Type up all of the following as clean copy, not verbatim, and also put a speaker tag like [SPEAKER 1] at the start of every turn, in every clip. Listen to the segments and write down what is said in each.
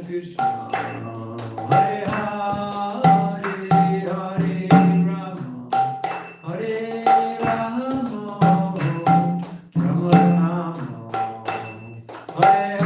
[SPEAKER 1] Krishna, Hare Hare, Hare Rama, Hare Rama, Rama Rama, Hare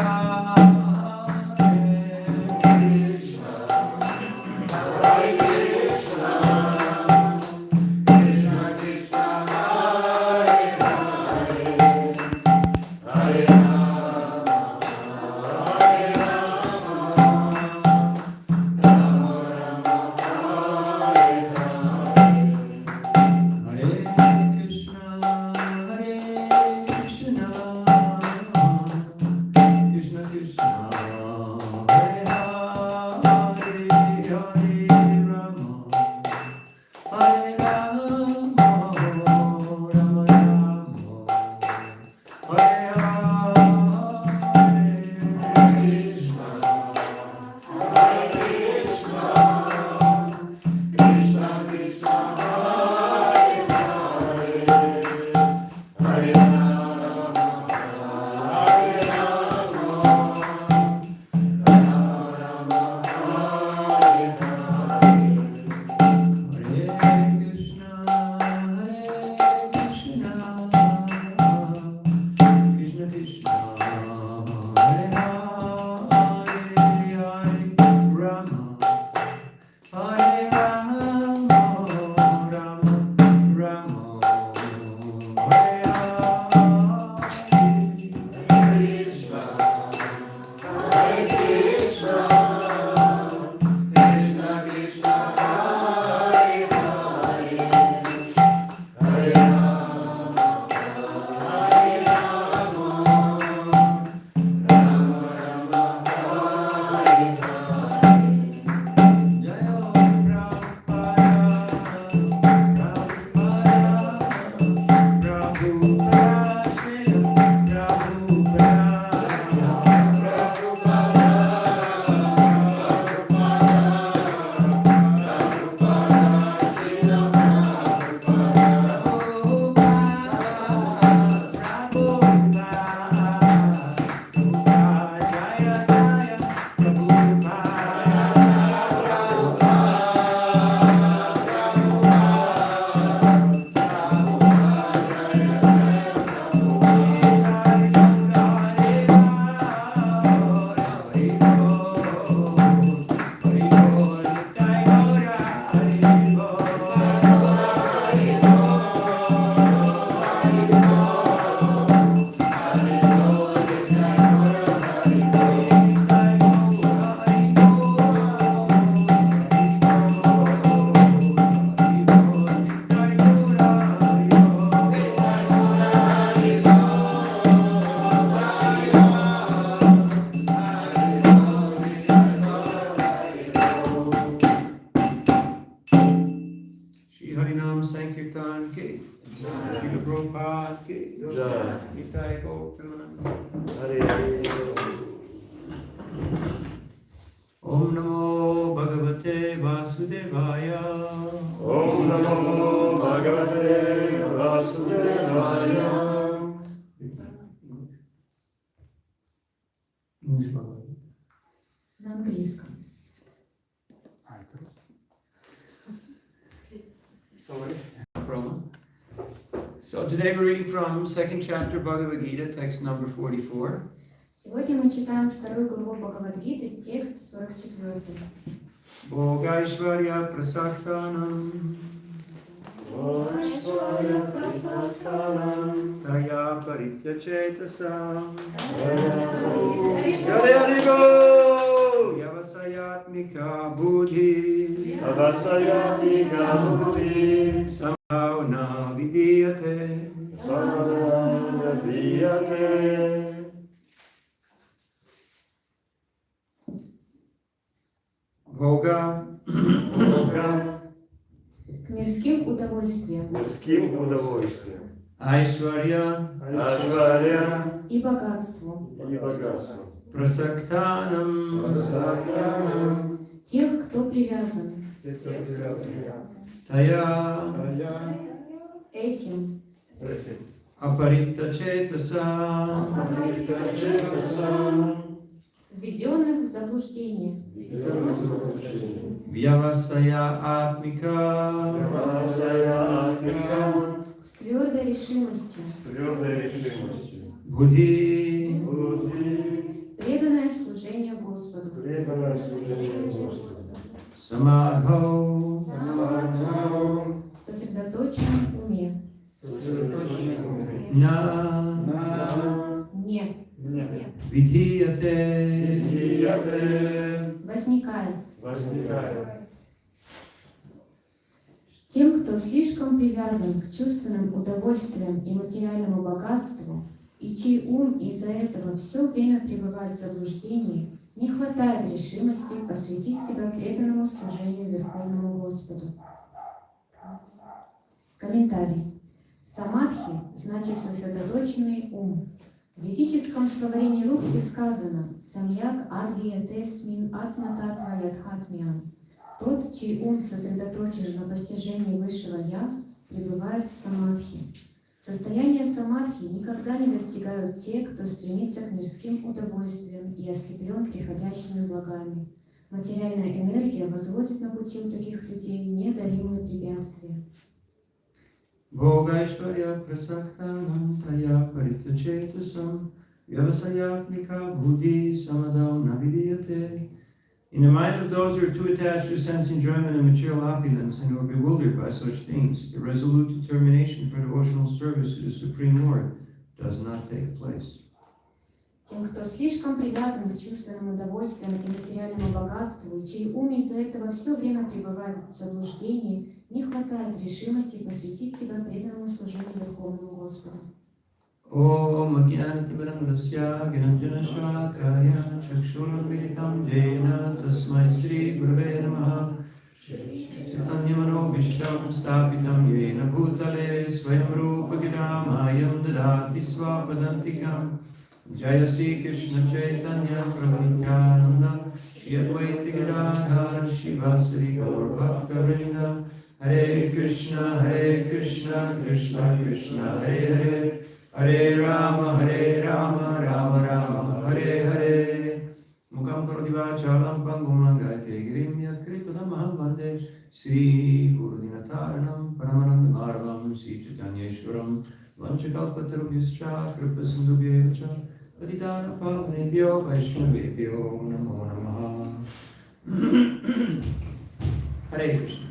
[SPEAKER 2] На английском.
[SPEAKER 1] So today we're reading from second chapter Bhagavad Gita, text number 44.
[SPEAKER 2] Сегодня мы читаем вторую главу Бхагавад-гиты, текст 44.
[SPEAKER 1] Bhogaishvarya prasaktanam Taya parityachetasa Yadayarigo Yavasayatmika buddhi Samhavana vidiyate Бога
[SPEAKER 2] К мирским удовольствиям.
[SPEAKER 1] Айшварья
[SPEAKER 2] И богатству.
[SPEAKER 1] Прасактанам
[SPEAKER 2] Тех, кто привязан.
[SPEAKER 1] Тая
[SPEAKER 2] Этим.
[SPEAKER 1] Апариттачетаса
[SPEAKER 2] введенных в заблуждение,
[SPEAKER 1] Vyavasaya Atmika,
[SPEAKER 2] с твердой решимостью,
[SPEAKER 1] Buddhi,
[SPEAKER 2] преданное служение Господу,
[SPEAKER 1] Samadho,
[SPEAKER 2] в сосредоточенном уме,
[SPEAKER 1] Na,
[SPEAKER 2] не
[SPEAKER 1] Vidhiyate,
[SPEAKER 2] возникает. Тем, кто слишком привязан к чувственным удовольствиям и материальному богатству, и чей ум из-за этого все время пребывает в заблуждении, не хватает решимости посвятить себя преданному служению Верховному Господу. Комментарий. Самадхи значит сосредоточенный ум. В ведическом словаре Рукти сказано «Самьяк адвиятесмин атмататва ядхатмиан». Тот, чей ум сосредоточен на постижении высшего «я», пребывает в самадхи. Состояние самадхи никогда не достигают те, кто стремится к мирским удовольствиям и ослеплен приходящими благами. Материальная энергия возводит на пути у таких людей неодолимые препятствия.
[SPEAKER 1] Bhogaishvarya prasaktanam taya parityachetusam vyavasayatmika buddhi samadho navidiyate. In the minds of those who are too attached to sense enjoyment and material opulence and who are bewildered by such things, the resolute determination for devotional service to the Supreme Lord does not take place.
[SPEAKER 2] Тем, кто слишком привязан к чувственным удовольствиям и материальному богатству, и чей ум из-за этого все время пребывает в заблуждении, не хватает решимости посвятить себя преданному служению Верховному Господу.
[SPEAKER 1] Om Agyanatimirandasya Gyananjana Shalakaya Chakshurunmilitam Jena Tasmai Sri Gurave Namaha Chaitanyamano Vishram Stapitam Yena Bhutale Swayam Rupa Gidamayam Dadati Svapadantikam Jaya Sri Krishna Chaitanya Prabhu Nityananda Shri Advaita Gadadhara Shivasari Gaur Bhakta Vrinda Hare Krishna Krishna Krishna Hare Hare Hare Rama Rama Rama Hare Hare Mukam Karoti Vachalam Pangum Langate Girim Yat Kripadamaham Vande Sri Gurudinataranam Paramananda Marvam Sri Chaitanyeshwaram Vanchakalpatarubhyascha Kripasindubhyevacha Padidana Pavanebhyo Vaishnavebhyo Namo Namaha. Hare Krishna.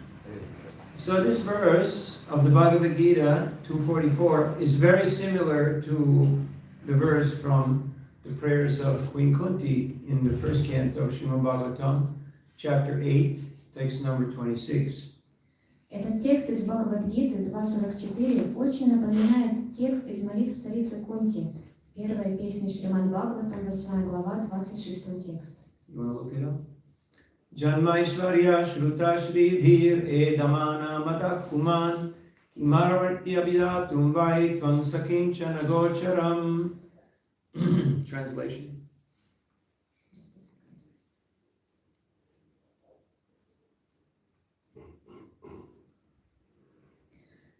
[SPEAKER 1] So this verse of the Bhagavad Gita 244 is very similar to the verse from the prayers of Queen Kunti in the first canto of Srimad Bhagavatam, chapter 8, text number 26.
[SPEAKER 2] Этот текст из Бхагавад-гиты 2.44 очень напоминает текст из молитв царицы Кунти в первой песне Шримад Бхагаватам, 8 глава, 26 текст.
[SPEAKER 1] You want to look it up? Janmaishvarya Shruta Shridhir Edamana Matak Kuman Kimarvartya Vidatum Vai Tvang Sakinchana Gocharam. Translation.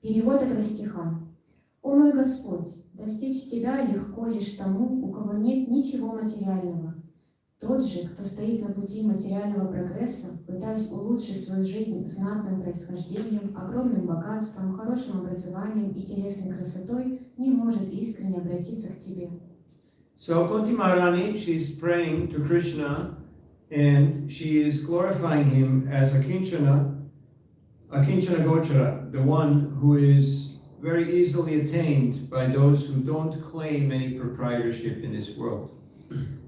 [SPEAKER 2] Перевод этого стиха. «О мой Господь, достичь Тебя легко лишь тому, у кого нет ничего материального. Тот же, кто стоит на пути материального прогресса, пытаясь улучшить свою жизнь знатным происхождением, огромным богатством, хорошим образованием и телесной красотой, не может искренне обратиться к Тебе».
[SPEAKER 1] So Kunti Maharani, she's praying to Krishna and she is glorifying him as Akinchana Gochara, the one who is very easily attained by those who don't claim any proprietorship in this world.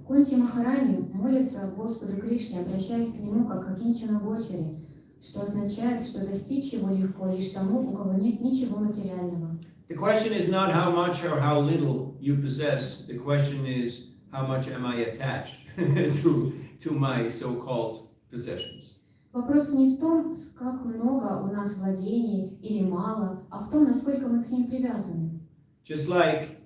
[SPEAKER 2] Кунти Махарани молится Господу Кришне, обращаясь к Нему как Акинчана Гочари, что означает, что достичь Его легко лишь тому, у кого нет ничего материального.
[SPEAKER 1] The question is not how much or how little you possess. The question is how much am I attached to my so-called possessions.
[SPEAKER 2] Вопрос не в том, как много у нас владений или мало, а в том, насколько мы к ним привязаны.
[SPEAKER 1] Just like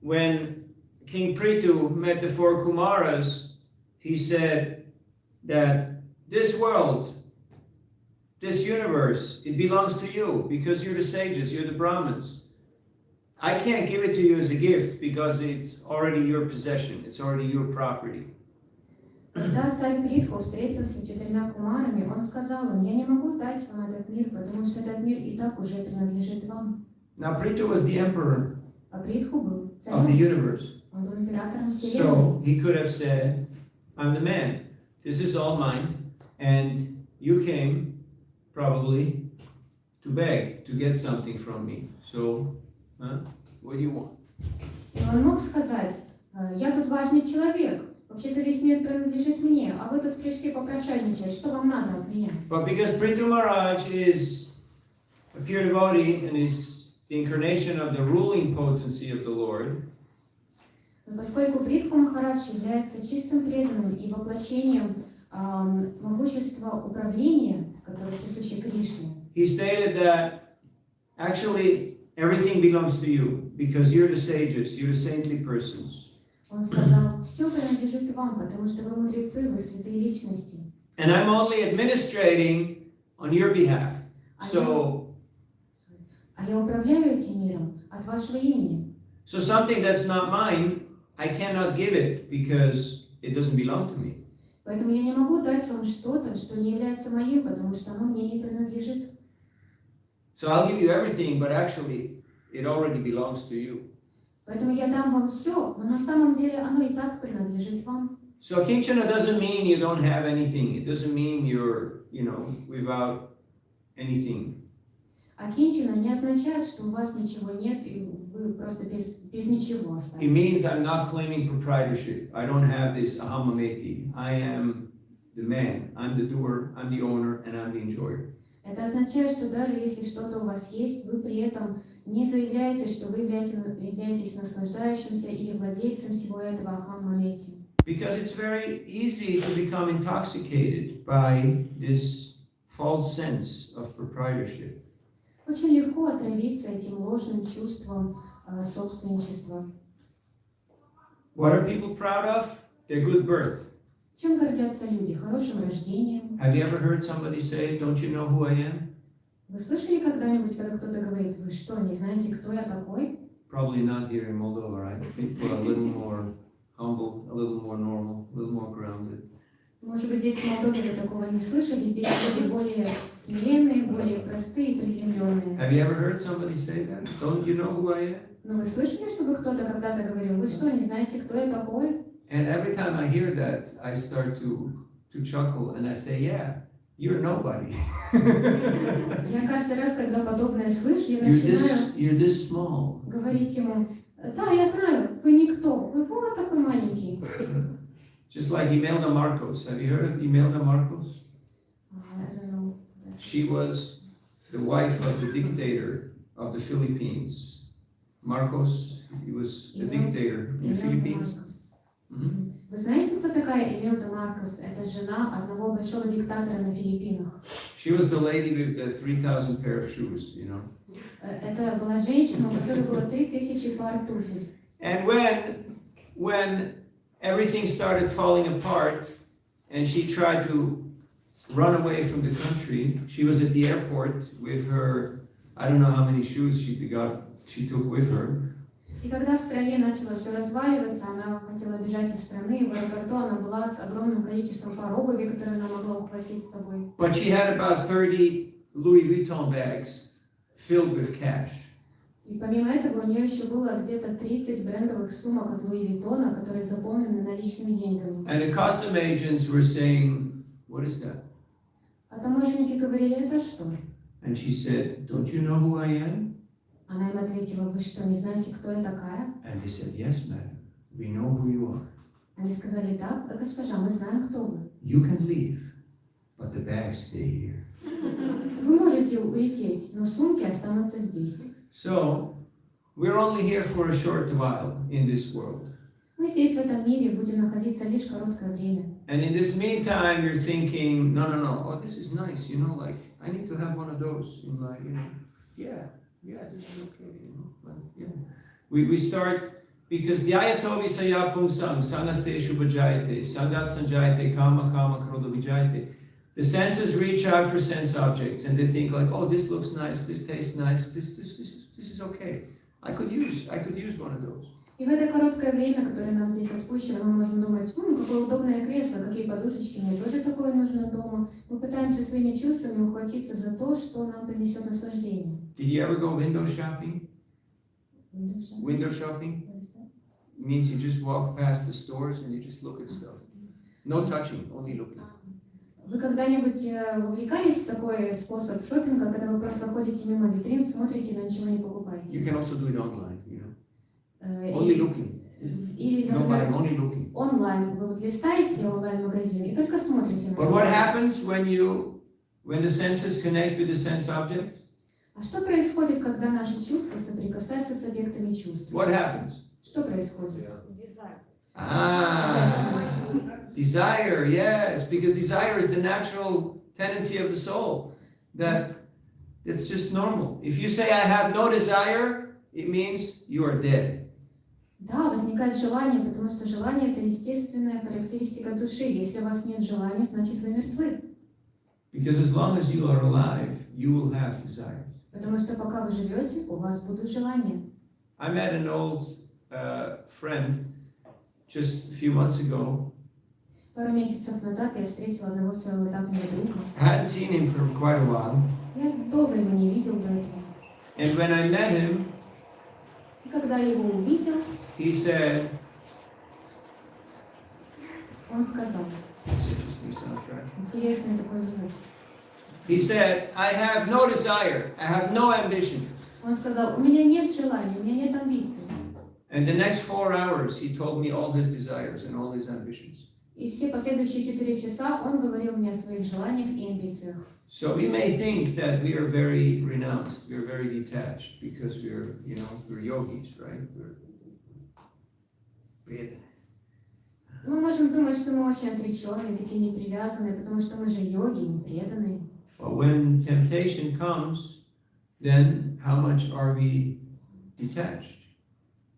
[SPEAKER 1] when King Prithu met the four Kumaras, he said that this world, this universe, it belongs to you because you're the sages, you're the Brahmins. I can't give it to you as a gift because it's already your possession, it's already your property.
[SPEAKER 2] Когда царь Притху встретился с 4 кумарами, он сказал им: «Я не могу дать вам этот мир, потому что этот мир и так уже принадлежит вам».
[SPEAKER 1] Now Prithu was the emperor
[SPEAKER 2] А Притху был
[SPEAKER 1] of the
[SPEAKER 2] царем,
[SPEAKER 1] universe.
[SPEAKER 2] он был императором
[SPEAKER 1] So
[SPEAKER 2] вселенной.
[SPEAKER 1] he could have said, I'm the man, this is all mine, and you came probably to beg, to get something from me. So, what do you want?
[SPEAKER 2] И он мог сказать: «Я тут важный человек, вообще-то весь мир принадлежит мне, а вы тут пришли попрошайничать, что вам надо от меня?»
[SPEAKER 1] But because Prithu Maharaj is a pure devotee and is the incarnation of the ruling potency of the Lord,
[SPEAKER 2] Но поскольку Притху Махарадж является чистым преданным и воплощением могущества управления, которое присуще Кришне,
[SPEAKER 1] he stated that actually everything belongs to you because you're the sages, you're the saintly persons.
[SPEAKER 2] он сказал: «Все принадлежит вам, потому что вы мудрецы, вы святые личности.
[SPEAKER 1] And I'm only administrating on your behalf. So
[SPEAKER 2] А я управляю этим миром от вашего имени.
[SPEAKER 1] something that's not mine, I cannot give it because it doesn't belong to me.
[SPEAKER 2] Поэтому я не могу дать вам что-то, что не является моим, потому что оно мне не принадлежит.
[SPEAKER 1] So I'll give you everything, but actually it already belongs to you.
[SPEAKER 2] Поэтому я дам вам все, но на самом деле оно и так принадлежит вам».
[SPEAKER 1] So kinchana doesn't mean you don't have anything. It doesn't mean you're, without anything.
[SPEAKER 2] А кинчина не означает, что у вас ничего нет, и вы просто без ничего
[SPEAKER 1] It
[SPEAKER 2] остались.
[SPEAKER 1] means I'm not claiming proprietorship. I don't have this ahamameti. I am the man. I'm the doer. I'm the owner, and I'm the enjoyer.
[SPEAKER 2] Это означает, что даже если что-то у вас есть, вы при этом не заявляете, что вы являетесь наслаждающимся или владельцем всего этого ахам-мамети.
[SPEAKER 1] Because it's very easy to become intoxicated by this false sense of proprietorship.
[SPEAKER 2] Очень легко отравиться этим ложным чувством собственничества.
[SPEAKER 1] What are people proud of? Their good birth.
[SPEAKER 2] Чем гордятся люди? Хорошим рождением.
[SPEAKER 1] Have you ever heard somebody say, don't you know who I am?
[SPEAKER 2] Вы слышали когда-нибудь, когда кто-то говорит: «Вы что, не знаете, кто я такой?»
[SPEAKER 1] Probably not here in Moldova, right? People are a little more humble, a little more normal, a little more grounded.
[SPEAKER 2] Может быть, здесь в Молдове вы такого не слышали, здесь люди более смиренные, более простые, приземленные.
[SPEAKER 1] Have you ever heard somebody say that? Don't you know who I am?
[SPEAKER 2] Но вы слышали, чтобы кто-то когда-то говорил: «Вы что, не знаете, кто я такой?»
[SPEAKER 1] And every time I hear that, I start to chuckle and I say, yeah, you're nobody.
[SPEAKER 2] Я каждый раз, когда подобное слышу, я начинаю
[SPEAKER 1] You're this small.
[SPEAKER 2] говорить ему: «Да, я знаю, вы никто, вы вот такой маленький».
[SPEAKER 1] Just like Imelda Marcos. Have you heard of Imelda Marcos?
[SPEAKER 2] I don't know.
[SPEAKER 1] She was the wife of the dictator of the Philippines. Marcos, he was the dictator in the Philippines. Mm-hmm.
[SPEAKER 2] Вы знаете, кто такая Имелда Маркос? Это жена одного большого диктатора на Филиппинах.
[SPEAKER 1] She was the lady with the 3,000 pair of shoes,
[SPEAKER 2] Это была женщина, у которой было 3000 пар туфель.
[SPEAKER 1] And when everything started falling apart and she tried to run away from the country, she was at the airport with her, I don't know how many shoes she took with her.
[SPEAKER 2] И когда в стране начало все разваливаться, она хотела бежать из страны, и в аэропорту она была с огромным количеством пар обуви, которые она могла ухватить с собой.
[SPEAKER 1] But she had about 30 Louis Vuitton bags filled with cash.
[SPEAKER 2] И помимо этого у нее еще было где-то 30 брендовых сумок от Луи Виттона, которые заполнены наличными деньгами.
[SPEAKER 1] And the custom agents were saying, what is that?
[SPEAKER 2] А таможенники говорили: «Это что?»
[SPEAKER 1] And she said, don't you know who I am?
[SPEAKER 2] Она им ответила: «Вы что, не знаете, кто я такая?»
[SPEAKER 1] And they said, yes, madam, we know who you are.
[SPEAKER 2] Они сказали: «Да, госпожа, мы знаем, кто вы.
[SPEAKER 1] You can leave, but the bags stay here.
[SPEAKER 2] Вы можете улететь, но сумки останутся здесь».
[SPEAKER 1] So, we're only here for a short while in this world.
[SPEAKER 2] Мы здесь, в этом мире, будем находиться лишь короткое время.
[SPEAKER 1] And in this meantime, you're thinking, no, oh, this is nice, like, I need to have one of those in my, yeah, this is okay, but, yeah. We start, because Dhyayatovi Sayapung Sam, Sangaste Shubhajayate, Sangat Sanjayate, Kama Krodha Vijayate. The senses reach out for sense objects and they think like, oh, this looks nice, this tastes nice, this is okay. I could use one of those.
[SPEAKER 2] И в это короткое время, которое нам здесь отпущено, мы можем думать, какое удобное кресло, какие подушечки, мне тоже такое нужно дома. Мы пытаемся своими чувствами ухватиться за то, что нам принесет наслаждение.
[SPEAKER 1] Did you ever go window shopping? Window shopping means you just walk past the stores and you just look at stuff. No touching, only looking.
[SPEAKER 2] Вы когда-нибудь вовлекались в такой способ шопинга, когда вы просто ходите мимо витрин, смотрите, но ничего не покупаете?
[SPEAKER 1] You can also do it online, you know. Only looking.
[SPEAKER 2] Или,
[SPEAKER 1] No buying,
[SPEAKER 2] например,
[SPEAKER 1] only looking.
[SPEAKER 2] онлайн. Вы вот листаете онлайн-магазин и только смотрите на
[SPEAKER 1] But what happens when the senses connect with the sense object?
[SPEAKER 2] А что происходит, когда наши чувства соприкасаются с объектами чувств?
[SPEAKER 1] What happens?
[SPEAKER 2] Что происходит?
[SPEAKER 1] Desire, yes, because desire is the natural tendency of the soul. That it's just normal. If you say I have no desire, it means you are dead.
[SPEAKER 2] Да, возникает желание, потому что желание – это естественная характеристика души. Если у вас нет желания, значит вы мертвы.
[SPEAKER 1] Because as long as you are alive, you will have desires.
[SPEAKER 2] Потому что пока вы живете, у вас будут желания.
[SPEAKER 1] I met an old friend just a few months ago.
[SPEAKER 2] Пару месяцев назад я встретила одного своего давнего друга.
[SPEAKER 1] I hadn't seen him for quite a while.
[SPEAKER 2] Я долго его не видел до этого.
[SPEAKER 1] And when I met him,
[SPEAKER 2] И когда я его увидел,
[SPEAKER 1] he said,
[SPEAKER 2] он сказал,
[SPEAKER 1] it's interesting soundtrack.
[SPEAKER 2] интересный такой звук.
[SPEAKER 1] He said, I have no desire, I have no ambition.
[SPEAKER 2] Он сказал, у меня нет желаний, у меня нет амбиций.
[SPEAKER 1] And the next 4 hours, he told me all his desires and all his ambitions.
[SPEAKER 2] И все последующие 4 часа он говорил мне о своих желаниях и амбициях.
[SPEAKER 1] So we may think that we are very renounced, we are very detached, because we're yogis, right? We're преданные.
[SPEAKER 2] Мы можем думать, что мы очень отреченные, такие непривязанные, потому что мы же йоги, не преданные.
[SPEAKER 1] But when temptation comes, then how much are we detached?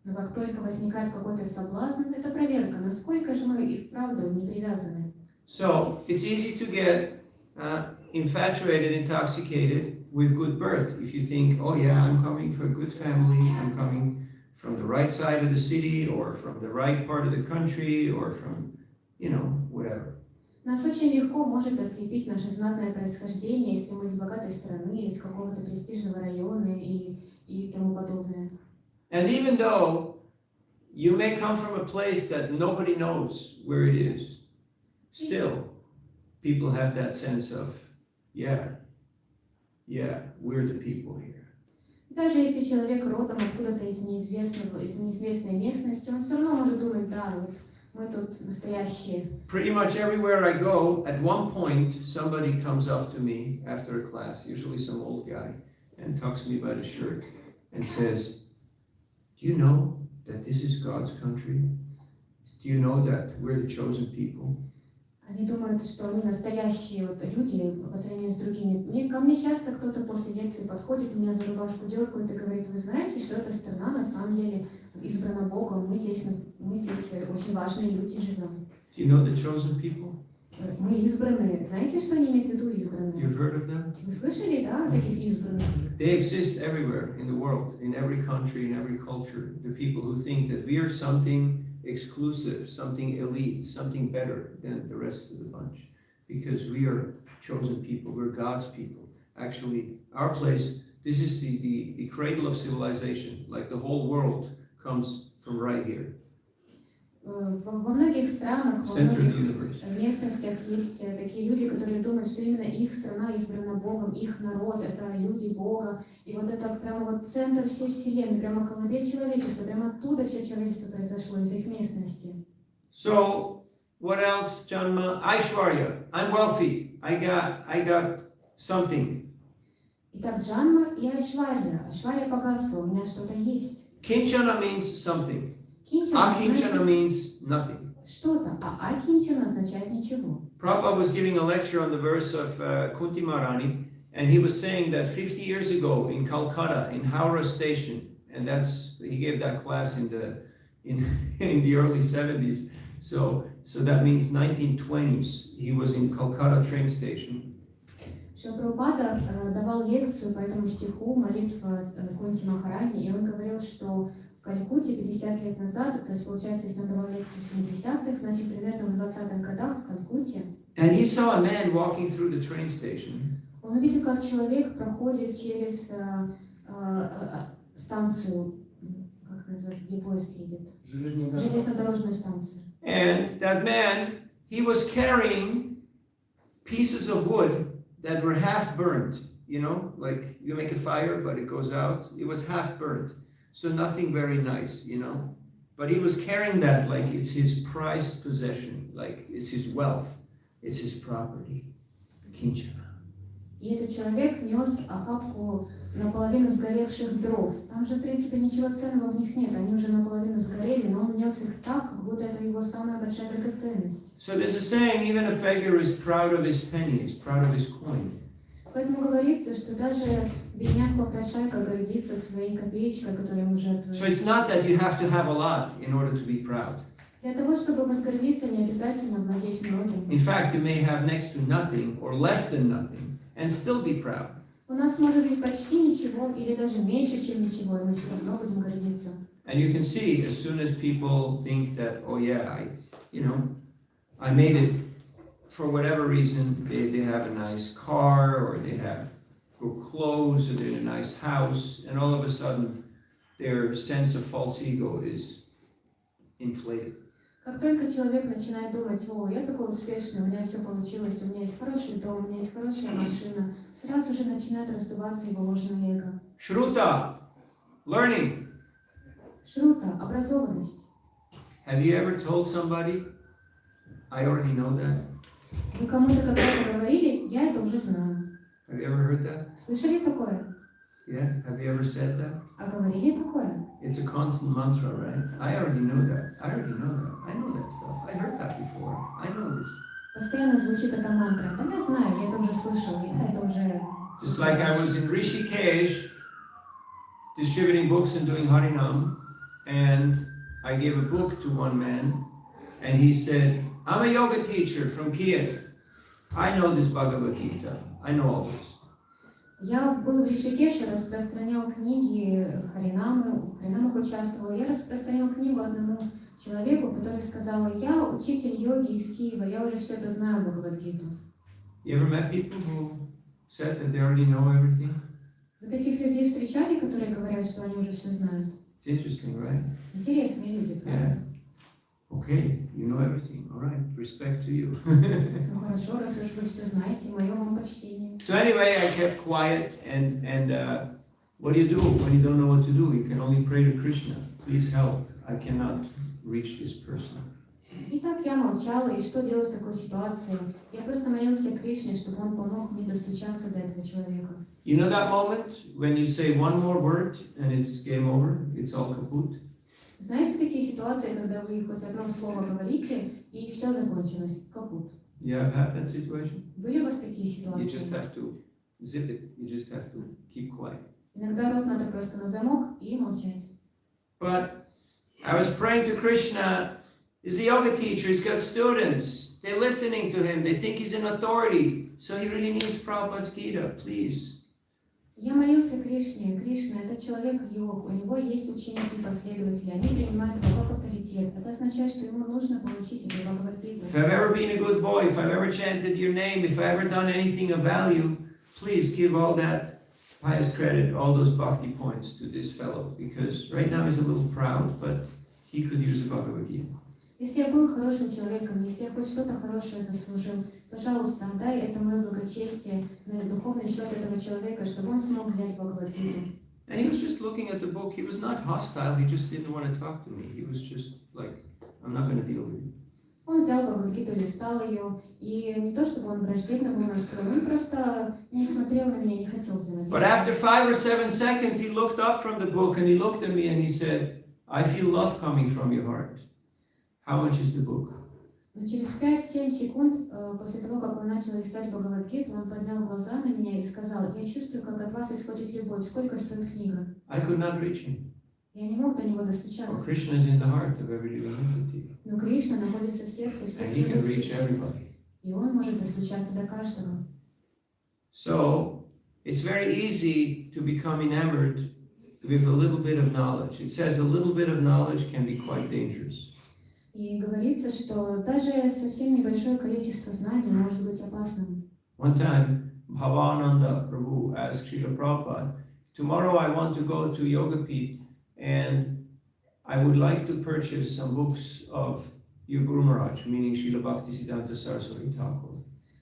[SPEAKER 2] Но как только возникает какой-то соблазн, это проверка, насколько же мы и вправду не привязаны.
[SPEAKER 1] So it's easy to get infatuated, intoxicated with good birth. If you think, oh yeah, I'm coming from a good family, I'm coming from the right side of the city, or from the right part of the country, or from, whatever.
[SPEAKER 2] Нас очень легко может ослепить наше знатное происхождение, если мы из богатой страны, или из какого-то престижного района, и тому подобное.
[SPEAKER 1] And even though you may come from a place that nobody knows where it is, still, people have that sense of, yeah, we're the people here.
[SPEAKER 2] Даже если человек родом откуда-то из неизвестной местности, он все равно может думать, да, вот мы тут настоящие.
[SPEAKER 1] Pretty much everywhere I go, at one point, somebody comes up to me after a class, usually some old guy, and tucks me by the shirt and says, do you know that this is God's country? Do you know that we're the chosen people?
[SPEAKER 2] Они думают, что они настоящие люди по сравнению с другими. Ко мне часто кто-то после лекции подходит, меня за рубашку дергает и говорит, вы знаете, что эта страна на самом деле избрана Богом, мы здесь очень важные люди живем.
[SPEAKER 1] Do you know the chosen people?
[SPEAKER 2] Мы избранные. Знаете, что они имеют в виду избранные?
[SPEAKER 1] You've heard of them?
[SPEAKER 2] Вы слышали, да, о таких избранных?
[SPEAKER 1] They exist everywhere in the world, in every country, in every culture. The people who think that we are something exclusive, something elite, something better than the rest of the bunch. Because we are chosen people, we're God's people. Actually, our place, this is the cradle of civilization. Like the whole world comes from right here.
[SPEAKER 2] Во многих странах, во многих местностях есть такие люди, которые думают, что именно их страна избрана Богом, их народ — это люди Бога. И вот это прямо вот центр всей вселенной, прямо колыбель человечества, прямо оттуда все человечество произошло, из их местности.
[SPEAKER 1] So, what else, Janma? Aishwarya. I'm wealthy. I got something.
[SPEAKER 2] Итак, Джанма и Айшварья. Айшварья — богатство, у меня что-то есть.
[SPEAKER 1] Kinchana means something.
[SPEAKER 2] Кинчана
[SPEAKER 1] Akinchana means nothing.
[SPEAKER 2] что-то, а акинчана означает ничего.
[SPEAKER 1] Prabhupada was giving a lecture on the verse of Kunti Maharani, and he was saying that 50 years ago in Calcutta, in Howrah Station, and he gave that class in the early 70s. So that means 1920s. He was in Calcutta train station.
[SPEAKER 2] Шрила Прабхупада давал лекцию по этому стиху «Молитва Кунти Махарани», и он говорил, что в Калькутте 50 лет назад, то есть получается, если он давал лекцию в 70-х, значит примерно в 20-х годах в Калькутте,
[SPEAKER 1] and he saw a man walking through the train station.
[SPEAKER 2] Он увидел, как человек проходит через станцию, как называется, где поезд едет, железнодорожную станцию.
[SPEAKER 1] And that man, he was carrying pieces of wood that were half burnt. You know, like you make a fire, but it goes out. It was half burnt, so nothing very nice, you know. But he was carrying that like it's his prized possession, like it's his wealth, it's his property. Kinchana.
[SPEAKER 2] И этот человек нес охапку наполовину сгоревших дров. Там же, в принципе, ничего ценного в них нет. Они уже наполовину сгорели, но он нес их так, как будто это его самая большая драгоценность.
[SPEAKER 1] So there's a saying, even a beggar is proud of his penny, is proud of his coin.
[SPEAKER 2] Поэтому говорится, что даже бедняк-попрошайка гордится своей копеечкой, которую ему жертвует.
[SPEAKER 1] So it's not that you have to have a lot in order to be proud.
[SPEAKER 2] Для того, чтобы возгордиться, не обязательно владеть многим.
[SPEAKER 1] In fact, you may have next to nothing or less than nothing and still be proud.
[SPEAKER 2] У нас может быть почти ничего или даже меньше, чем ничего, и мы все равно будем гордиться.
[SPEAKER 1] And you can see as soon as people think that, oh yeah, I made it for whatever reason, they have a nice car or they have good clothes or they're in a nice house, and all of a sudden their sense of false ego is inflated.
[SPEAKER 2] Как только человек начинает думать, о, я такой успешный, у меня все получилось, у меня есть хороший дом, у меня есть хорошая машина, сразу же начинает раздуваться его ложное эго.
[SPEAKER 1] Shruta, learning.
[SPEAKER 2] Шрута, образованность.
[SPEAKER 1] Have you ever told somebody, I already know that?
[SPEAKER 2] Вы кому-то когда-то говорили, я это уже знаю.
[SPEAKER 1] Have you ever heard that?
[SPEAKER 2] Слышали такое?
[SPEAKER 1] Yeah? Have you ever said that?
[SPEAKER 2] А говорили такое?
[SPEAKER 1] It's a constant mantra, right? I already know that. I already know that. I know that stuff. I heard that before. I know this.
[SPEAKER 2] Постоянно звучит эта мантра. Да я знаю, я это уже слышал, я это уже...
[SPEAKER 1] Just like I was in Rishikesh distributing books and doing Harinam, and I gave a book to one man, and he said, I'm a yoga teacher from Kiev. I know this Bhagavad Gita. I know all this.
[SPEAKER 2] Я был в Ришикеше, распространял книги в Харинамах участвовал. Я распространял книгу одному человеку, который сказал, я учитель йоги из Киева, я уже все это знаю, Бхагавад-гиту.
[SPEAKER 1] You ever met people who said that they already know everything?
[SPEAKER 2] Вы таких людей встречали, которые говорят, что они уже все знают?
[SPEAKER 1] It's interesting, right?
[SPEAKER 2] Интересные люди, правда?
[SPEAKER 1] Okay, you know everything. All right, respect to you.
[SPEAKER 2] Ну хорошо, раз уж вы все знаете, мое вам почтение.
[SPEAKER 1] So anyway, I kept quiet, and what do you do when you don't know what to do? You can only pray to Krishna. Please help. I cannot reach this person.
[SPEAKER 2] Итак, я молчала, и что делать в такой ситуации? Я просто молился Кришне, чтобы он помог мне достучаться до этого человека.
[SPEAKER 1] You know that moment when you say one more word and it's game over, it's all kaput?
[SPEAKER 2] Знаете такие ситуации, когда вы хоть одно слово говорите, и все закончилось, капут?
[SPEAKER 1] You have had that situation?
[SPEAKER 2] Были у вас такие
[SPEAKER 1] You
[SPEAKER 2] ситуации?
[SPEAKER 1] just have to zip it. You just have to keep quiet.
[SPEAKER 2] Иногда рот надо просто на замок и молчать.
[SPEAKER 1] But I was praying to Krishna. He's a yoga teacher. He's got students. They're listening to him. They think he's an authority. So he really needs Prabhupada's Gita. Please.
[SPEAKER 2] Я молился Кришне. Кришна – это человек-йог. У него есть ученики, последователи. Они принимают его как авторитет. Это означает, что ему нужно получить эту Бхагавад-гиту.
[SPEAKER 1] If I've ever been a good boy, if I've ever chanted your name, if I've ever done anything of value, please give all that pious credit, all those bhakti points to this fellow. Because right now he's a little proud, but he could use a Bhagavad Gita.
[SPEAKER 2] Если я был хорошим человеком, если я хоть что-то хорошее заслужил, пожалуйста, отдай это мое благочестие на духовный счет этого человека, чтобы он смог взять Бхагавад-гиту.
[SPEAKER 1] And he was just looking at the book. He was not hostile. He just didn't want to talk to me. He was just like, I'm not going to deal with you.
[SPEAKER 2] Он взял Бхагавад-гиту, листал ее, и не то чтобы он враждебно был настроен, он просто не смотрел на меня, не хотел взаимодействовать.
[SPEAKER 1] But after 5 or 7 seconds, he looked up from the book and he looked at me and he said, I feel love coming from your heart. How much is the book?
[SPEAKER 2] Но через 5-7 секунд после того, как он начал листать Бхагавад-гиту, он поднял глаза на меня и сказал, я чувствую, как от вас исходит любовь. Сколько стоит книга?
[SPEAKER 1] I could not reach him.
[SPEAKER 2] Я не мог до него
[SPEAKER 1] For
[SPEAKER 2] достучаться.
[SPEAKER 1] Krishna is in the heart of every living entity.
[SPEAKER 2] Но Кришна находится в сердце
[SPEAKER 1] And
[SPEAKER 2] всех
[SPEAKER 1] he can
[SPEAKER 2] живых
[SPEAKER 1] reach
[SPEAKER 2] существ.
[SPEAKER 1] everybody.
[SPEAKER 2] И он может достучаться до каждого.
[SPEAKER 1] So it's very easy to become enamored with a little bit of knowledge. It says a little bit of knowledge can be quite dangerous.
[SPEAKER 2] И говорится, что даже совсем небольшое количество знаний может быть опасным.
[SPEAKER 1] One time, Bhavananda Prabhu asked Srila Prabhupada, tomorrow I want to go to Yoga Pit and I would like to purchase some books of your Guru Maharaj, meaning Srila Bhaktisiddhanta Saraswati Thakur.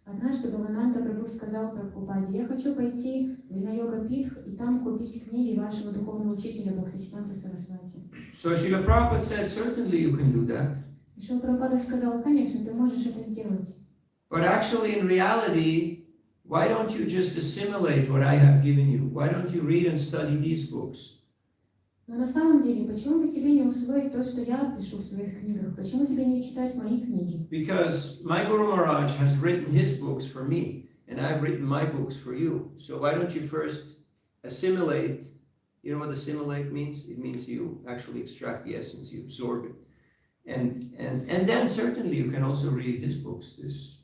[SPEAKER 2] Однажды Бхавананда Прабху сказал Прабхупаде: я хочу пойти на йога-питх и там купить книги вашего духовного учителя Бхактисиддханты Сарасвати.
[SPEAKER 1] So Srila Prabhupada said, certainly you can do that.
[SPEAKER 2] И Шрила Прабхупада сказал: конечно, ты можешь это сделать.
[SPEAKER 1] But actually in reality, why don't you just assimilate what I have given you? Why don't you read and study these books?
[SPEAKER 2] Но на самом деле, почему бы тебе не усвоить то, что я пишу в своих книгах? Почему тебе не читать мои книги?
[SPEAKER 1] Because my Guru Maharaj has written his books for me, and I've written my books for you. So why don't you first assimilate? You know what assimilate means? It means you actually extract the essence, you absorb it. And then certainly you can also read his books. This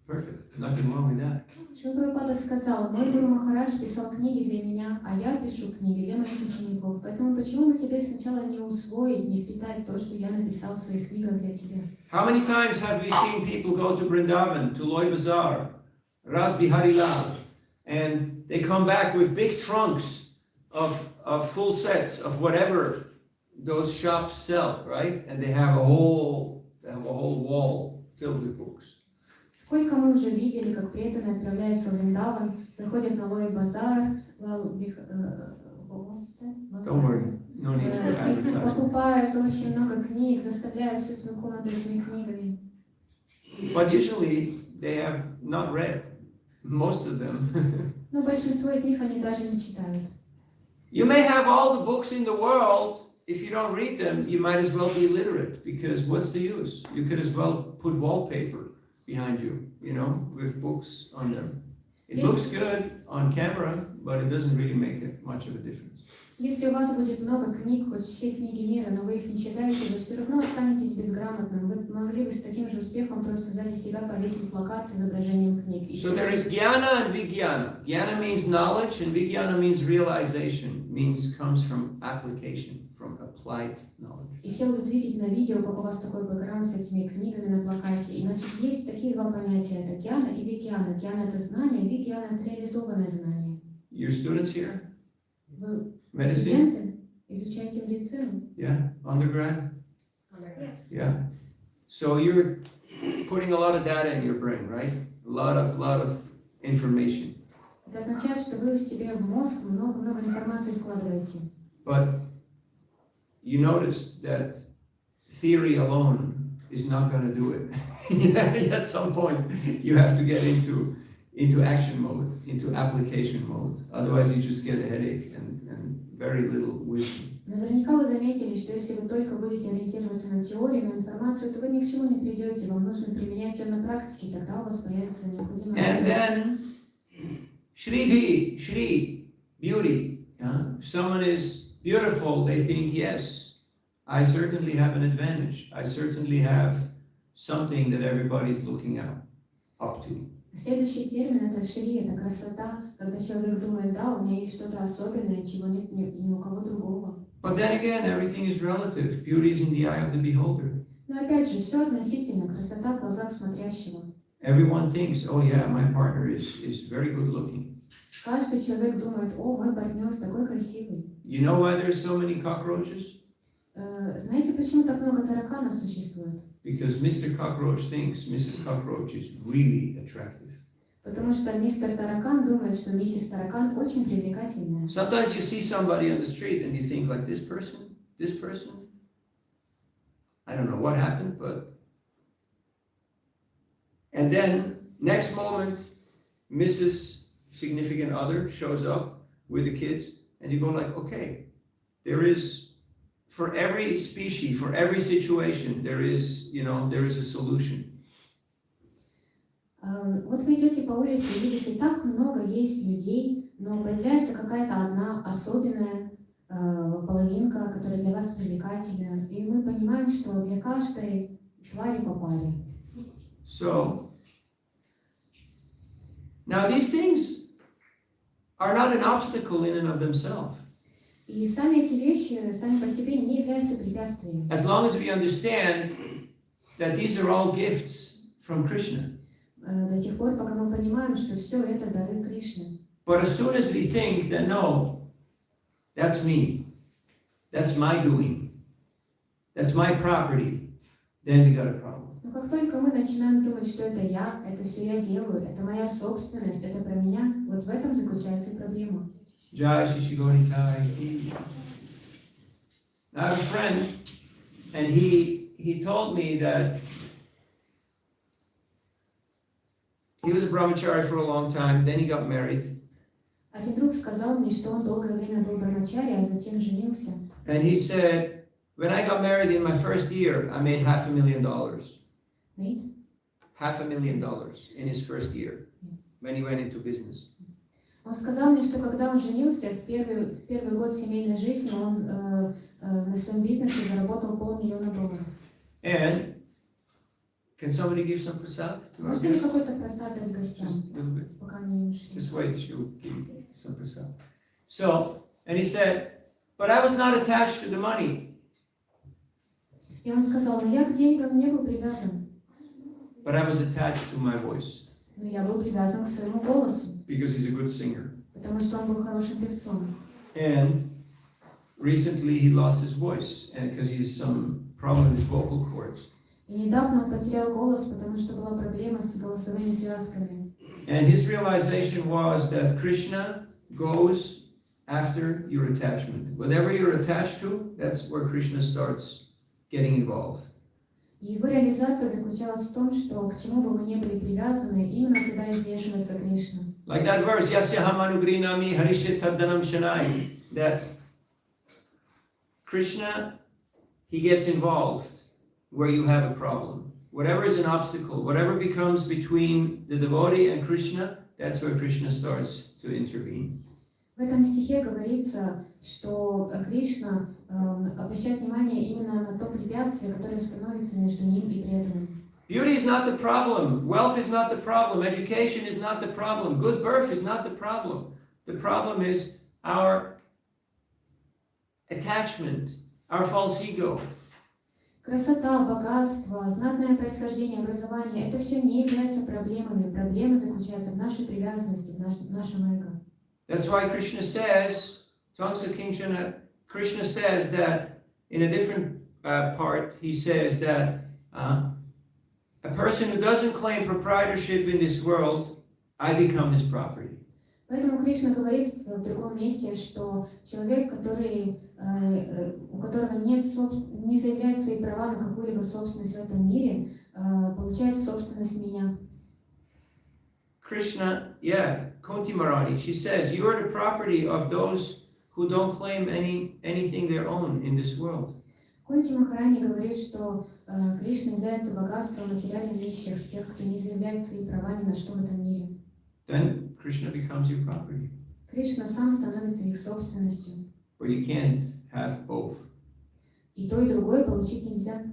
[SPEAKER 1] perfect. Nothing wrong with that.
[SPEAKER 2] Шрила Прабхупада сказал: мой Гуру Махарадж писал книги для меня, а я пишу книги для моих учеников. Поэтому почему бы тебе сначала не усвоить, не впитать то, что я написал в своих книгах для тебя?
[SPEAKER 1] How many times have we seen people go to Vrindavan, to Loy Bazaar, Ras Bihari Lal, and they come back with big trunks of full sets of whatever those shops sell, right? And they have a whole wall filled with books.
[SPEAKER 2] Сколько мы уже видели, как преданные, отправляясь во Вриндаван, заходят на Лой Базар,
[SPEAKER 1] Don't worry, no need for advertising.
[SPEAKER 2] покупают очень много книг, заставляют всю свою комнату этими книгами.
[SPEAKER 1] But usually they have not read, most of them.
[SPEAKER 2] Но большинство из них они даже не читают.
[SPEAKER 1] You may have all the books in the world. If you don't read them, you might as well be illiterate, because what's the use? You could as well put wallpaper behind you, you know, with books on them. It looks good on camera, but it doesn't really make much of a difference.
[SPEAKER 2] Если у вас будет много книг, хоть все книги мира, но вы их не читаете, вы все равно останетесь безграмотным. Вы могли бы с таким же успехом просто сзади себя повесить плакат с изображением книг.
[SPEAKER 1] So there is jnana and vijnana. Jnana means knowledge, and vijnana means realization, comes from application, from applied knowledge.
[SPEAKER 2] И все будут видеть на видео, как у вас такой бэкграунд с этими книгами на плакате. И значит, есть такие два понятия: это гьяна и вигьяна. Гьяна — это знание, вигьяна — это реализованное знание.
[SPEAKER 1] Your students here?
[SPEAKER 2] Вы
[SPEAKER 1] Medicine?
[SPEAKER 2] студенты, изучаете медицину.
[SPEAKER 1] Yeah, undergrad?
[SPEAKER 2] Yes.
[SPEAKER 1] Yeah. So you're putting a lot of data in your brain, right? A lot of information.
[SPEAKER 2] Это означает, что вы в себе в мозг много информации вкладываете.
[SPEAKER 1] But you noticed that theory alone is not going to do it. At some point, you have to get into action mode, into application mode. Otherwise, you just get a headache and very little wisdom.
[SPEAKER 2] Наверняка вы заметили, что если вы только будете ориентироваться на теорию, на информацию, то вы ни к чему не придете. Вам нужно применять ее на практике, и тогда у вас появится необходимая
[SPEAKER 1] And then, Shri, beauty. If someone is beautiful, they think, yes, I certainly have an advantage. I certainly have something that everybody's looking up to.
[SPEAKER 2] Следующий термин — это шри, это красота, когда человек думает: да, у меня есть что-то особенное, чего нет ни у кого другого.
[SPEAKER 1] But then again, everything is relative. Beauty is in the eye of the beholder.
[SPEAKER 2] Но опять же, все относительно, красота в глазах смотрящего.
[SPEAKER 1] Everyone thinks, oh yeah, my partner is very good looking.
[SPEAKER 2] Каждый человек думает: о, мой партнер такой красивый.
[SPEAKER 1] You know why there's so many cockroaches?
[SPEAKER 2] Знаете, почему так много тараканов существует?
[SPEAKER 1] Because Mr. Cockroach thinks Mrs. Cockroach is really attractive.
[SPEAKER 2] Потому что мистер Таракан думает, что миссис Таракан очень привлекательная.
[SPEAKER 1] Sometimes you see somebody on the street and you think like, this person, I don't know what happened, but... And then, next moment, Mrs. Significant Other shows up with the kids, and you go like, okay, there is, for every species, for every situation, there is a solution.
[SPEAKER 2] Вот вы идете по улице и видите, так много есть людей, но появляется какая-то одна особенная половинка, которая для вас привлекательна, и мы понимаем, что для каждой твари по паре.
[SPEAKER 1] So, now these things are not an obstacle in and of themselves.
[SPEAKER 2] И сами эти вещи, сами по себе не являются препятствиями.
[SPEAKER 1] As long as we understand that these are all gifts from Krishna.
[SPEAKER 2] До тех пор, пока мы понимаем, что все это дары Кришны.
[SPEAKER 1] But as soon as we think that no, that's me, that's my doing, that's my property, then we got a problem.
[SPEAKER 2] Но как только мы начинаем думать, что это все я делаю, это моя собственность, это про меня, вот в этом заключается и проблема.
[SPEAKER 1] Jai Shri Gauritai. I have a friend, and he told me that he was a brahmachari for a long time, then he got married.
[SPEAKER 2] Один друг сказал мне, что он долгое время был брамачари, а затем женился.
[SPEAKER 1] And he said, when I got married in my first year, I made $500,000.
[SPEAKER 2] Made?
[SPEAKER 1] $500,000 in his first year, when he went into business.
[SPEAKER 2] Он сказал мне, что когда он женился, в первый год семейной жизни, он на своем бизнесе заработал $500,000.
[SPEAKER 1] And can somebody give some prasad to our
[SPEAKER 2] Можно ли
[SPEAKER 1] guests?
[SPEAKER 2] какой-то просад дать гостям,
[SPEAKER 1] Just a little bit.
[SPEAKER 2] пока они не ушли?
[SPEAKER 1] Just wait, she'll give you some prasad. So, and he said, but I was not attached to the money,
[SPEAKER 2] И он сказал, но я к деньгам не был привязан,
[SPEAKER 1] but I was attached to my voice,
[SPEAKER 2] но я был привязан к своему голосу,
[SPEAKER 1] because he's a good singer.
[SPEAKER 2] потому что он был хорошим певцом.
[SPEAKER 1] And recently he lost his voice, and because he has some problem with his vocal cords.
[SPEAKER 2] И недавно он потерял голос, потому что была проблема с голосовыми связками.
[SPEAKER 1] And his realization was that Krishna goes after your attachment. Whatever you're attached to, that's where Krishna starts getting involved.
[SPEAKER 2] И его реализация заключалась в том, что к чему бы мы ни были привязаны, именно туда и вмешивается Кришна.
[SPEAKER 1] Like that verse, Yasya Hamanugrinami Harishit Taddanam Shanai, that Krishna, he gets involved where you have a problem. Whatever is an obstacle, whatever becomes between the devotee and Krishna, that's where Krishna starts to intervene.
[SPEAKER 2] В этом стихе говорится, что Кришна обращает внимание именно на то препятствие, которое становится между ним и преданным.
[SPEAKER 1] Beauty is not the problem. Wealth is not the problem. Education is not the problem. Good birth is not the problem. The problem is our attachment, our false ego.
[SPEAKER 2] Красота, богатство, знатное происхождение, образование – это все не является проблемами. Проблема заключается в нашей привязанности, в нашем эго.
[SPEAKER 1] That's why Krishna says, Tangsa Kinchana, Krishna says that in a different part, he says that a person who doesn't claim proprietorship in this world, I become his property.
[SPEAKER 2] Поэтому Кришна говорит в другом месте, что человек, у которого не заявляет свои права на какую-либо собственность в этом мире, получает собственность меня.
[SPEAKER 1] Krishna, Kunti Maharani, she says, you are the property of those who don't claim anything their own in this world.
[SPEAKER 2] Кунти Махарани говорит, что Кришна является богатством материальных вещей, тех, кто не заявляет свои права ни на что в этом мире.
[SPEAKER 1] Then Krishna becomes your property.
[SPEAKER 2] Кришна сам становится их собственностью.
[SPEAKER 1] But you can't have both.
[SPEAKER 2] И то, и другое получить нельзя.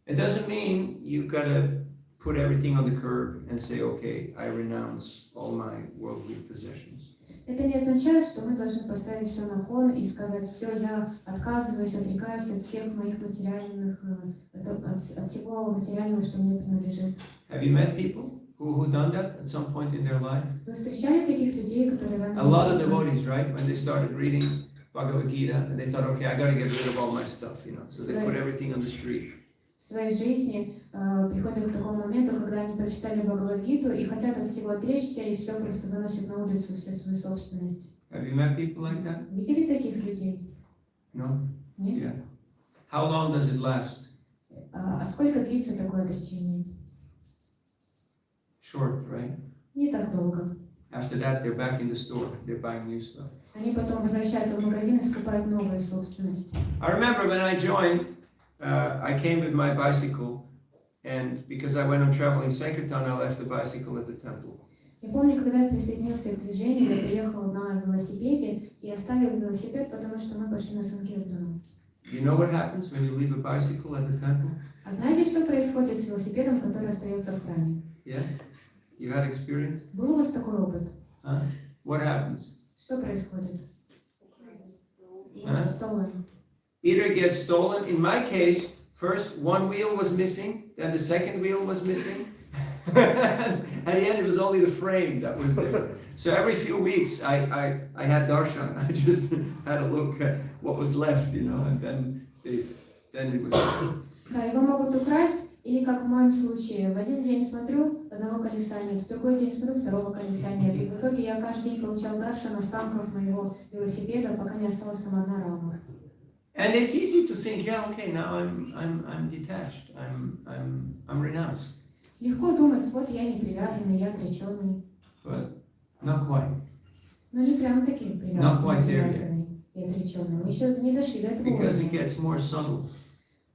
[SPEAKER 1] It doesn't mean you've got to put everything on the curb and say, okay, I renounce all my worldly possessions.
[SPEAKER 2] Это не означает, что мы должны поставить все на кон и сказать, все, я отказываюсь, отрекаюсь от всех моих материальных, от всего материального, что мне принадлежит.
[SPEAKER 1] Have you met people who done that at some point in their life?
[SPEAKER 2] Вы встречали таких людей, которые рано...
[SPEAKER 1] A lot of devotees, right? When they started reading Bhagavad Gita, and they thought, okay, I got to get rid of all my stuff, So they put everything on the street.
[SPEAKER 2] В своей жизни приходят к такому моменту, когда они прочитали Бхагавад-гиту и хотят от всего отречься, и все просто выносят на улицу, всю свою собственность.
[SPEAKER 1] Have you met people like that?
[SPEAKER 2] Видели таких людей?
[SPEAKER 1] No?
[SPEAKER 2] Нет?
[SPEAKER 1] Yeah. How long does it last?
[SPEAKER 2] А сколько длится такое отречение?
[SPEAKER 1] Short, right?
[SPEAKER 2] Не так долго.
[SPEAKER 1] After that, they're back in the store. They're buying new stuff.
[SPEAKER 2] Они потом возвращаются в магазин и скупают новую собственность.
[SPEAKER 1] I remember when I joined, I came with my bicycle, and because I went on traveling Sankirtan, I left the bicycle at the temple.
[SPEAKER 2] Я помню, когда я присоединился к движению, я приехал на велосипеде и оставил велосипед, потому что мы пошли на Санкиртану.
[SPEAKER 1] You know what happens when you leave a bicycle at the temple?
[SPEAKER 2] А знаете, что происходит с велосипедом, который остается в храме?
[SPEAKER 1] Yeah? You had experience?
[SPEAKER 2] Был у вас такой опыт?
[SPEAKER 1] Huh? What happens?
[SPEAKER 2] Что происходит? Stolen.
[SPEAKER 1] Either gets stolen. In my case, first one wheel was missing, then the second wheel was missing. At the end, it was only the frame that was there. So every few weeks, I had darshan. I just had a look at what was left, and then it was.
[SPEAKER 2] Да, его могут украсть, или как в моем случае, в один день смотрю, одного колеса нет, в другой день смотрю, второго колеса нет. И в итоге я каждый день получал даршан останков моего велосипеда, пока не осталась там одна рама.
[SPEAKER 1] And it's easy to think, yeah, okay, now I'm detached, I'm renounced.
[SPEAKER 2] Легко думать, вот я не привязанный, я отреченный.
[SPEAKER 1] But not quite.
[SPEAKER 2] Но не прям таки привязанный и отреченный. Мы еще не дошли до этого
[SPEAKER 1] Because it
[SPEAKER 2] уровня.
[SPEAKER 1] gets more subtle.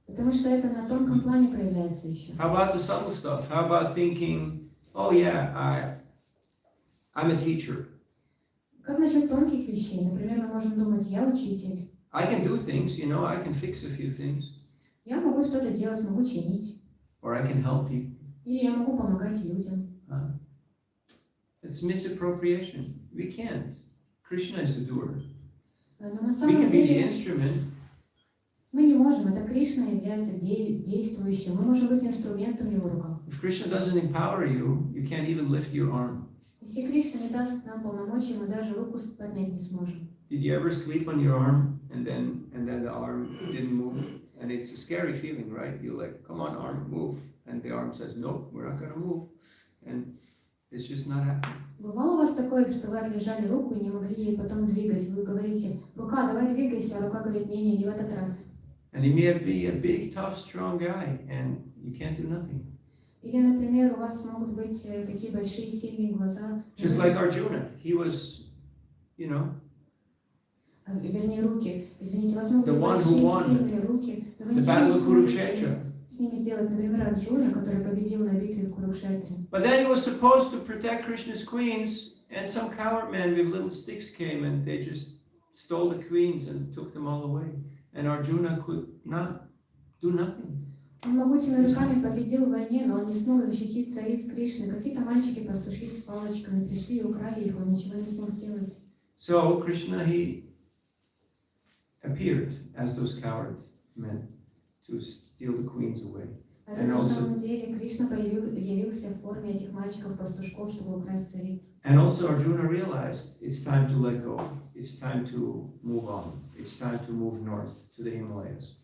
[SPEAKER 2] Потому что это на тонком плане проявляется еще.
[SPEAKER 1] How about the subtle stuff? How about thinking, oh yeah, I'm a teacher.
[SPEAKER 2] Как насчет тонких вещей? Например, мы можем думать, я учитель.
[SPEAKER 1] I can do things, I can fix a few things.
[SPEAKER 2] Я могу что-то делать, могу чинить.
[SPEAKER 1] Or I can help people.
[SPEAKER 2] Или я могу помогать людям.
[SPEAKER 1] It's misappropriation. We can't. Krishna is the doer.
[SPEAKER 2] Но на
[SPEAKER 1] We
[SPEAKER 2] самом
[SPEAKER 1] can be the
[SPEAKER 2] деле
[SPEAKER 1] instrument.
[SPEAKER 2] мы не можем. Это Кришна является действующим. Мы можем быть инструментом в его руках.
[SPEAKER 1] If Krishna doesn't empower you, you can't even lift your arm.
[SPEAKER 2] Если Кришна не даст нам полномочий, мы даже руку поднять не сможем.
[SPEAKER 1] Did you ever sleep on your arm and then the arm didn't move? And it's a scary feeling, right? You're like, come on, arm, move. And the arm says, no, we're not going to move. And it's just not happening.
[SPEAKER 2] Бывало у вас такое, что вы отлежали руку и не могли ей потом двигать? Вы говорите, рука, давай двигайся, а рука говорит, не в этот раз.
[SPEAKER 1] And he may be a big, tough, strong guy, and you can't do nothing.
[SPEAKER 2] Или, например, у вас могут быть такие большие, сильные глаза.
[SPEAKER 1] Just like Arjuna, he was,
[SPEAKER 2] Вернее, руки. Извините, у вас могут быть
[SPEAKER 1] the one
[SPEAKER 2] большие,
[SPEAKER 1] who won
[SPEAKER 2] сильные руки. Но вы
[SPEAKER 1] the
[SPEAKER 2] ничего
[SPEAKER 1] battle
[SPEAKER 2] не
[SPEAKER 1] of
[SPEAKER 2] сможете
[SPEAKER 1] Kurukshetra.
[SPEAKER 2] с ними сделать. Например, Арджуна, который победил на битве в Курукшетре.
[SPEAKER 1] But then he was supposed to protect Krishna's queens, and some coward men with little sticks came and they just stole the queens and took them all away. And Arjuna could not do nothing.
[SPEAKER 2] Он могучими руками победил в войне, но он не смог защитить цариц Кришны. Какие-то мальчики-пастухи с палочками пришли и украли их, он ничего не смог сделать.
[SPEAKER 1] So Krishna, he appeared as those coward men to steal the queens away.
[SPEAKER 2] А на самом деле Кришна явился в форме этих мальчиков-пастушков, чтобы украсть цариц.
[SPEAKER 1] And also Arjuna realized it's time to let go. It's time to move on. It's time to move north to the Himalayas.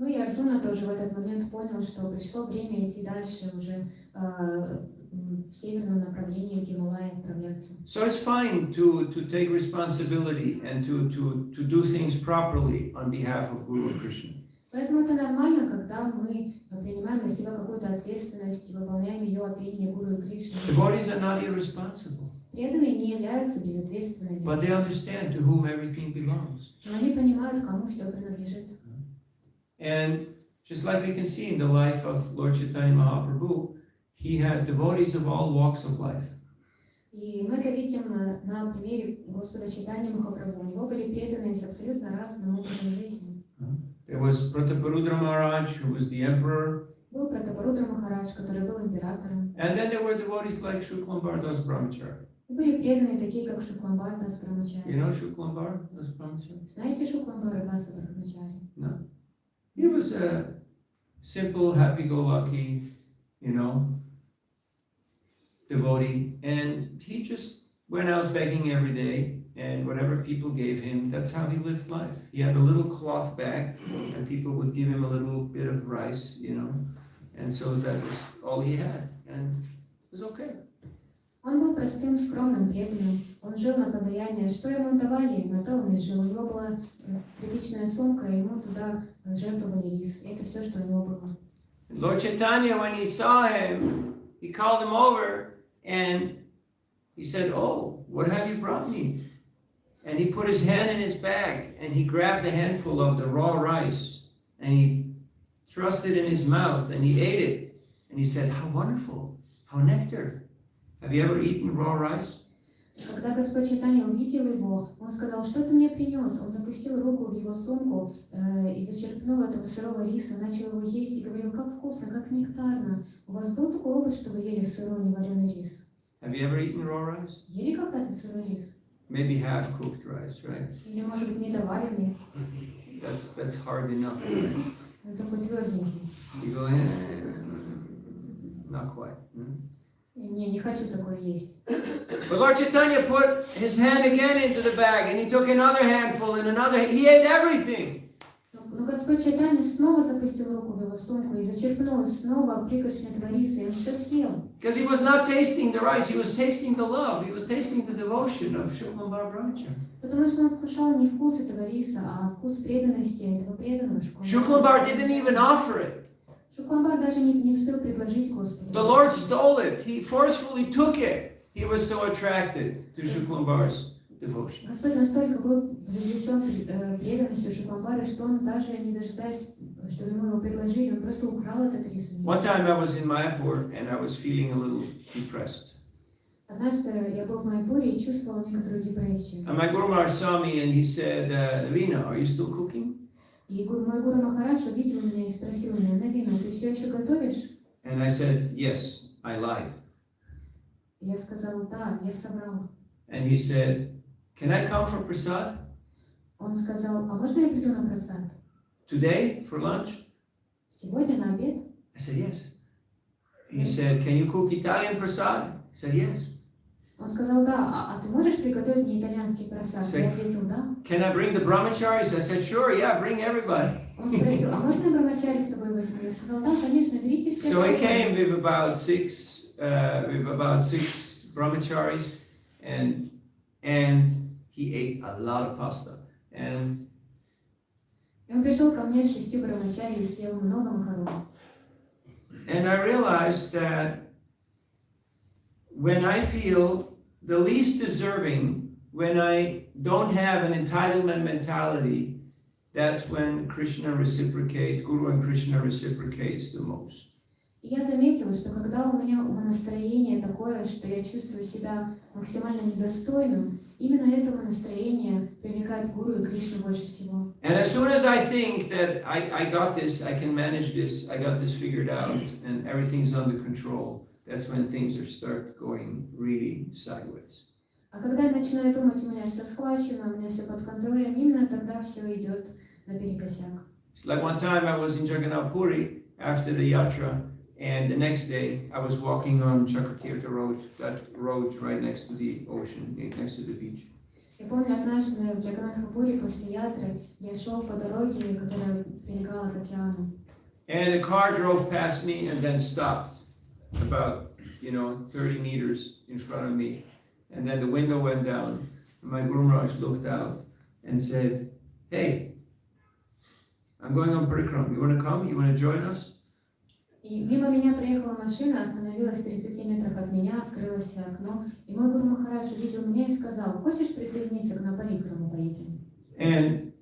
[SPEAKER 2] Ну и Арджуна тоже в этот момент понял, что пришло время идти дальше, уже в северном направлении, в Гималайи отправляться.
[SPEAKER 1] So it's fine to take responsibility and to do things properly on behalf of Guru Krishna.
[SPEAKER 2] Поэтому это нормально, когда мы принимаем на себя какую-то ответственность и выполняем ее от имени Гуру и Кришны.
[SPEAKER 1] Devotees are not irresponsible.
[SPEAKER 2] Преданные не являются безответственными.
[SPEAKER 1] But they understand to whom everything belongs.
[SPEAKER 2] Но они понимают, кому все принадлежит.
[SPEAKER 1] And just like we can see in the life of Lord Chaitanya Mahaprabhu, he had devotees of all walks of life.
[SPEAKER 2] И мы это видим на примере Господа Чайтаньи Махапрабху. У него были преданные с абсолютно разным образом жизни.
[SPEAKER 1] There was Prataparudra Maharaj, who was the emperor.
[SPEAKER 2] Был Пратапарудра Махарадж, который был императором.
[SPEAKER 1] And then there were devotees like Shuklambar Das Brahmachari.
[SPEAKER 2] И были преданные такие, как Шукламбар Das Brahmachari.
[SPEAKER 1] You know Shuklambar Das Brahmachari?
[SPEAKER 2] Знаете Шукламбара Даса Брахмачари?
[SPEAKER 1] No. He was a simple, happy-go-lucky, devotee, and he just went out begging every day, and whatever people gave him, that's how he lived life. He had a little cloth bag, and people would give him a little bit of rice, and so that was all he had, and it was okay.
[SPEAKER 2] Он был простым, скромным, преданным. Он жил на подаяние. Что ему давали, на то он и жил. У него была приличная сумка, и ему туда жертвовали рис. Это все, что у него было.
[SPEAKER 1] Lord Chaitanya, when he saw him, he called him over, and he said, "Oh, what have you brought me?" And he put his hand in his bag, and he grabbed a handful of the raw rice, and he thrust it in his mouth, and he ate it. And he said, "How wonderful, how nectar. Have you ever eaten raw rice?"
[SPEAKER 2] Когда Господь Чайтанья увидел его, он сказал, что ты мне принес? Он запустил руку в его сумку и зачерпнул этого сырого риса, начал его есть и говорил, как вкусно, как нектарно. У вас был такой опыт, что вы ели сырой невареный рис?
[SPEAKER 1] Have you ever eaten raw rice?
[SPEAKER 2] Ели когда-то сырой рис?
[SPEAKER 1] maybe half-cooked rice, right?
[SPEAKER 2] Или, может быть, недоваренный.
[SPEAKER 1] That's hard enough. Right?
[SPEAKER 2] Он такой тверденький.
[SPEAKER 1] You go, not quite.
[SPEAKER 2] Не хочу такое есть.
[SPEAKER 1] But Lord Chaitanya put his hand again into the bag, and he took another handful and another. He ate everything.
[SPEAKER 2] Но Господь Чайтанья снова запустил руку в его сумку и зачерпнул снова пригоршню риса, и он все съел.
[SPEAKER 1] Because he was not tasting the rice, he was tasting the love, he was tasting the devotion of Shuklambar Brahmachari.
[SPEAKER 2] Потому что он вкушал не вкус этого риса, а вкус преданности этого преданного
[SPEAKER 1] Shuklambar didn't even offer it.
[SPEAKER 2] Шукламбар даже не успел предложить Господу.
[SPEAKER 1] The Lord stole it. He forcefully took it. He was so attracted to Shuklambar's devotion.
[SPEAKER 2] Господь настолько был привлечен преданностью Шукламбара, что он даже не дожидаясь, чтобы ему его предложили, он просто украл этот рис.
[SPEAKER 1] One time I was in Mayapur and I was feeling a little depressed.
[SPEAKER 2] Однажды я был в Майпуре и чувствовал некоторую депрессию.
[SPEAKER 1] And my Guru Maharaj saw me and he said, Navina, are you still cooking?
[SPEAKER 2] И мой Гуру Махарадж увидел меня и спросил меня: Навина, ты все еще готовишь?
[SPEAKER 1] And I said, yes, I lied.
[SPEAKER 2] Я сказал: да, я соврал.
[SPEAKER 1] And he said, can I come for prasad?
[SPEAKER 2] Он сказал: а можно я приду на прасад?
[SPEAKER 1] Today for lunch?
[SPEAKER 2] Сегодня на обед?
[SPEAKER 1] I said, yes. He said, can you cook Italian prasad? I said, yes.
[SPEAKER 2] Он сказал: да, а ты можешь приготовить мне итальянский прасад? Я ответил: да.
[SPEAKER 1] Can I bring the brahmacharis? I said, sure, yeah, bring everybody.
[SPEAKER 2] Он спросил: а можно я брамачари с тобой возьму? Я сказал: да, конечно, берите всех.
[SPEAKER 1] So he came with about six brahmacharis, and he ate a lot of pasta. And
[SPEAKER 2] он пришел ко мне с 6 брамачари и съел много макарон.
[SPEAKER 1] And I realized that when I feel the least deserving, when I don't have an entitlement mentality, that's when Krishna reciprocates, Guru and Krishna reciprocates the most.
[SPEAKER 2] И я заметила, что когда у меня настроение такое, что я чувствую себя максимально недостойным, именно этого настроения привлекает Гуру и Кришну больше всего.
[SPEAKER 1] And as soon as I think that I got this, I can manage this, I got this figured out, and everything's under control, that's when things start going really sideways.
[SPEAKER 2] А когда я начинаю думать, у меня все схвачено, у меня все под контролем, именно тогда все идет наперекосяк.
[SPEAKER 1] Like one time I was in Jagannath Puri after the yatra, and the next day I was walking on Chakratirtha Road, that road right next to the ocean, next to the beach.
[SPEAKER 2] Я помню, однажды в Джаганнатхапуре после ятры я шел по дороге, которая прилегала к океану.
[SPEAKER 1] And a car drove past me and then stopped about, 30 meters in front of me. And then the window went down. And my Guru Maharaj looked out and said, hey, I'm going on parikram. You want to come? You want to join us?
[SPEAKER 2] И мимо меня проехала машина, остановилась в 30 метрах от меня, открылось окно, и мой Гуру Махарадж увидел меня и сказал: хочешь присоединиться к нам парикраму, поедем?
[SPEAKER 1] And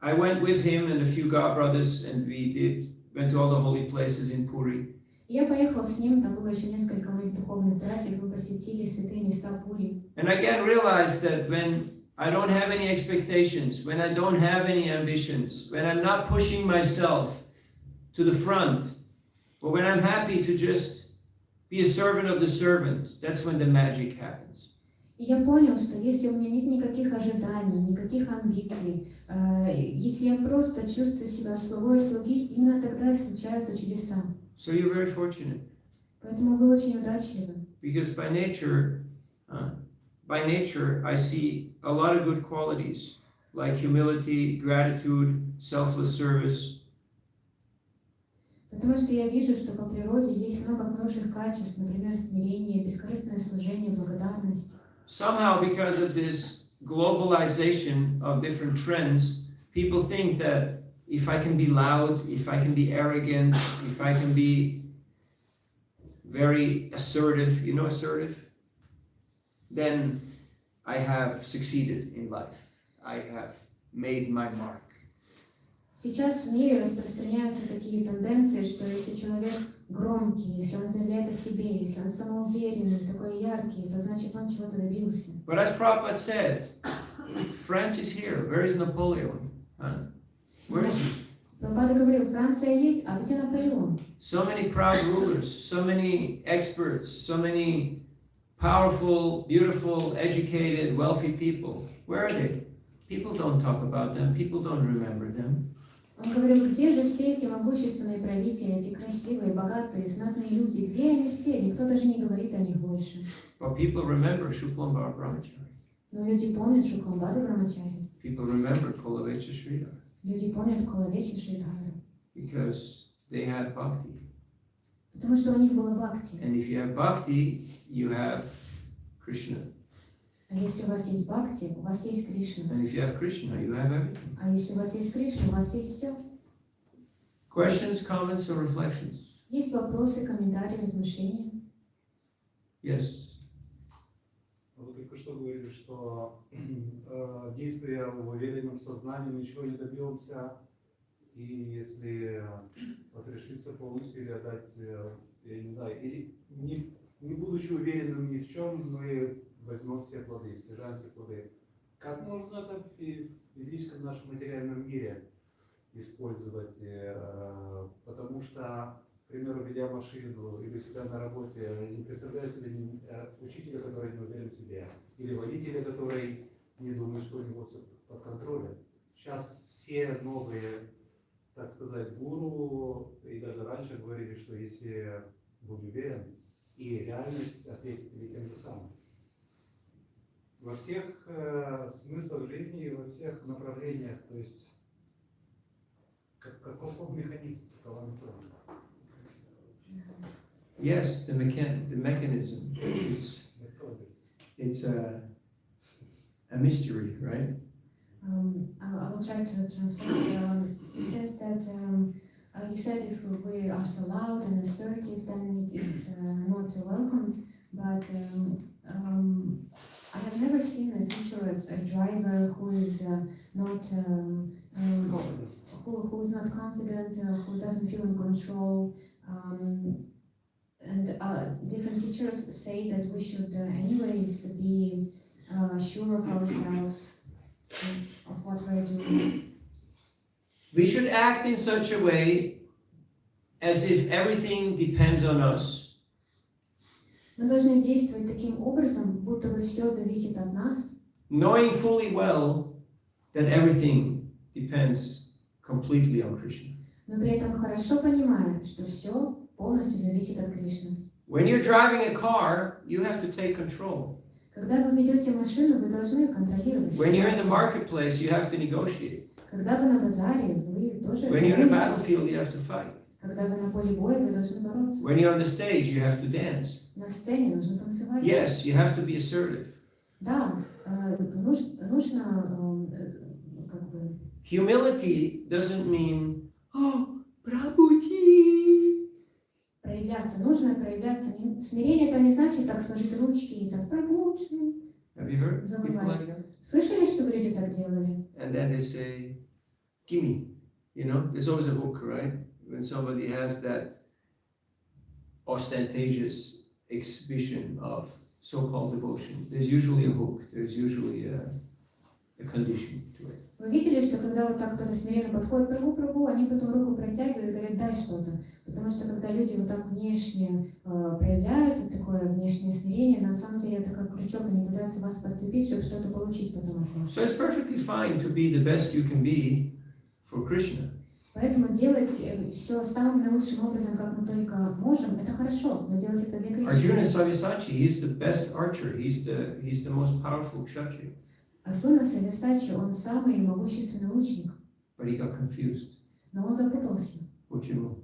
[SPEAKER 1] I went with him and a few God brothers, and we went to all the holy places in Puri.
[SPEAKER 2] И я поехал с ним, там было еще несколько моих духовных братьев, мы посетили святые места Пури.
[SPEAKER 1] And I again realized that when I don't have any expectations, when I don't have any ambitions, when I'm not pushing myself to the front, but when I'm happy to just be a servant of the servant, that's when the magic happens.
[SPEAKER 2] И я понял, что если у меня нет никаких ожиданий, никаких амбиций, если я просто чувствую себя слугой слуги, именно тогда и случаются чудеса.
[SPEAKER 1] So you're very fortunate.
[SPEAKER 2] Поэтому вы очень удачливы.
[SPEAKER 1] Because by nature, I see a lot of good qualities, like humility, gratitude, selfless service.
[SPEAKER 2] Потому что я вижу, что по природе есть много хороших качеств, например, смирение, бескорыстное служение, благодарность.
[SPEAKER 1] Somehow, because of this globalization of different trends, people think that if I can be loud, if I can be arrogant, if I can be very assertive, assertive, then I have succeeded in life. I have made my mark.
[SPEAKER 2] Сейчас в мире распространяются такие тенденции, что если человек громкий, если он заявляет о себе, если он самоуверенный, такой яркий, то значит он чего-то добился.
[SPEAKER 1] But as Prabhupada said, France is here. Where is Napoleon? Where is he?
[SPEAKER 2] Прабхупада говорил: Франция есть, а где Наполеон?
[SPEAKER 1] So many proud rulers, so many experts, so many powerful, beautiful, educated, wealthy people. Where are they? People don't talk about them. People don't remember them.
[SPEAKER 2] Он говорил, где же все эти могущественные правители, эти красивые, богатые, знатные люди? Где они все? Никто даже не говорит о них больше.
[SPEAKER 1] But people remember Shuklambar Brahmachari.
[SPEAKER 2] Но люди помнят Шукламбару Брамачари.
[SPEAKER 1] People remember Kulavecha Sridhar.
[SPEAKER 2] Люди помнят Кулавечи Шридхара.
[SPEAKER 1] Because they had bhakti.
[SPEAKER 2] Потому что у них было бхакти.
[SPEAKER 1] And if you have bhakti, you have Krishna.
[SPEAKER 2] А если у вас есть бхакти, у вас есть Кришна.
[SPEAKER 1] And if you have Krishna, you have everything.
[SPEAKER 2] А если у вас есть Кришна, у вас есть все.
[SPEAKER 1] Questions, comments, or reflections?
[SPEAKER 2] Есть вопросы, комментарии, размышления?
[SPEAKER 1] Yes.
[SPEAKER 3] Вы только что говорили, что действия в уверенном сознании ничего не добьемся, и если вот решиться полностью или отдать, я не знаю, или не будучи уверенным ни в чем, мы возьмем все плоды, стяжаем все плоды. Как можно это в физическом нашем материальном мире использовать? Потому что, к примеру, ведя машину или себя на работе, не представляю себе учителя, который не уверен в себе, или водителя, который не думает, что у него все под контролем. Сейчас все новые, так сказать, гуру, и даже раньше говорили, что если будь уверен, и реальность ответит тебе тем же самым. Во всех смыслах жизни и во всех направлениях, то есть каков механизм, какова метода?
[SPEAKER 1] Yes, the mechanism. It's a mystery, right?
[SPEAKER 2] I will try to translate. It says that you said if we are so loud and assertive, then it's not welcomed. But I have never seen a teacher, a driver who is not who is not confident, who doesn't feel in control. And different teachers say that we should anyways be sure of ourselves, of what we're doing.
[SPEAKER 1] We should act in such a way as if everything depends on us.
[SPEAKER 2] Мы должны действовать таким образом, будто бы все зависит от нас,
[SPEAKER 1] Knowing fully well that everything depends completely on Krishna.
[SPEAKER 2] но при этом хорошо понимая, что все полностью зависит от Кришны.
[SPEAKER 1] When you're driving a car, you have to take control.
[SPEAKER 2] Когда вы ведете машину, вы должны контролировать
[SPEAKER 1] When you're in the
[SPEAKER 2] ситуацию.
[SPEAKER 1] marketplace, you have to negotiate.
[SPEAKER 2] Когда вы на базаре, вы тоже
[SPEAKER 1] When you're in a
[SPEAKER 2] торгуетесь.
[SPEAKER 1] battlefield, you have to fight.
[SPEAKER 2] Когда вы на поле боя, вы должны бороться.
[SPEAKER 1] When you're on the stage, you have to dance.
[SPEAKER 2] На сцене нужно танцевать.
[SPEAKER 1] Yes, you have to be assertive.
[SPEAKER 2] Да, нужно как бы...
[SPEAKER 1] Humility doesn't mean, oh, Prabhuji.
[SPEAKER 2] Проявляться. Нужно проявляться. Смирение это не значит так сложить ручки и так пробудь.
[SPEAKER 1] Have you heard people like
[SPEAKER 2] Завоевать.
[SPEAKER 1] that?
[SPEAKER 2] Слышали, чтобы люди так делали?
[SPEAKER 1] And then they say, gimme. You know, there's always a hook, right? When somebody has that ostentatious exhibition of so-called devotion, there's usually a hook, there's usually a condition to it.
[SPEAKER 2] Вы видели, что когда вот так кто-то смиренно подходит, прабу, они потом руку протягивают и говорят, дай что-то. Потому что когда люди вот так внешне проявляют вот такое внешнее смирение, на самом деле это как крючок, они пытаются вас подцепить, чтобы что-то получить потом от вас.
[SPEAKER 1] So it's perfectly fine to be the best you can be for Krishna.
[SPEAKER 2] Поэтому делать все самым наилучшим образом, как мы только можем, это хорошо, но делать это для
[SPEAKER 1] Arjuna
[SPEAKER 2] Кришны.
[SPEAKER 1] Savyasachi, he's the best archer, he's the most powerful kshatriya,
[SPEAKER 2] Арджуна Савьясачи, он самый могущественный лучник,
[SPEAKER 1] but he got confused.
[SPEAKER 2] но он запутался.
[SPEAKER 1] Почему?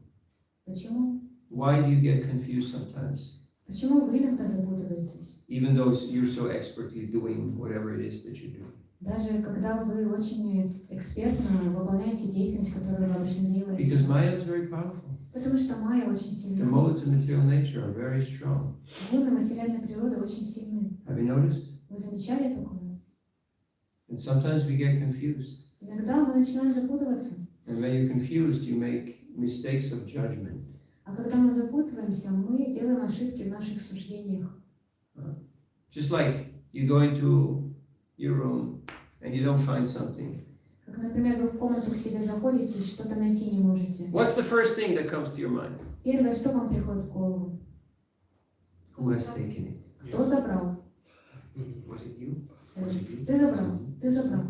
[SPEAKER 2] Почему?
[SPEAKER 1] Why do you get confused sometimes?
[SPEAKER 2] Почему вы иногда запутываетесь?
[SPEAKER 1] Even though you're so expertly doing whatever it is that you do.
[SPEAKER 2] Даже когда вы очень экспертно выполняете деятельность, которую вы обычно делаете.
[SPEAKER 1] Because Maya is very powerful.
[SPEAKER 2] Потому что майя очень
[SPEAKER 1] The
[SPEAKER 2] сильна.
[SPEAKER 1] modes of material nature are very strong.
[SPEAKER 2] Гуны материальной природы очень сильны.
[SPEAKER 1] Have you noticed?
[SPEAKER 2] Вы замечали такое?
[SPEAKER 1] And sometimes we get confused.
[SPEAKER 2] Иногда мы начинаем запутываться.
[SPEAKER 1] And when you're confused, you make mistakes of judgment.
[SPEAKER 2] А когда мы запутываемся, мы делаем ошибки в наших суждениях.
[SPEAKER 1] Just like you go into your room and you don't find something.
[SPEAKER 2] Как, например, вы в комнату к себе заходите и что-то найти не можете.
[SPEAKER 1] What's the first thing that comes to your mind?
[SPEAKER 2] Первое, что вам приходит в голову?
[SPEAKER 1] Who has taken it?
[SPEAKER 2] Кто забрал?
[SPEAKER 4] Was it you?
[SPEAKER 2] Ты забрал. Ты забрал.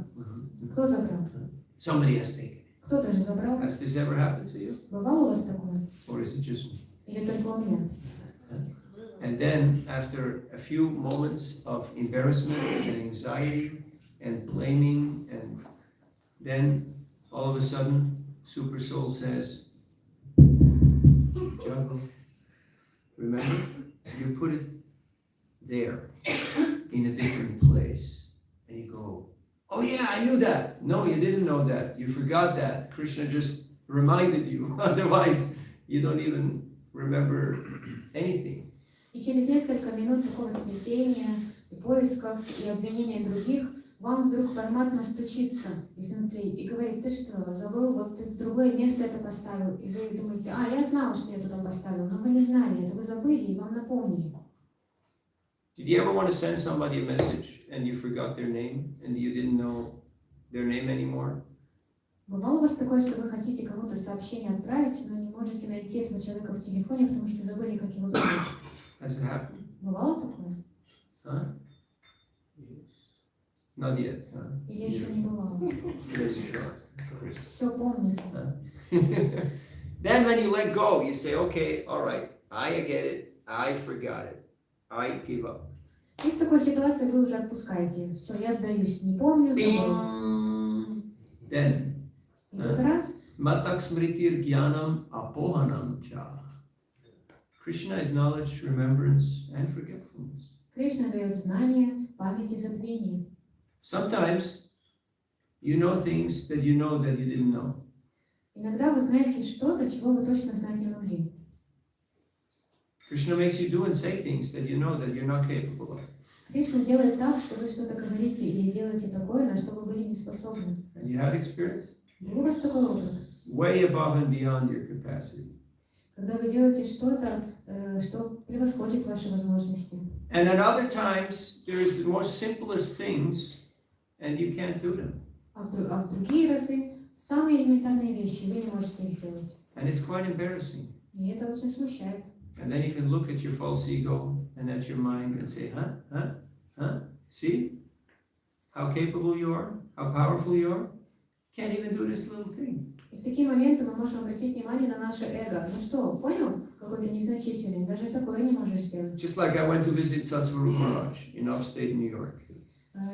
[SPEAKER 2] Кто забрал?
[SPEAKER 4] Somebody has taken it.
[SPEAKER 2] Кто-то же забрал.
[SPEAKER 4] Has this ever happened to you?
[SPEAKER 2] Бывало у вас такое?
[SPEAKER 4] Or is it just...
[SPEAKER 2] Или только у меня?
[SPEAKER 4] And then, after a few moments of embarrassment and anxiety and blaming, and then all of a sudden, Super Soul says, Juggle, remember, you put it there, in a different place. And you go, oh yeah, I knew that. No, you didn't know that. You forgot that. Krishna just reminded you. Otherwise, you don't even remember anything.
[SPEAKER 2] И через несколько минут такого смятения, и поисков, и обвинения других, вам вдруг форматно стучится изнутри и говорит: ты что, забыл, вот ты в другое место это поставил, и вы думаете: а, я знала, что я туда поставил, но вы не знали, это вы забыли, и вам напомнили.
[SPEAKER 4] Did you ever want to send somebody a message and you forgot their name and you didn't know their name anymore?
[SPEAKER 2] Бывало у вас такое, что вы хотите кому-то сообщение отправить, но не можете найти этого человека в телефоне, потому что забыли, как его зовут?
[SPEAKER 4] Has it happened?
[SPEAKER 2] Бывало такое?
[SPEAKER 4] Huh? Not yet, huh?
[SPEAKER 2] Или еще не бывало?
[SPEAKER 4] Very short.
[SPEAKER 2] Все помните.
[SPEAKER 4] Then when you let go, you say, okay, all right, I get it, I forgot it, I give up.
[SPEAKER 2] И в такой ситуации вы уже отпускаете. Все, я сдаюсь, не помню, забыл.
[SPEAKER 4] Then,
[SPEAKER 2] И тот раз
[SPEAKER 4] Matak Smritir Gyanam Apohanam Cha. Krishna is knowledge, remembrance, and forgetfulness.
[SPEAKER 2] Кришна дает знание, память и забвение.
[SPEAKER 4] Sometimes you know things that you know that you didn't know.
[SPEAKER 2] Иногда вы знаете что-то, чего вы точно знать не могли.
[SPEAKER 4] Krishna makes you do and say things that you know that you're not capable of.
[SPEAKER 2] Кришна делает так, что вы что-то говорите или делаете такое, на что вы были не способны.
[SPEAKER 4] And you had experience
[SPEAKER 2] Был у вас такой опыт?
[SPEAKER 4] way above and beyond your capacity.
[SPEAKER 2] Когда вы делаете что-то, что превосходит ваши возможности.
[SPEAKER 4] And at other times, there's the most simplest things, and you can't do them.
[SPEAKER 2] А в другие разы самые элементарные вещи, вы не можете их сделать.
[SPEAKER 4] And it's quite embarrassing.
[SPEAKER 2] И это очень смущает.
[SPEAKER 4] And then you can look at your false ego and at your mind and say, See? How capable you are? How powerful you are? Can't even do this little thing.
[SPEAKER 2] И в такие моменты мы можем обратить внимание на наше эго. Ну что, понял? Какой ты незначительный. Даже такое не можешь сделать.
[SPEAKER 4] Just like I went to visit Satsvarup Maharaj in upstate New York.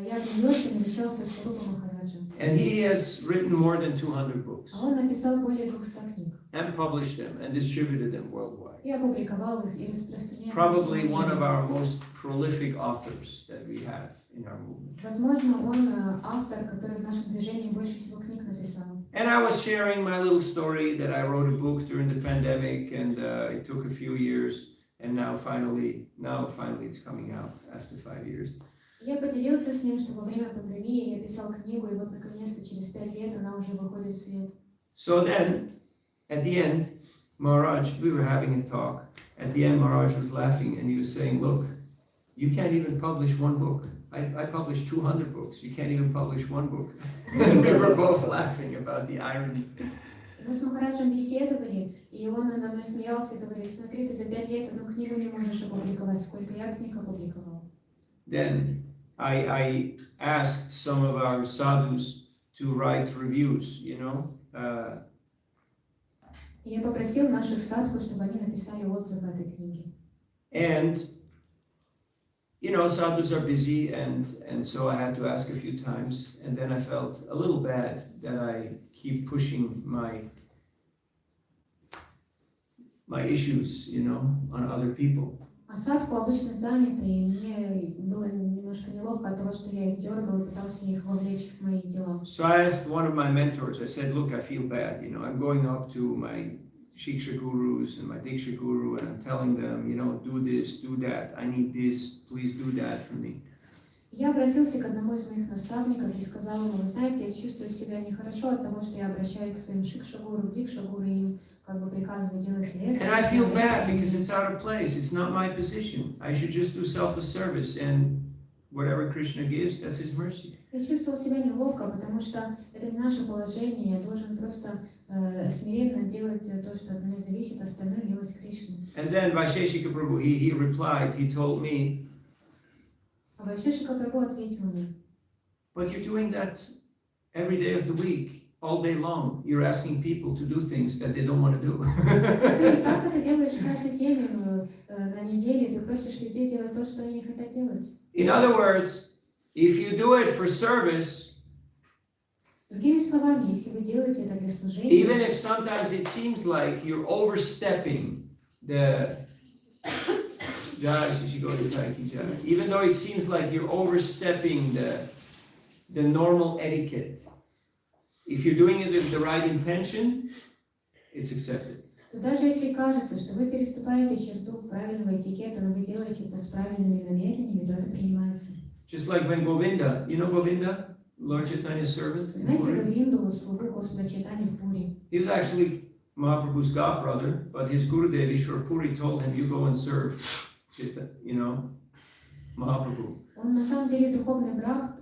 [SPEAKER 2] Я в Нью-Йорке навещался с Рупа Махараджа.
[SPEAKER 4] And he has written more than 200 books.
[SPEAKER 2] А он написал более 200 книг.
[SPEAKER 4] And published them and distributed them worldwide.
[SPEAKER 2] И опубликовал их, и распространял.
[SPEAKER 4] Probably one of our most prolific authors that we have in our movement.
[SPEAKER 2] Возможно, он автор, который в нашем движении больше всего книг написал.
[SPEAKER 4] And I was sharing my little story that I wrote a book during the pandemic, and it took a few years, and now finally it's coming out after 5 years.
[SPEAKER 2] Я поделился с ним, что во время пандемии я писал книгу, и вот наконец-то через 5 лет она уже выходит в свет.
[SPEAKER 4] So then, at the end, Maharaj, we were having a talk. At the end, Maharaj was laughing, and he was saying, look, you can't even publish one book. I published 200 books. You can't even publish one book. And we were both laughing about the irony.
[SPEAKER 2] Мы с Махараджем беседовали, и он надо мной смеялся и говорит: смотри, ты за 5 лет одну книгу не можешь опубликовать, сколько я книг опубликовал.
[SPEAKER 4] Then I asked some of our sadhus to write reviews,
[SPEAKER 2] И я попросил наших садху, чтобы они написали отзыв в этой книге.
[SPEAKER 4] And sadhus are busy, and so I had to ask a few times, and then I felt a little bad that I keep pushing my issues, on other people.
[SPEAKER 2] А садху обычно заняты, и мне было немножко неловко от того, что я их дергал и пытался их вовлечь в мои дела.
[SPEAKER 4] So I asked one of my mentors, I said, look, I feel bad, I'm going up to my Shiksha gurus and my Diksha guru, and I'm telling them, do this, do that, I need this, please do that for me.
[SPEAKER 2] Я обратился к одному из моих наставников и сказал ему: вы знаете, я чувствую себя нехорошо от того, что я обращаюсь к своим Шикша-гуру, Дикша-гуру, и им приказываю делать это.
[SPEAKER 4] And I feel bad because it's out of place, it's not my position. I should just do selfless service, and whatever Krishna gives, that's his mercy.
[SPEAKER 2] Я чувствовал себя неловко, потому что это не наше положение, я должен просто смиренно делать то, что от меня зависит, остальное милость Кришны.
[SPEAKER 4] And then Vaisheshika Prabhu, he replied, he told me,
[SPEAKER 2] Вайшешика Прабху ответил мне:
[SPEAKER 4] but you're doing that every day of the week, all day long. You're asking people to do things that they don't want to do.
[SPEAKER 2] Ты как это делаешь каждый день на неделе? Ты просишь людей делать то, что они не хотят делать.
[SPEAKER 4] In other words, if you do it for service,
[SPEAKER 2] Другими словами, если вы делаете это для служения,
[SPEAKER 4] even if sometimes it seems like you're overstepping even though it seems like you're overstepping the normal etiquette, if you're doing it with the right intention, it's accepted.
[SPEAKER 2] то даже если кажется, что вы переступаете черту правильного этикета, но вы делаете это с правильными намерениями, то это принимается.
[SPEAKER 4] Just like when Govinda, you know Govinda, Lord Chaitanya's servant?
[SPEAKER 2] Знаете Говинду, слугу Господа Чайтани в Пури?
[SPEAKER 4] He was actually Mahaprabhu's godbrother, but his Gurudev Ishwar Puri told him, you go and serve, Mahaprabhu.
[SPEAKER 2] Он на самом деле духовный брат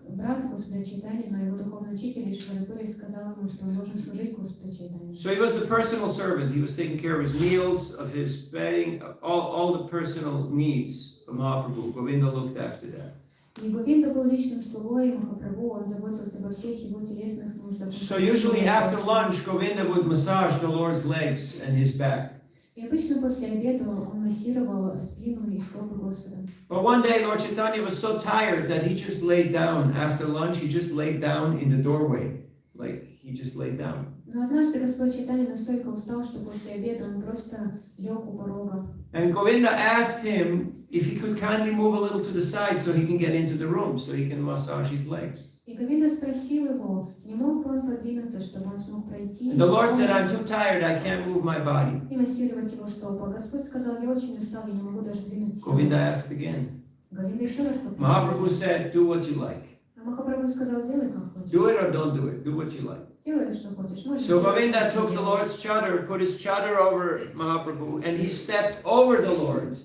[SPEAKER 2] Господа Чайтани, но его духовный учитель Ишвара Пури сказал ему, что он должен служить Господу Чайтани.
[SPEAKER 4] So he was the personal servant. He was taking care of his meals, of his bedding, all the personal needs of Mahaprabhu. Govinda looked after that.
[SPEAKER 2] И Говинда был личным слугой Махапрабху, он заботился обо всех его телесных нуждах.
[SPEAKER 4] So usually after lunch, Govinda would massage the Lord's legs and his back.
[SPEAKER 2] И обычно после обеда он массировал спину и стопы Господа.
[SPEAKER 4] But one day, Lord Chaitanya was so tired that he just laid down. After lunch, he just laid down in the doorway. Like, he just laid down.
[SPEAKER 2] Но однажды Господь Чайтани настолько устал, что после обеда он просто лег у порога.
[SPEAKER 4] And Govinda asked him if he could kindly move a little to the side so he can get into the room, so he can massage his legs.
[SPEAKER 2] И Говинда спросил его, не мог бы он подвинуться, чтобы он смог пройти.
[SPEAKER 4] And the Lord said, I'm too tired, I can't move my body.
[SPEAKER 2] И массировать его стопу. А Господь сказал, я очень устал, я не могу даже двинуть тело.
[SPEAKER 4] Govinda asked again.
[SPEAKER 2] Говинда еще раз попросил.
[SPEAKER 4] Mahaprabhu said, do what you like.
[SPEAKER 2] А Махапрабху сказал, делай как хочешь.
[SPEAKER 4] Do it or don't do it. Do what you like.
[SPEAKER 2] Делай, что хочешь. Можешь
[SPEAKER 4] So
[SPEAKER 2] делать,
[SPEAKER 4] Govinda
[SPEAKER 2] что
[SPEAKER 4] took the
[SPEAKER 2] делать.
[SPEAKER 4] Lord's chadar, put his chadar over Mahaprabhu, and he stepped over the Lord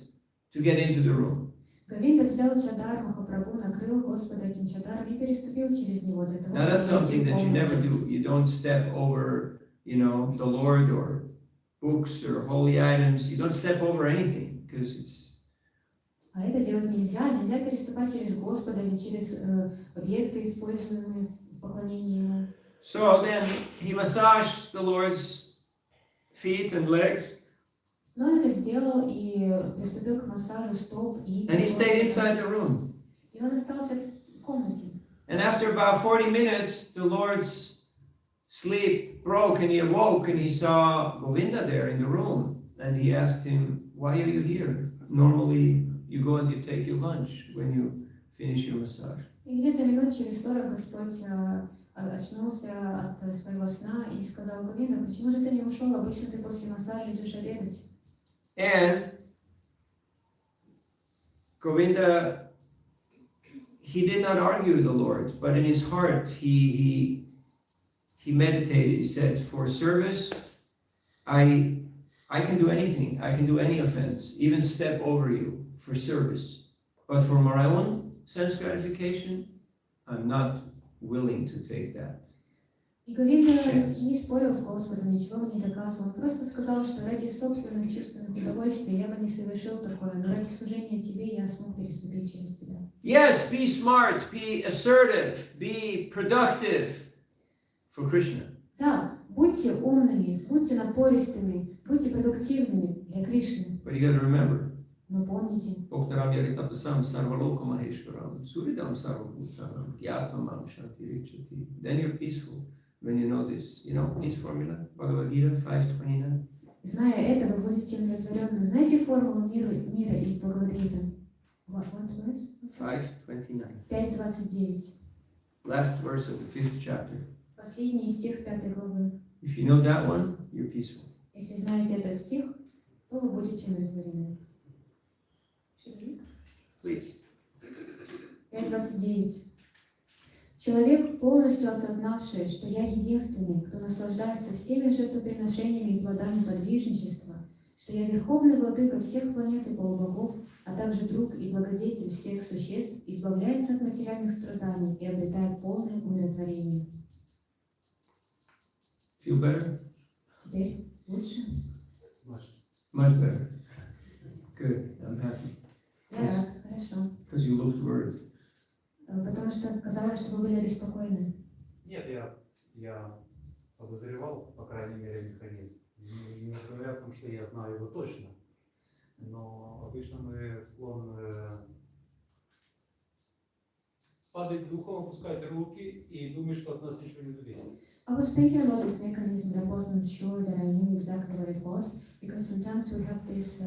[SPEAKER 4] to get into the room.
[SPEAKER 2] Говинда взял чадар Махапрабху, накрыл Господа этим чадаром и переступил через него для того,
[SPEAKER 4] Now that's
[SPEAKER 2] чтобы
[SPEAKER 4] something
[SPEAKER 2] войти в
[SPEAKER 4] that you never
[SPEAKER 2] комнату.
[SPEAKER 4] do. You don't step over, the Lord or books or holy items. You don't step over anything because it's.
[SPEAKER 2] А это делать нельзя. Нельзя переступать через Господа или через объекты, используемые в поклонении Ему.
[SPEAKER 4] So then he massaged the Lord's feet and legs,
[SPEAKER 2] Но он это сделал и приступил к массажу стоп и
[SPEAKER 4] and he stayed
[SPEAKER 2] Господа.
[SPEAKER 4] inside the room.
[SPEAKER 2] И он остался в комнате.
[SPEAKER 4] And after about 40 minutes, the Lord's sleep broke and he awoke and he saw Govinda there in the room. And he asked him, why are you here? Normally you go and you take your lunch when you finish your massage.
[SPEAKER 2] И где-то минут через 40 Господь очнулся от своего сна и сказал: Говинда, почему же ты не ушел? Обычно ты после массажа идешь обедать.
[SPEAKER 4] And Govinda, he did not argue with the Lord, but in his heart he meditated. He said, for service, I can do anything. I can do any offense, even step over you for service. But for my own sense gratification, I'm not willing to take that.
[SPEAKER 2] И Говинда не спорил с Господом, ничего ему не доказывал. Он просто сказал, что ради собственных чувственных удовольствий я бы не совершил такое, но ради служения тебе я смог переступить через тебя.
[SPEAKER 4] Yes, be smart, be assertive, be productive for Krishna.
[SPEAKER 2] Да, будьте умными, будьте напористыми, будьте продуктивными для Кришны.
[SPEAKER 4] But you got to remember,
[SPEAKER 2] Но помните,
[SPEAKER 4] Bhaktaram Yagatapasam Sarvaloka Maheshwaram Suridam Sarvabhutanam Gyatmam Shantirichati. Then you're peaceful when you know this. You know this formula? Bhagavad Gita 5.29.
[SPEAKER 2] зная это, вы будете умиротворенным. Знаете формулу мира из Бхагавад-гиты? What verse?
[SPEAKER 4] 5.29.
[SPEAKER 2] 5.29.
[SPEAKER 4] Last verse of the 5th chapter.
[SPEAKER 2] Последний стих 5 главы.
[SPEAKER 4] If you know that one, you're peaceful.
[SPEAKER 2] Если знаете этот стих, то вы будете умиротворены.
[SPEAKER 4] Please.
[SPEAKER 2] 5.29. Человек, полностью осознавший, что я единственный, кто наслаждается всеми жертвоприношениями и плодами подвижничества, что я верховный владыка всех планет и полубогов, а также друг и благодетель всех существ, избавляется от материальных страданий и обретает полное умиротворение.
[SPEAKER 4] Feel better?
[SPEAKER 2] Теперь лучше?
[SPEAKER 4] Much better. Good. I'm happy.
[SPEAKER 2] Я рад, хорошо.
[SPEAKER 4] Because you looked worried.
[SPEAKER 2] потому что казалось, что вы были обеспокоены.
[SPEAKER 3] Нет, я подозревал, по крайней мере, механизм. Не говоря о том, что я знаю его точно. Но обычно мы склонны падать духом, опускать руки и думать, что от нас ничего не зависит.
[SPEAKER 2] I was thinking about this mechanism, but I wasn't sure that I knew exactly what it was, because sometimes we have this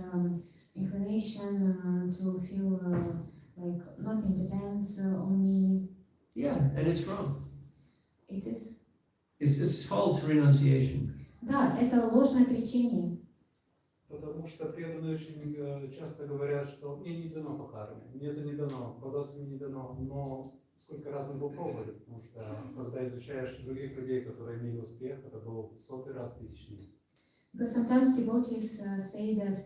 [SPEAKER 2] inclination to feel like nothing depends on me.
[SPEAKER 4] Yeah, and it's wrong.
[SPEAKER 2] It is.
[SPEAKER 4] It's false renunciation.
[SPEAKER 2] Да, это ложное отречение.
[SPEAKER 3] Потому что преданные очень часто говорят, что мне не дано по карме, мне это не дано, богатство мне не дано, но сколько раз мы попробовали, потому что когда изучаешь других людей, которые имели успех, это был 100-й раз, 1000-й.
[SPEAKER 2] Because sometimes devotees say that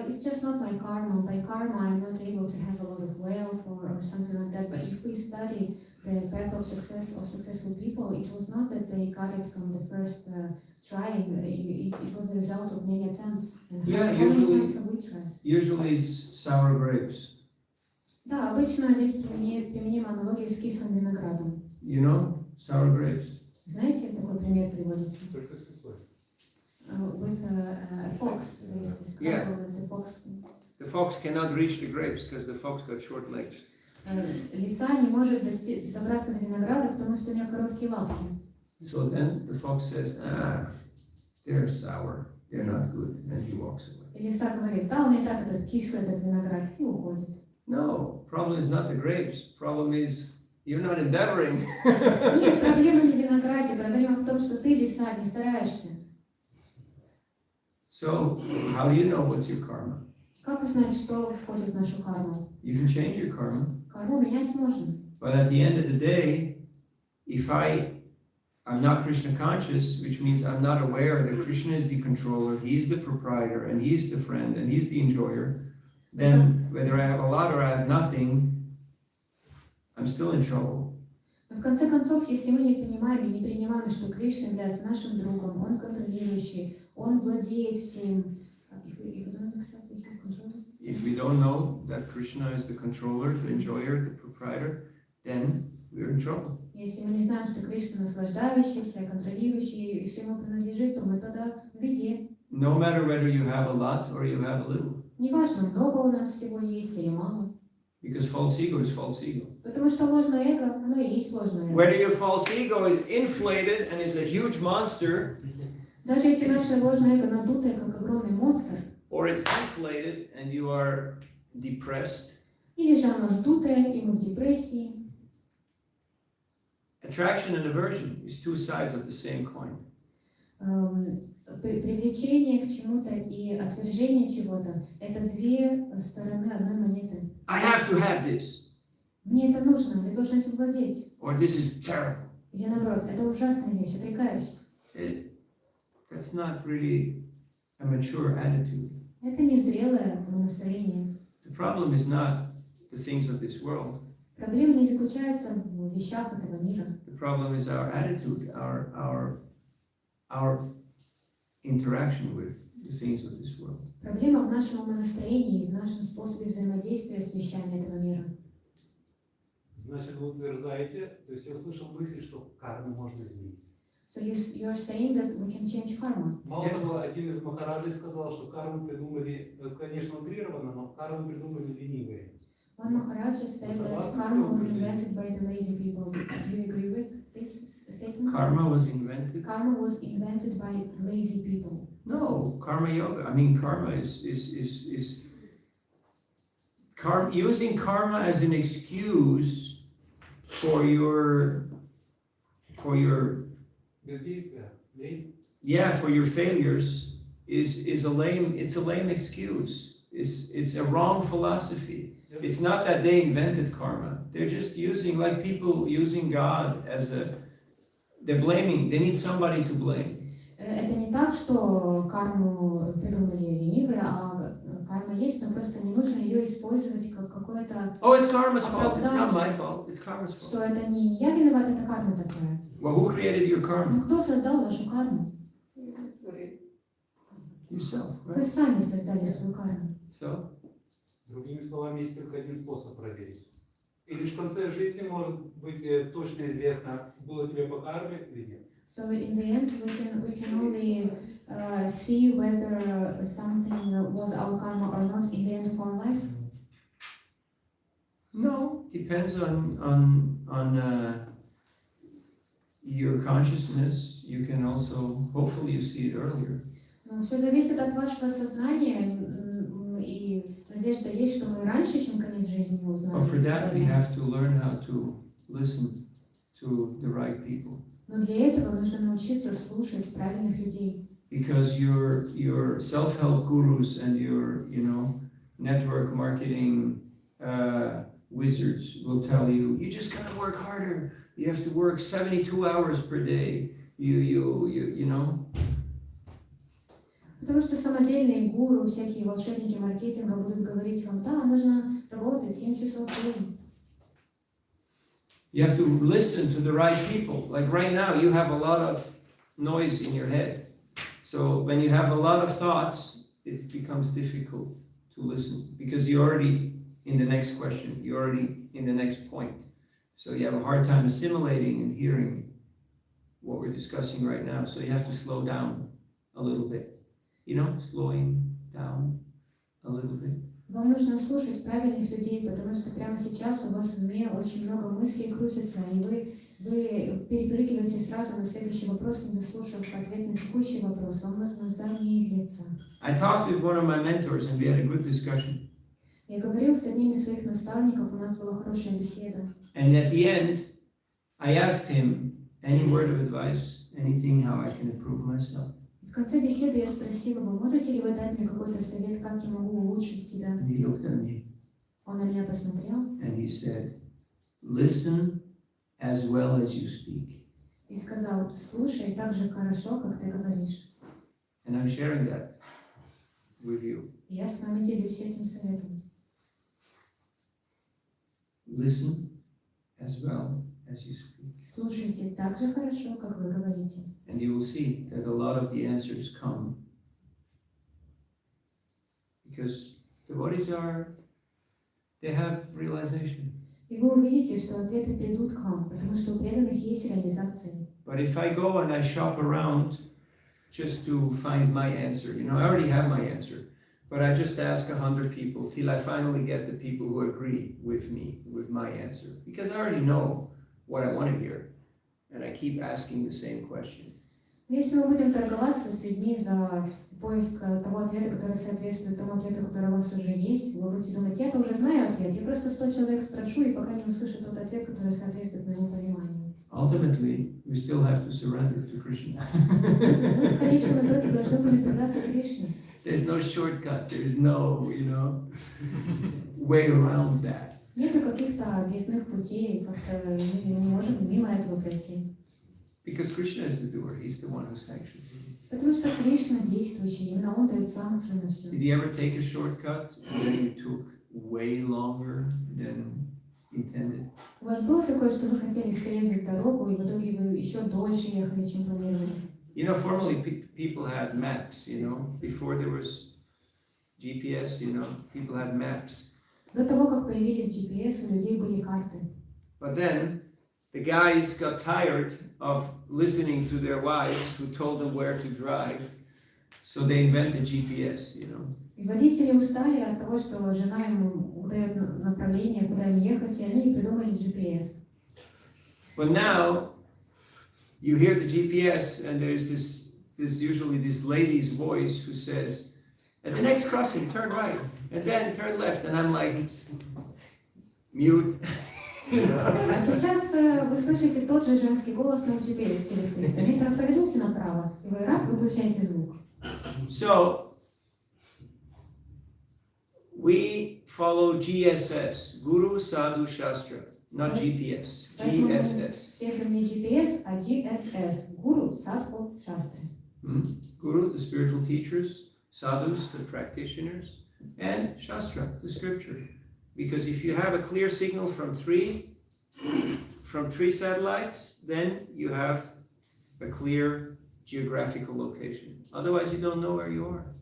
[SPEAKER 2] it's just not my karma. By karma, I'm not able to have a lot of wealth or something like that. But if we study the path of success of successful people, it was not that they got it from the first trying. It was the result of many attempts. And
[SPEAKER 4] Yeah,
[SPEAKER 2] how many attempts have we tried?
[SPEAKER 4] Usually it's sour grapes.
[SPEAKER 2] Да, обычно здесь применима аналогия с кислым виноградом.
[SPEAKER 4] You know, sour grapes.
[SPEAKER 2] Знаете, такой пример приводится?
[SPEAKER 3] Только с кислой.
[SPEAKER 2] With a fox, there is this example with the fox.
[SPEAKER 4] The fox cannot reach the grapes because the fox got short legs.
[SPEAKER 2] Лиса не может добраться до винограда, потому что у нее короткие лапки.
[SPEAKER 4] So then the fox says, they're sour, they're not good, and he walks away.
[SPEAKER 2] И лиса говорит, да, он и так этот кислый, этот виноград, и уходит.
[SPEAKER 4] No, problem is not the grapes. Problem is you're not endeavoring.
[SPEAKER 2] Нет, проблема не в винограде, проблема в том, что ты, лиса, не стараешься.
[SPEAKER 4] So how do you know what's your karma?
[SPEAKER 2] Как узнать, что входит в нашу карму?
[SPEAKER 4] You can change your karma.
[SPEAKER 2] Карму менять можно.
[SPEAKER 4] But at the end of the day, if I'm not Krishna conscious, which means I'm not aware that Krishna is the controller, he's the proprietor, and he's the friend, and he's the enjoyer, then whether I have a lot or I have nothing, I'm still in trouble.
[SPEAKER 2] В конце концов, если мы не понимаем и не принимаем, что Кришна является нашим другом, он контролирующий, он владеет всем.
[SPEAKER 4] If we don't know that Krishna is the controller, the enjoyer, the proprietor, then we're in trouble.
[SPEAKER 2] Если мы не знаем, что Кришна наслаждающийся, контролирующий и всему принадлежит, то мы тогда в беде.
[SPEAKER 4] No matter whether you have a lot or you have a little.
[SPEAKER 2] Неважно, много у нас всего есть или мало.
[SPEAKER 4] Because false ego is false ego.
[SPEAKER 2] Потому что ложное эго, оно и есть ложное эго.
[SPEAKER 4] Whether your false ego is inflated and is a huge monster,
[SPEAKER 2] Даже если наше ложное эго надутое, как огромный монстр,
[SPEAKER 4] or it's deflated and you are depressed,
[SPEAKER 2] или же оно сдутое, и мы в депрессии.
[SPEAKER 4] attraction and aversion is two sides of the same coin.
[SPEAKER 2] Привлечение к чему-то и отвержение чего-то – это две стороны одной монеты.
[SPEAKER 4] I have to have this.
[SPEAKER 2] Мне это нужно, я должен этим владеть.
[SPEAKER 4] Or this is terrible.
[SPEAKER 2] Или наоборот, это ужасная вещь, отрекаюсь.
[SPEAKER 4] That's not really a mature attitude.
[SPEAKER 2] Это не зрелое настроение.
[SPEAKER 4] The problem is not the things of this world.
[SPEAKER 2] Проблема не заключается в вещах этого мира.
[SPEAKER 4] The problem is our attitude, our interaction with the things of this world.
[SPEAKER 2] Проблема в нашем умонастроении, в нашем способе взаимодействия с вещами этого мира.
[SPEAKER 3] Значит, вы утверждаете, то есть я услышал мысль, что карму можно изменить.
[SPEAKER 2] So you're saying that we can change karma.
[SPEAKER 3] Мало того, один из махараджей сказал, что карму придумали, конечно, утрированно, но карму придумали ленивые.
[SPEAKER 2] One Maharaja said that karma was invented by the lazy people. Do you agree with this statement?
[SPEAKER 4] Karma was invented?
[SPEAKER 2] Karma was invented by lazy people.
[SPEAKER 4] No, karma yoga. I mean, karma is using karma as an excuse for your
[SPEAKER 3] Бездействие, лень.
[SPEAKER 4] yeah, for your failures is a lame excuse. It's a wrong philosophy. It's not that they invented karma. They're just using, like people using God as they're blaming. They need somebody to blame.
[SPEAKER 2] Это не так, что карму придумали ленивые, а карма есть, но просто не нужно ее использовать как какое-то...
[SPEAKER 4] Oh, it's karma's fault. It's not my fault. It's karma's fault.
[SPEAKER 2] Что это не я виноват, это карма такая.
[SPEAKER 4] Well, who created your karma?
[SPEAKER 2] Но кто создал вашу карму?
[SPEAKER 4] Yourself,
[SPEAKER 2] Вы
[SPEAKER 4] right?
[SPEAKER 2] сами создали свою карму.
[SPEAKER 4] So,
[SPEAKER 3] Другими словами, есть только один способ проверить. И лишь в конце жизни может быть точно известно, было тебе по карме или нет.
[SPEAKER 2] So in the end, we can only see whether something was our karma or not in the end of our life.
[SPEAKER 4] No, depends on your consciousness. You can also, hopefully you see it earlier.
[SPEAKER 2] Но все зависит от вашего сознания, и надежда есть, что мы раньше, чем конец жизни, узнаем.
[SPEAKER 4] But for that we have to learn how to listen to the right people.
[SPEAKER 2] Но для этого нужно научиться слушать правильных людей.
[SPEAKER 4] Because your self-help gurus and your network marketing wizards will tell you just gotta work harder. You have to work 72 hours per day. You know.
[SPEAKER 2] Потому что самодельные гуру, всякие волшебники маркетинга будут говорить вам, да, нужно работать 7 часов в день.
[SPEAKER 4] You have to listen to the right people. Like right now, you have a lot of noise in your head. So when you have a lot of thoughts, it becomes difficult to listen because you're already in the next question. You're already in the next point. So you have a hard time assimilating and hearing what we're discussing right now. So you have to slow down a little bit. Slowing down a little bit.
[SPEAKER 2] Вам нужно слушать правильных людей, потому что прямо сейчас у вас в уме очень много мыслей крутится, и вы перепрыгиваете сразу на следующий вопрос, не дослушав ответ на текущий вопрос. Вам нужно замедлиться.
[SPEAKER 4] I talked with one of my mentors and we had a good discussion.
[SPEAKER 2] Я говорил с одним из своих наставников, у нас была хорошая беседа.
[SPEAKER 4] And at the end, I asked him any word of advice, anything how I can improve myself.
[SPEAKER 2] В конце беседы я спросила его, можете ли вы дать мне какой-то совет, как я могу улучшить себя?
[SPEAKER 4] And he looked at me.
[SPEAKER 2] Он на меня посмотрел.
[SPEAKER 4] And he said, listen as well as you speak.
[SPEAKER 2] И сказал, слушай так же хорошо, как ты говоришь.
[SPEAKER 4] And I'm sharing that with you.
[SPEAKER 2] И я с вами делюсь этим советом.
[SPEAKER 4] Listen as well as you speak.
[SPEAKER 2] Слушайте так же хорошо, как вы говорите.
[SPEAKER 4] And you will see that a lot of the answers come because the devotees they have realization.
[SPEAKER 2] И вы увидите, что ответы придут к вам, потому что у преданных есть реализация.
[SPEAKER 4] But if I go and I shop around just to find my answer, I already have my answer, but I just ask 100 people till I finally get the people who agree with me, with my answer, because I already know what I want to hear, and I keep asking the same question.
[SPEAKER 2] Если мы будем торговаться с людьми за поиск того ответа, который соответствует тому ответу, который у вас уже есть, вы будете думать, я-то уже знаю ответ, я просто 100 человек спрошу, и пока не услышу тот ответ, который соответствует моему пониманию.
[SPEAKER 4] Ultimately, we still have to surrender to Krishna.
[SPEAKER 2] Мы в конечном итоге должны были предаться Кришне.
[SPEAKER 4] There's no shortcut, there's no, way around that.
[SPEAKER 2] Нету каких-то объездных путей, как-то мы не можем мимо этого пройти.
[SPEAKER 4] Because Krishna is the doer, he's the one who sanctions it.
[SPEAKER 2] Потому что Кришна действующий, именно он дает санкцию на все.
[SPEAKER 4] Did you ever take a shortcut and then you took way longer than intended?
[SPEAKER 2] У вас было такое, что вы хотели срезать дорогу, и в итоге вы еще дольше ехали, чем планировали?
[SPEAKER 4] Formerly people had maps, before there was GPS, people had maps.
[SPEAKER 2] До того, как появились GPS, у людей были карты.
[SPEAKER 4] But then the guys got tired of listening to their wives who told them where to drive, so they invented GPS,
[SPEAKER 2] И водители устали от того, что жена им дает направление, куда им ехать, и они придумали GPS.
[SPEAKER 4] But now you hear the GPS, and there's usually this lady's voice who says, at the next crossing, turn right, and then turn left, and I'm like, mute.
[SPEAKER 2] А сейчас вы слышите тот же женский голос на GPS через 300 метров, поверните направо, и вы раз выключаете звук.
[SPEAKER 4] So, we follow GSS, Guru Sadhu Shastra, not GPS, GSS.
[SPEAKER 2] Следуем не GPS, а GSS, Guru Sadhu Shastra.
[SPEAKER 4] Guru, the spiritual teachers, sadhus, the practitioners, and Shastra, the scripture. Because if you have a clear signal from three satellites, then you have a clear geographical location. Otherwise, you don't know where you are.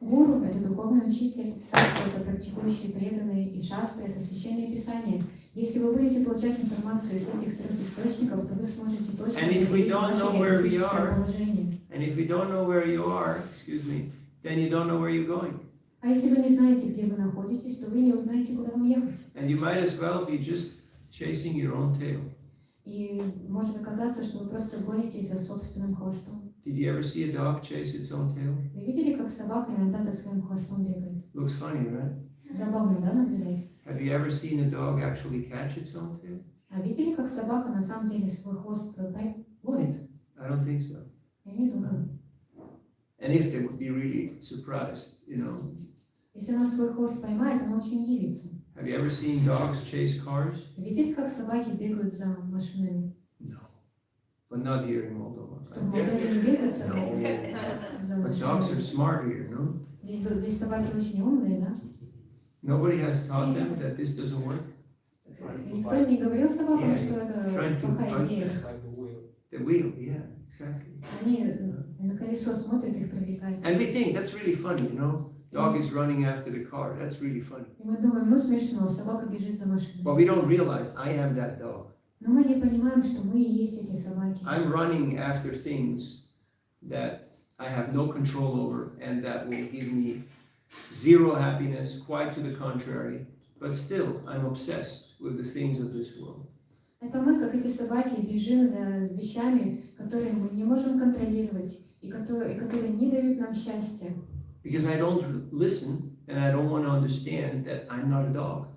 [SPEAKER 2] Гуру – это духовный учитель, садху – это практикующие преданные, и шастра – это священное писание. Если вы будете получать информацию из этих трех источников, то вы сможете точно определить ваше энергетическое положение.
[SPEAKER 4] And if we don't know where you are, then you don't know where you're going.
[SPEAKER 2] А если вы не знаете, где вы находитесь, то вы не узнаете, куда вам ехать.
[SPEAKER 4] And you might as well be just chasing your own tail.
[SPEAKER 2] И может оказаться, что вы просто гонитесь за собственным хвостом.
[SPEAKER 4] Did you ever see a dog chase its own tail?
[SPEAKER 2] Вы видели, как собака иногда за своим хвостом бегает?
[SPEAKER 4] Looks funny, right?
[SPEAKER 2] Забавно, да, наблюдать?
[SPEAKER 4] Have you ever seen a dog actually catch its own tail?
[SPEAKER 2] А видели, как собака на самом деле свой хвост ловит?
[SPEAKER 4] I don't think so.
[SPEAKER 2] Я не думаю.
[SPEAKER 4] And if they would be really surprised,
[SPEAKER 2] Если она свой хвост поймает, она очень удивится.
[SPEAKER 4] Have you ever seen dogs chase cars?
[SPEAKER 2] Видели, как собаки бегают за машинами?
[SPEAKER 4] No. But not here in Moldova.
[SPEAKER 2] Что в Молдове не бегают за
[SPEAKER 4] But dogs are
[SPEAKER 2] машинами?
[SPEAKER 4] smart here, no?
[SPEAKER 2] Здесь собаки очень умные, да?
[SPEAKER 4] Nobody has taught them that this doesn't work.
[SPEAKER 2] Никто не говорил собакам, что это плохая идея.
[SPEAKER 4] The wheel, yeah, exactly.
[SPEAKER 2] Они на колесо смотрят, их привлекают.
[SPEAKER 4] And we think that's really funny, Dog is running after the car. That's really funny.
[SPEAKER 2] И мы думаем, ну смешно, собака бежит за машиной.
[SPEAKER 4] But we don't realize I am that dog.
[SPEAKER 2] Но мы не понимаем, что мы и есть эти собаки.
[SPEAKER 4] I'm running after things that I have no control over and that will give me zero happiness, quite to the contrary. But still, I'm obsessed with the things of this world.
[SPEAKER 2] Это мы, как эти собаки, бежим за вещами, которые мы не можем контролировать и которые не дают нам счастья.
[SPEAKER 4] Because I don't listen and I don't want to understand that I'm not a dog.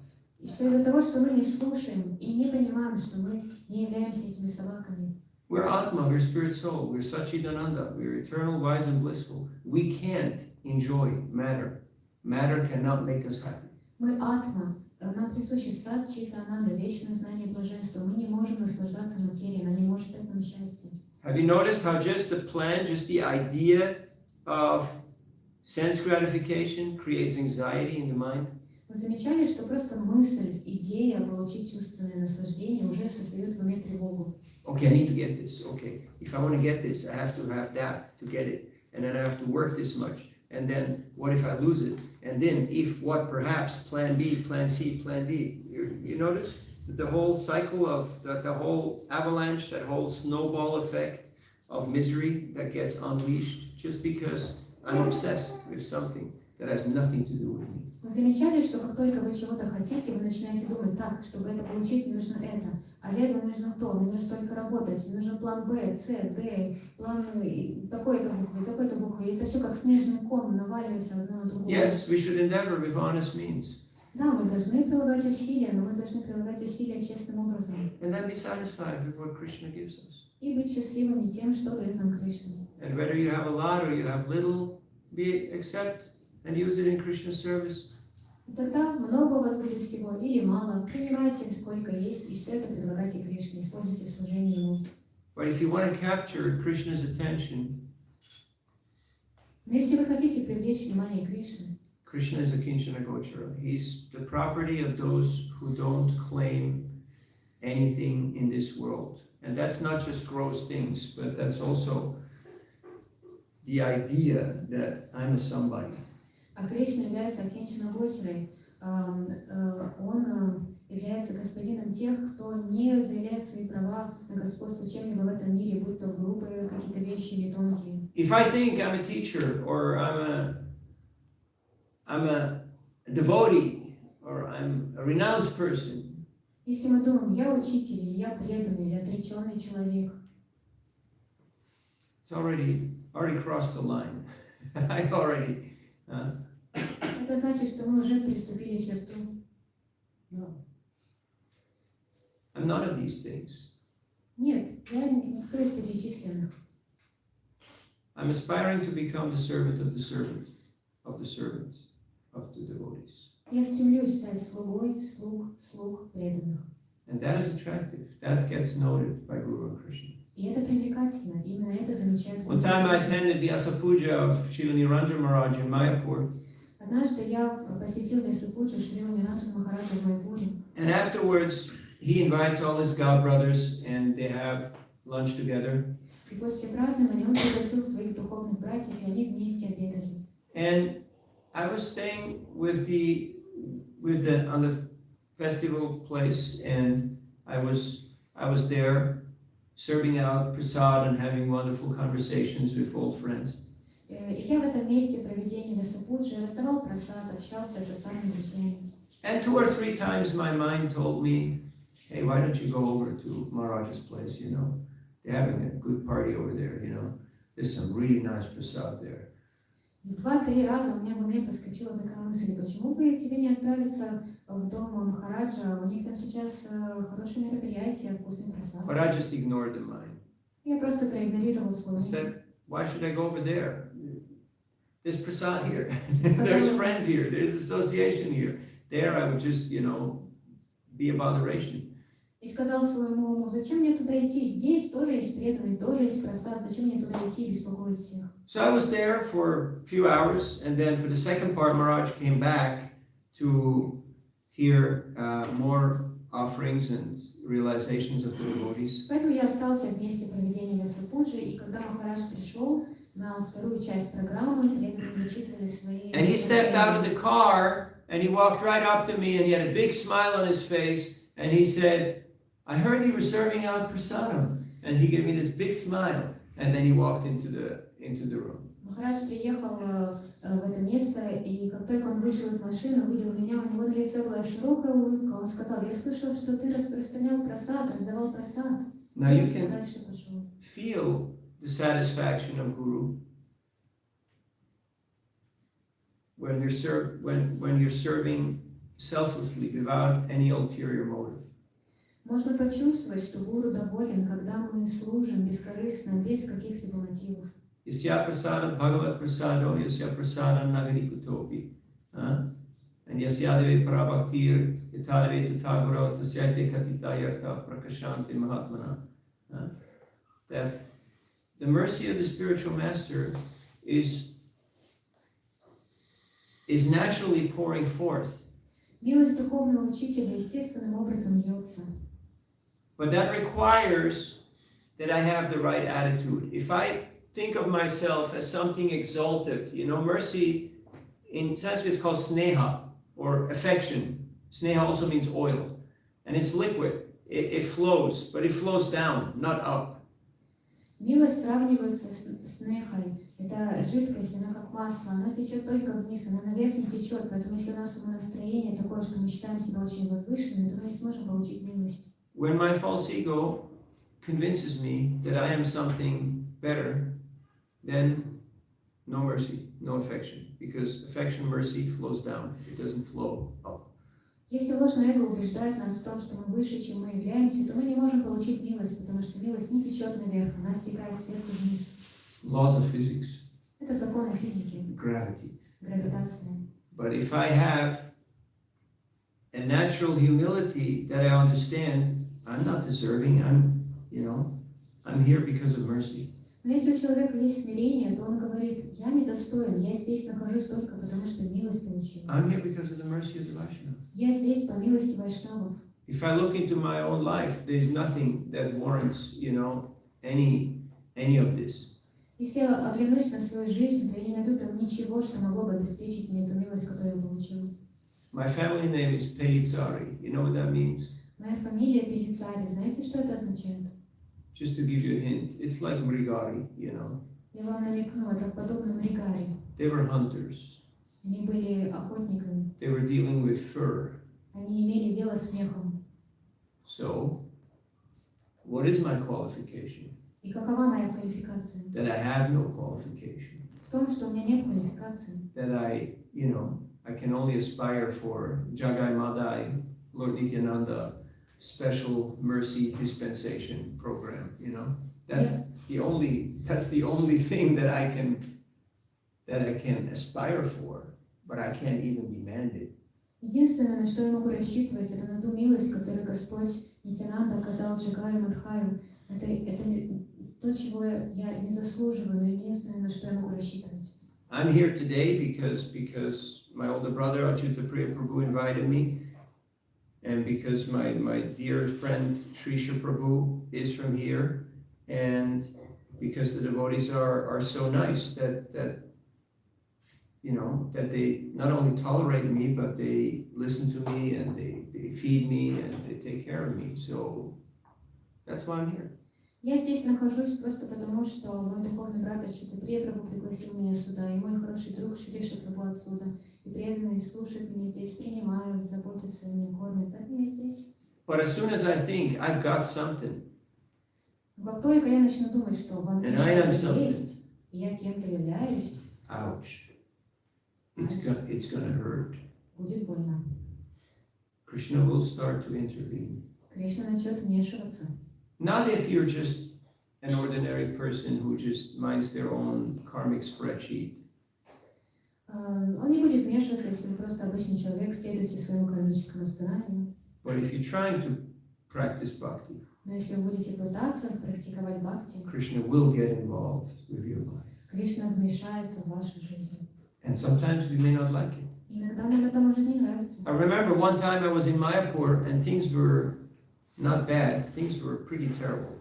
[SPEAKER 2] И все из-за того, что мы не слушаем и не понимаем, что мы не являемся этими собаками.
[SPEAKER 4] We're Atma, we're spirit soul, we're Satchitananda, we're eternal, wise and blissful. We can't enjoy matter. Matter cannot make us happy.
[SPEAKER 2] Мы Атма, нам присущи сад Читананда, вечное знание блаженства. Мы не можем наслаждаться материей, она не может дать нам счастье.
[SPEAKER 4] Have you noticed how just the plan, just the idea of sense gratification creates anxiety in the mind?
[SPEAKER 2] Вы замечали, что просто мысль, идея получить чувственное наслаждение уже создает в уме тревогу?
[SPEAKER 4] Okay, I need to get this. Okay, if I want to get this, I have to have that to get it. And then I have to work this much. And then what if I lose it? And then if what, perhaps plan B, plan C, plan D. You notice the whole cycle of the whole avalanche, that whole snowball effect of misery that gets unleashed just because I'm obsessed with something that has nothing to do with me.
[SPEAKER 2] Вы замечали, что как только вы чего-то хотите, вы начинаете думать, так, чтобы это получить, мне нужно это, а для этого нужно то, мне нужно столько работать, мне нужен план Б, С, Д, план такой-то буквы, и это все как снежный ком наваливается одно на другое.
[SPEAKER 4] Yes, we should endeavor with honest means.
[SPEAKER 2] Да, мы должны прилагать усилия, но мы должны прилагать усилия честным образом.
[SPEAKER 4] And then be satisfied with what Krishna gives us.
[SPEAKER 2] И быть счастливыми тем, что дает нам Кришна.
[SPEAKER 4] And whether you have a lot or you have little, accept and use it in Krishna's service.
[SPEAKER 2] И тогда много у вас будет всего или мало, принимайте сколько есть, и все это предлагайте Кришне, используйте в служении Ему.
[SPEAKER 4] But if you want to capture Krishna's attention,
[SPEAKER 2] Но если вы хотите привлечь внимание Кришны,
[SPEAKER 4] Krishna is a Kinchana Gochara. He's the property of those who don't claim anything in this world. And that's not just gross things, but that's also the idea that I'm a somebody.
[SPEAKER 2] а Кришна является Акинчана Гочарой, он является господином тех, кто не заявляет свои права на господство чем-либо в этом мире, будь то грубые какие-то вещи или тонкие.
[SPEAKER 4] If I think I'm a teacher, or I'm a devotee, or I'm a renounced person,
[SPEAKER 2] Если мы думаем, я учитель, или я преданный, или отреченный человек,
[SPEAKER 4] it's already crossed the line. I already.
[SPEAKER 2] это значит, что мы уже переступили черту.
[SPEAKER 4] No. I'm none of these things.
[SPEAKER 2] Нет, я никто из перечисленных.
[SPEAKER 4] I'm aspiring to become the servant of the servant, of the servant, of the devotees.
[SPEAKER 2] Я стремлюсь стать слугой, слуг преданных.
[SPEAKER 4] And that is attractive. That gets noted by Guru and Krishna.
[SPEAKER 2] И это привлекательно. Именно это замечает
[SPEAKER 4] One time I attended Vyasa Puja of Srila Niranjan Maharaj in Mayapur.
[SPEAKER 2] Однажды я посетил Вьясапуджу Шрила Ниранджана Махараджа в Майпуре.
[SPEAKER 4] And afterwards, he invites all his god brothers and they have lunch together.
[SPEAKER 2] И после празднования он пригласил своих духовных братьев, и они вместе обедали.
[SPEAKER 4] And I was staying with the on the festival place, and I was there serving out prasad and having wonderful conversations with old friends.
[SPEAKER 2] И я в этом месте проведения Весапуджи раздавал прасад, общался со старыми друзьями.
[SPEAKER 4] And 2 or 3 times my mind told me, hey, why don't you go over to Maharaj's place, you know? They're having a good party over there, you know? There's some really nice prasad there.
[SPEAKER 2] И 2-3 раза у меня в уме проскочила такая мысль, почему бы тебе не отправиться в дом Махараджа, у них там сейчас хорошее мероприятие, вкусный прасад.
[SPEAKER 4] But I just ignored the mind.
[SPEAKER 2] Я просто проигнорировал свой
[SPEAKER 4] I
[SPEAKER 2] ум.
[SPEAKER 4] said, why should I go over there? There's prasad here. There's friends here. There's association here. There I would just, you know, be a botheration.
[SPEAKER 2] И сказал своему уму, зачем мне туда идти? Здесь тоже есть преданные, тоже есть прасад, зачем мне туда идти и беспокоить всех?
[SPEAKER 4] So I was there for a few hours, and then for the second part, Maharaj came back to hear more offerings and realizations of the devotees.
[SPEAKER 2] Поэтому я остался в месте проведения Весапуджи, и когда Махарадж пришел на вторую часть программы, преданные зачитывали свои...
[SPEAKER 4] And he stepped out of the car, and he walked right up to me, and he had a big smile on his face, and he said, I heard you were serving out prasadam. And he gave me this big smile, and then he walked into the room.
[SPEAKER 2] Махарадж приехал в это место, и как только он вышел из машины, увидел меня, у него на лице была широкая улыбка. Он сказал, я слышал, что ты распространял прасад, раздавал прасад.
[SPEAKER 4] Now you can
[SPEAKER 2] Дальше пошел.
[SPEAKER 4] feel the satisfaction of Guru when you're serving selflessly without any ulterior motive.
[SPEAKER 2] Можно почувствовать, что Гуру доволен, когда мы служим бескорыстно, без каких-либо мотивов.
[SPEAKER 4] Yasya prasadam bhagavat prasado yasya prasadam nagarikutopi. And yasya deve parabhaktir yatadeve tatagaro tasyate katitayarta prakashanti mahatmana. That the mercy of the spiritual master is naturally pouring forth.
[SPEAKER 2] Милость духовного учителя естественным образом льется.
[SPEAKER 4] But that requires that I have the right attitude. If I think of myself as something exalted, you know, mercy in Sanskrit is called sneha, or affection. Sneha also means oil, and it's liquid. It flows, but it flows down, not up.
[SPEAKER 2] Милость сравнивается с нехой. Это жидкость, она как масло, она течет только вниз, она наверх не течет. Поэтому если у нас настроение такое, что мы считаем себя очень возвышенными, то мы не сможем получить милость.
[SPEAKER 4] When my false ego convinces me that I am something better, then no mercy, no affection, because affection, mercy flows down. It doesn't flow up.
[SPEAKER 2] Если ложное эго убеждает нас в том, что мы выше, чем мы являемся, то мы не можем получить милость, потому что милость не течет наверх, она стекает сверху вниз.
[SPEAKER 4] Laws of physics.
[SPEAKER 2] Это законы физики,
[SPEAKER 4] Gravity.
[SPEAKER 2] гравитация.
[SPEAKER 4] But if I have a natural humility that I understand, I'm not deserving, I'm here because of mercy.
[SPEAKER 2] Но если у человека есть смирение, то он говорит, я недостоин, я здесь нахожусь только потому, что милость получил.
[SPEAKER 4] I'm here because of the mercy of the Vaishnava.
[SPEAKER 2] Я здесь по милости вайшнавов.
[SPEAKER 4] If I look into my own life, there's nothing that warrants, any of this.
[SPEAKER 2] Если я оглянусь на свою жизнь, то я не найду там ничего, что могло бы обеспечить мне эту милость, которую я получил.
[SPEAKER 4] My family name is Pelitsari. You know what that means?
[SPEAKER 2] Моя фамилия Пелицари. Знаете, что это означает?
[SPEAKER 4] Just to give you a hint, it's like Mrigari,
[SPEAKER 2] Я вам намекну, это подобно Мригари.
[SPEAKER 4] They were hunters.
[SPEAKER 2] Они были охотниками.
[SPEAKER 4] They were dealing with fur.
[SPEAKER 2] Они имели дело с мехом.
[SPEAKER 4] So, what is my qualification?
[SPEAKER 2] И какова моя квалификация?
[SPEAKER 4] That I have no qualification.
[SPEAKER 2] В том, что у меня нет квалификации.
[SPEAKER 4] That I can only aspire for Jagai Madai, Lord Nityananda, special mercy dispensation program, That's the only thing that I can aspire for, but I can't even demand it.
[SPEAKER 2] Единственное, на что я могу рассчитывать, это на ту милость, которую Господь Нитянанда оказал Джагаю Мадхаю. Это то, чего я не заслуживаю, но единственное, на что я могу рассчитывать.
[SPEAKER 4] I'm here today because my older brother Achyuta Priya Prabhu invited me, and because my dear friend Srisha Prabhu is from here, and because the devotees are so nice that that they not only tolerate me, but they listen to me and they feed me and they take care of me. So that's why I'm here.
[SPEAKER 2] Я здесь нахожусь просто потому, что мой духовный брат Ачюта Прабху пригласил меня сюда, и мой хороший друг Шриша Прабху отсюда, и преданные слушают меня здесь, принимают, заботятся о мне, кормят, поэтому я здесь.
[SPEAKER 4] But as soon as I think I've got something,
[SPEAKER 2] Как только я начну думать, что во мне
[SPEAKER 4] And I am
[SPEAKER 2] что-то
[SPEAKER 4] something.
[SPEAKER 2] есть, и я кем-то являюсь,
[SPEAKER 4] ouch, it's gonna hurt.
[SPEAKER 2] будет больно.
[SPEAKER 4] Krishna will start to intervene.
[SPEAKER 2] Кришна начнет вмешиваться.
[SPEAKER 4] Not if you're just an ordinary person who just minds their own karmic spreadsheet.
[SPEAKER 2] Он не будет вмешиваться, если вы просто обычный человек, следуете своему кармическому сценарию.
[SPEAKER 4] But if you're trying to practice bhakti,
[SPEAKER 2] Но если вы будете пытаться практиковать бхакти,
[SPEAKER 4] Krishna will get involved with your life.
[SPEAKER 2] Кришна вмешается в вашу жизнь.
[SPEAKER 4] And sometimes we may not like it.
[SPEAKER 2] Иногда нам это может не нравиться.
[SPEAKER 4] I remember one time I was in Mayapur and things were not bad, things were pretty terrible.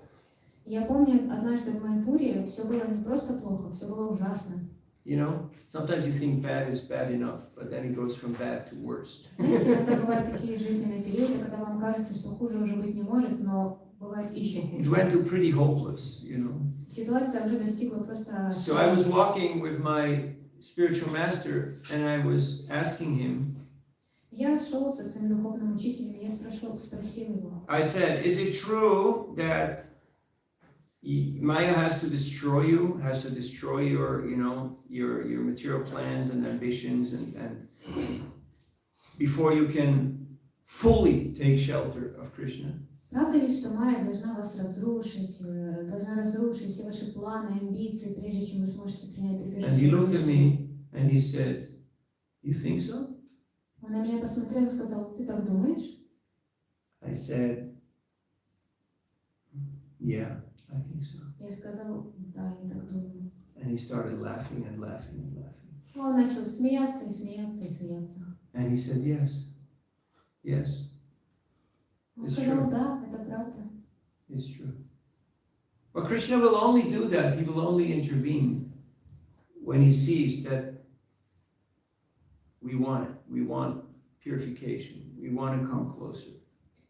[SPEAKER 2] Я помню, однажды в Майпуре все было не просто плохо, все было ужасно.
[SPEAKER 4] Sometimes you think bad is bad enough, but then it goes from bad to worse.
[SPEAKER 2] Знаете, иногда бывают такие жизненные периоды, когда вам кажется, что хуже уже быть не может, но бывает еще
[SPEAKER 4] It
[SPEAKER 2] хуже.
[SPEAKER 4] went to pretty hopeless,
[SPEAKER 2] Ситуация уже достигла просто...
[SPEAKER 4] So I was walking with my spiritual master and I was asking him,
[SPEAKER 2] Я шел со своим духовным учителем, я спросил его.
[SPEAKER 4] I said, is it true that Maya has to destroy you, has to destroy your, your material plans and ambitions and before you can fully take shelter of Krishna?
[SPEAKER 2] Правда ли, что Майя должна вас разрушить все ваши планы, амбиции, прежде чем вы сможете принять
[SPEAKER 4] And he
[SPEAKER 2] прибежище
[SPEAKER 4] looked at
[SPEAKER 2] Кришны?
[SPEAKER 4] me and he said, you think so?
[SPEAKER 2] Он на меня посмотрел и сказал, ты так думаешь?
[SPEAKER 4] I said, yeah, I think so.
[SPEAKER 2] Я сказал, да, я так думаю.
[SPEAKER 4] And he started laughing and laughing and laughing.
[SPEAKER 2] Он начал смеяться и смеяться и смеяться.
[SPEAKER 4] And he said, yes, yes,
[SPEAKER 2] Он
[SPEAKER 4] It's
[SPEAKER 2] сказал,
[SPEAKER 4] true.
[SPEAKER 2] да, это правда.
[SPEAKER 4] it's true. But Krishna will only do that, he will only intervene when he sees that we want it, we want purification, we want to come closer.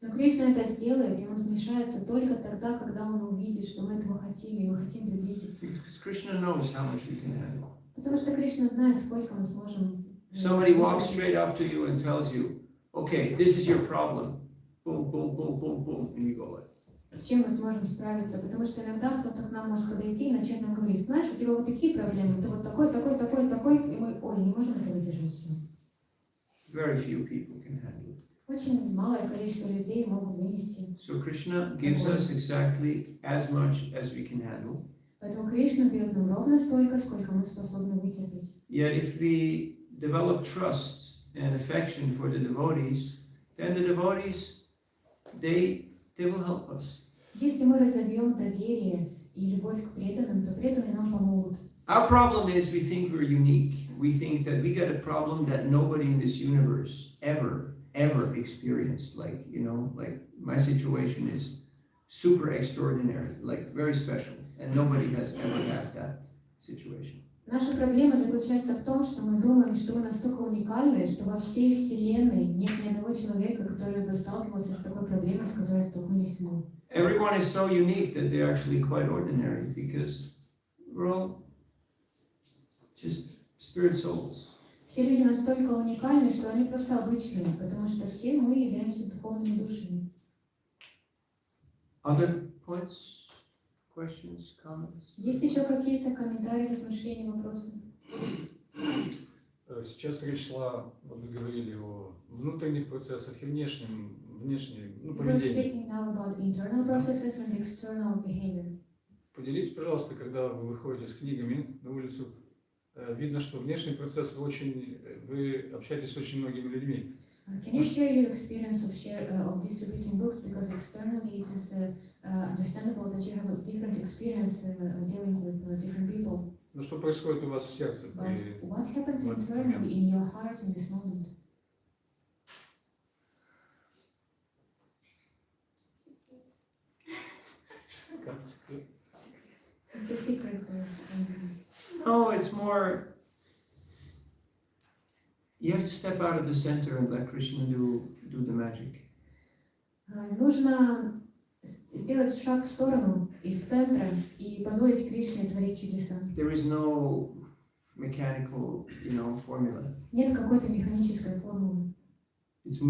[SPEAKER 2] Но Кришна это сделает, и он вмешается только тогда, когда он увидит, что мы этого хотим, и мы хотим приблизиться.
[SPEAKER 4] Because Krishna knows how much we can handle.
[SPEAKER 2] Потому что Кришна знает, сколько мы сможем...
[SPEAKER 4] Somebody walks straight up to you and tells you, okay, this is your problem. Boom, boom, boom, boom, boom, and you go like.
[SPEAKER 2] С чем мы сможем справиться? Потому что иногда кто-то к нам может подойти и начать нам говорить, знаешь, у тебя вот такие проблемы, ты вот такой, такой, такой, такой, и мы, ой, не можем это выдержать все.
[SPEAKER 4] Very few people can handle it.
[SPEAKER 2] Очень малое количество людей могут вынести.
[SPEAKER 4] So Krishna gives us exactly as much as we can handle.
[SPEAKER 2] Поэтому Кришна дает нам ровно столько, сколько мы способны вытерпеть.
[SPEAKER 4] Yet if we develop trust and affection for the devotees, then the devotees, they will help us.
[SPEAKER 2] Если мы разовьем доверие и любовь к преданным, то преданные нам помогут.
[SPEAKER 4] Our problem is we think we're unique. We think that we got a problem that nobody in this universe ever experienced. Like my situation is super extraordinary, like very special, and nobody has ever had that situation.
[SPEAKER 2] Наша проблема заключается в том, что мы думаем, что мы настолько уникальны, что во всей Вселенной нет ни одного человека, который бы сталкивался с такой проблемой, с которой столкнулись мы.
[SPEAKER 4] Everyone is so unique that they're actually quite ordinary because we're all just spirit souls.
[SPEAKER 2] Все люди настолько уникальны, что они просто обычные, потому что все мы являемся духовными душами.
[SPEAKER 4] Other points? Questions, comments?
[SPEAKER 2] Есть еще какие-то комментарии, размышления, вопросы?
[SPEAKER 3] Сейчас речь шла, вот вы говорили о внутренних процессах и внешнем
[SPEAKER 2] We're
[SPEAKER 3] поведении.
[SPEAKER 2] speaking now about internal processes and external behavior.
[SPEAKER 3] Поделитесь, пожалуйста, когда вы выходите с книгами на улицу, видно, что внешний процесс вы общаетесь с очень многими людьми.
[SPEAKER 2] Can you share your experience of distributing books? Because externally it is understandable that you have a different experience dealing with different people.
[SPEAKER 3] Но что происходит у вас в сердце?
[SPEAKER 2] But what happens internally in your heart in this moment? It's a secret.
[SPEAKER 4] No, it's more You have to step out of the center and let Krishna do the magic.
[SPEAKER 2] Нужно сделать шаг в сторону из центра и позволить Кришне творить чудеса.
[SPEAKER 4] There is no mechanical, formula.
[SPEAKER 2] Нет какой-то механической формулы.
[SPEAKER 4] It's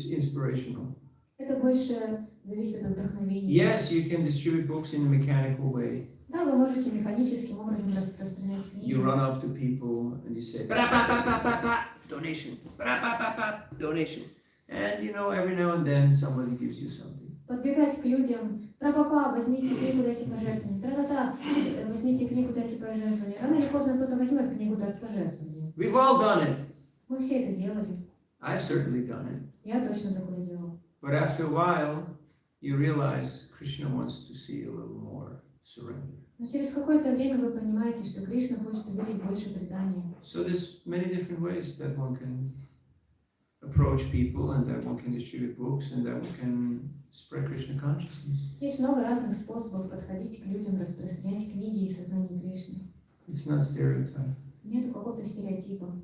[SPEAKER 4] inspirational.
[SPEAKER 2] Это больше зависит от вдохновения.
[SPEAKER 4] Yes, you can distribute books in a mechanical way.
[SPEAKER 2] Да, вы можете механическим образом распространять книги.
[SPEAKER 4] You run up to people and you say, donation, donation. And every now and then somebody gives you something.
[SPEAKER 2] Подбегать к людям. Пра-папа, возьмите книгу, дайте пожертвование. Тра-та-та, возьмите книгу, дайте пожертвование. Рано или поздно кто-то возьмет книгу, даст пожертвование.
[SPEAKER 4] We've all done it.
[SPEAKER 2] Мы все это делали.
[SPEAKER 4] I've certainly done it.
[SPEAKER 2] Я точно такое делала.
[SPEAKER 4] But after a while, you realize Krishna wants to see a little more surrender.
[SPEAKER 2] Но через какое-то время вы понимаете, что Кришна хочет увидеть больше предания.
[SPEAKER 4] So there's many different ways that one can approach people, and that one can distribute books, and that one can spread Krishna consciousness.
[SPEAKER 2] Есть много разных способов подходить к людям, распространять книги и сознание Кришны.
[SPEAKER 4] It's not stereotype.
[SPEAKER 2] Нету какого-то стереотипа.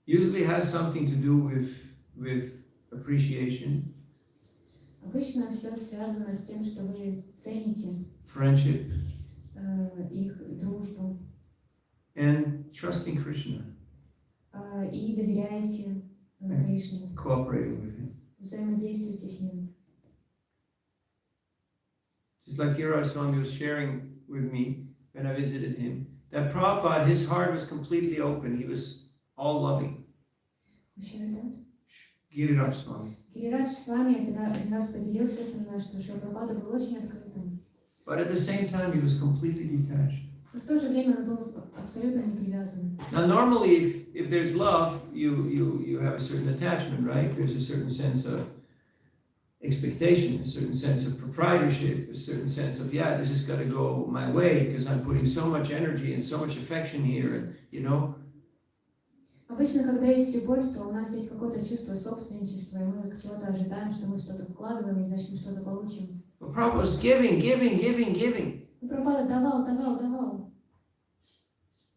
[SPEAKER 4] Usually has something to do with appreciation,
[SPEAKER 2] Обычно все связано с тем, что вы цените
[SPEAKER 4] friendship,
[SPEAKER 2] их дружбу
[SPEAKER 4] and trusting Krishna,
[SPEAKER 2] и доверяете Кришне,
[SPEAKER 4] cooperating with him.
[SPEAKER 2] взаимодействуйте с ним.
[SPEAKER 4] Just like Giriraj Swami was sharing with me when I visited him, that Prabhupada, his heart was completely open. He was all loving. Giriraj Swami.
[SPEAKER 2] Гирирач с вами один раз поделился со мной, что Шрила был очень открытым.
[SPEAKER 4] But at the same time, he was completely detached.
[SPEAKER 2] Но в то же время он был абсолютно не привязан.
[SPEAKER 4] Now, normally, if there's love, you have a certain attachment, right? There's a certain sense of expectation, a certain sense of proprietorship, a certain sense of, yeah, this has got to go my way because I'm putting so much energy and so much affection here, and
[SPEAKER 2] Обычно, когда есть любовь, то у нас есть какое-то чувство собственничества, и мы чего-то ожидаем, что мы что-то вкладываем, и значит мы что-то получим.
[SPEAKER 4] But Prabhupada was giving.
[SPEAKER 2] И Прабхупада давал.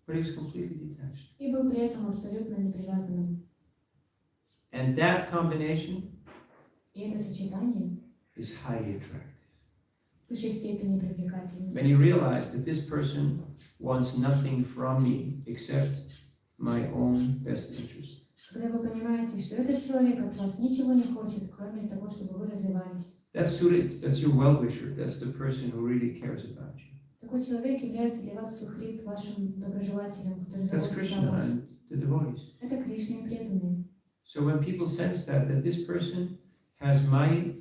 [SPEAKER 4] But he was completely detached.
[SPEAKER 2] И был при этом абсолютно не привязанным.
[SPEAKER 4] And that combination
[SPEAKER 2] И это сочетание
[SPEAKER 4] is highly attractive.
[SPEAKER 2] в высшей степени привлекательно.
[SPEAKER 4] When you realize that this person wants nothing from me except my own best interest.
[SPEAKER 2] Когда вы понимаете, что этот человек от вас ничего не хочет, кроме того, чтобы вы развивались.
[SPEAKER 4] That's your well-wisher. That's the person who really cares about you.
[SPEAKER 2] Такой человек является для вас сухрит, вашим доброжелателем, который
[SPEAKER 4] That's
[SPEAKER 2] заботится о
[SPEAKER 4] Krishna
[SPEAKER 2] вас.
[SPEAKER 4] and the devotees.
[SPEAKER 2] Это Кришна и преданные.
[SPEAKER 4] So when people sense that this person has my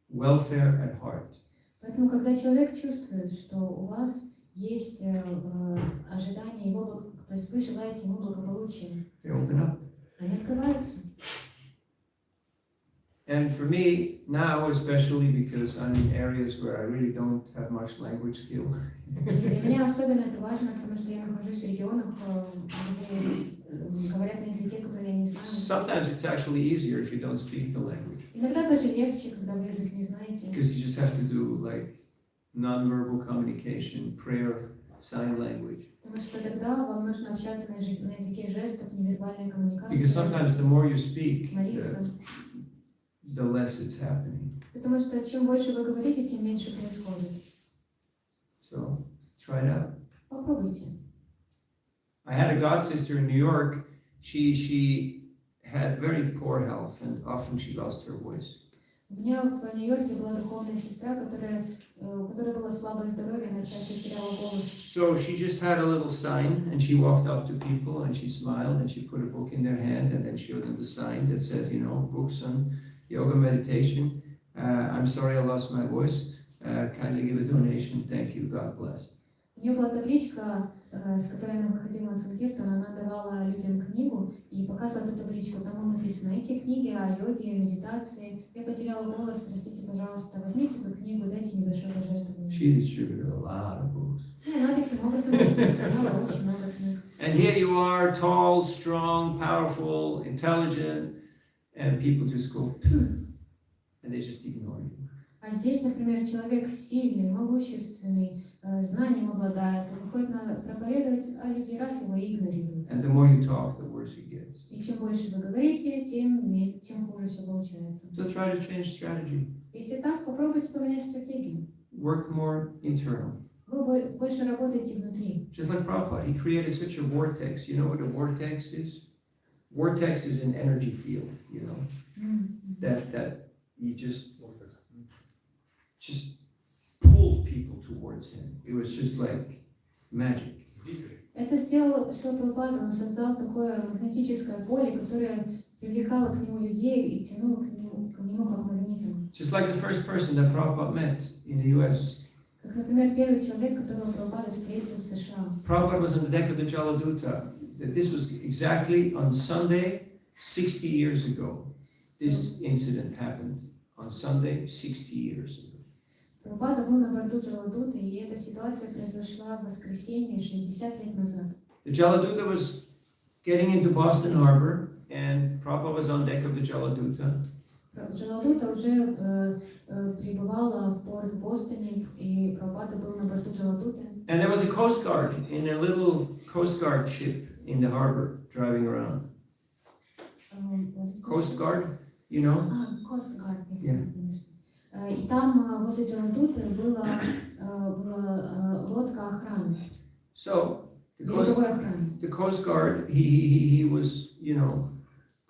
[SPEAKER 4] welfare at heart,
[SPEAKER 2] Поэтому, когда человек чувствует, что у вас есть ожидание его, то есть вы желаете ему благополучия,
[SPEAKER 4] they open up.
[SPEAKER 2] они открываются.
[SPEAKER 4] And for me now, especially because I'm in areas where I really don't have much language skill,
[SPEAKER 2] И для меня особенно это важно, потому что я нахожусь в регионах, где говорят на языке, который я не знаю.
[SPEAKER 4] sometimes it's actually easier if you don't speak the language,
[SPEAKER 2] Иногда даже легче, когда вы язык не знаете.
[SPEAKER 4] because you just have to do like non-verbal communication, prayer, sign language.
[SPEAKER 2] Потому что тогда вам нужно общаться на языке жестов, невербальной коммуникации.
[SPEAKER 4] Because sometimes the more you speak,
[SPEAKER 2] Молиться.
[SPEAKER 4] the less it's happening.
[SPEAKER 2] Потому что чем больше вы говорите, тем меньше происходит.
[SPEAKER 4] So try it out.
[SPEAKER 2] Попробуйте.
[SPEAKER 4] I had a god sister in New York. She had very poor health, and often she lost her voice.
[SPEAKER 2] У меня в Нью-Йорке была духовная сестра, у которой было слабое здоровье, она часто теряла голос.
[SPEAKER 4] So she just had a little sign, and she walked up to people, and she smiled, and she put a book in their hand, and then showed them the sign that says, books on yoga meditation. I'm sorry I lost my voice. Kindly give a donation. Thank you. God bless.
[SPEAKER 2] У нее была табличка, с которой она выходила на Санкиртан, она давала людям книгу и показывала эту табличку. Там было написано: эти книги о йоге, медитации. Я потеряла голос, простите, пожалуйста, возьмите эту книгу, дайте небольшое пожертвование.
[SPEAKER 4] She distributed a lot of books.
[SPEAKER 2] И она таким образом распространяла очень много книг.
[SPEAKER 4] And here you are, tall, strong, powerful, intelligent, and people just go, and they just ignore you.
[SPEAKER 2] А здесь, например, человек сильный, могущественный, знанием обладает, выходит проповедовать, а люди раз его игнорируют.
[SPEAKER 4] And the more you talk, the worse it gets.
[SPEAKER 2] И чем больше вы говорите, тем хуже все получается.
[SPEAKER 4] So try to change strategy.
[SPEAKER 2] Если так, попробуйте поменять стратегию.
[SPEAKER 4] Work more internal.
[SPEAKER 2] Вы больше работаете внутри.
[SPEAKER 4] Just like Prabhupada, he created such a vortex. You know what a vortex is? Vortex is an energy field, you know, that he just pulled people towards him. It was just like magic.
[SPEAKER 2] Это сделал Шрила Прабхупада, он создал такое магнетическое поле, которое привлекало к нему людей и тянуло к нему как магнитом.
[SPEAKER 4] Just like the first person that Prabhupada met in the US.
[SPEAKER 2] Как, например, первый человек, которого Прабхупада встретил в США.
[SPEAKER 4] Prabhupada was on the deck of the Jaladuta. This was exactly on Sunday, 60 years ago. This incident happened on Sunday, 60 years ago.
[SPEAKER 2] Прабхупада был на борту Джаладуты, и эта ситуация произошла в воскресенье 60 лет назад.
[SPEAKER 4] The Jaladuta was getting into Boston Harbor, and Prabhupada was on deck of the Jaladuta.
[SPEAKER 2] Джаладута уже прибывала в порт в Бостоне, и Прабхупада был на борту Джаладуты.
[SPEAKER 4] And there was a Coast Guard in a little Coast Guard ship in the harbor driving around. Coast Guard, you know?
[SPEAKER 2] Coast Guard,
[SPEAKER 4] Yeah.
[SPEAKER 2] конечно. И там возле Джаладуты была лодка охраны,
[SPEAKER 4] So the
[SPEAKER 2] береговой охраны.
[SPEAKER 4] Coast Guard, he was, you know,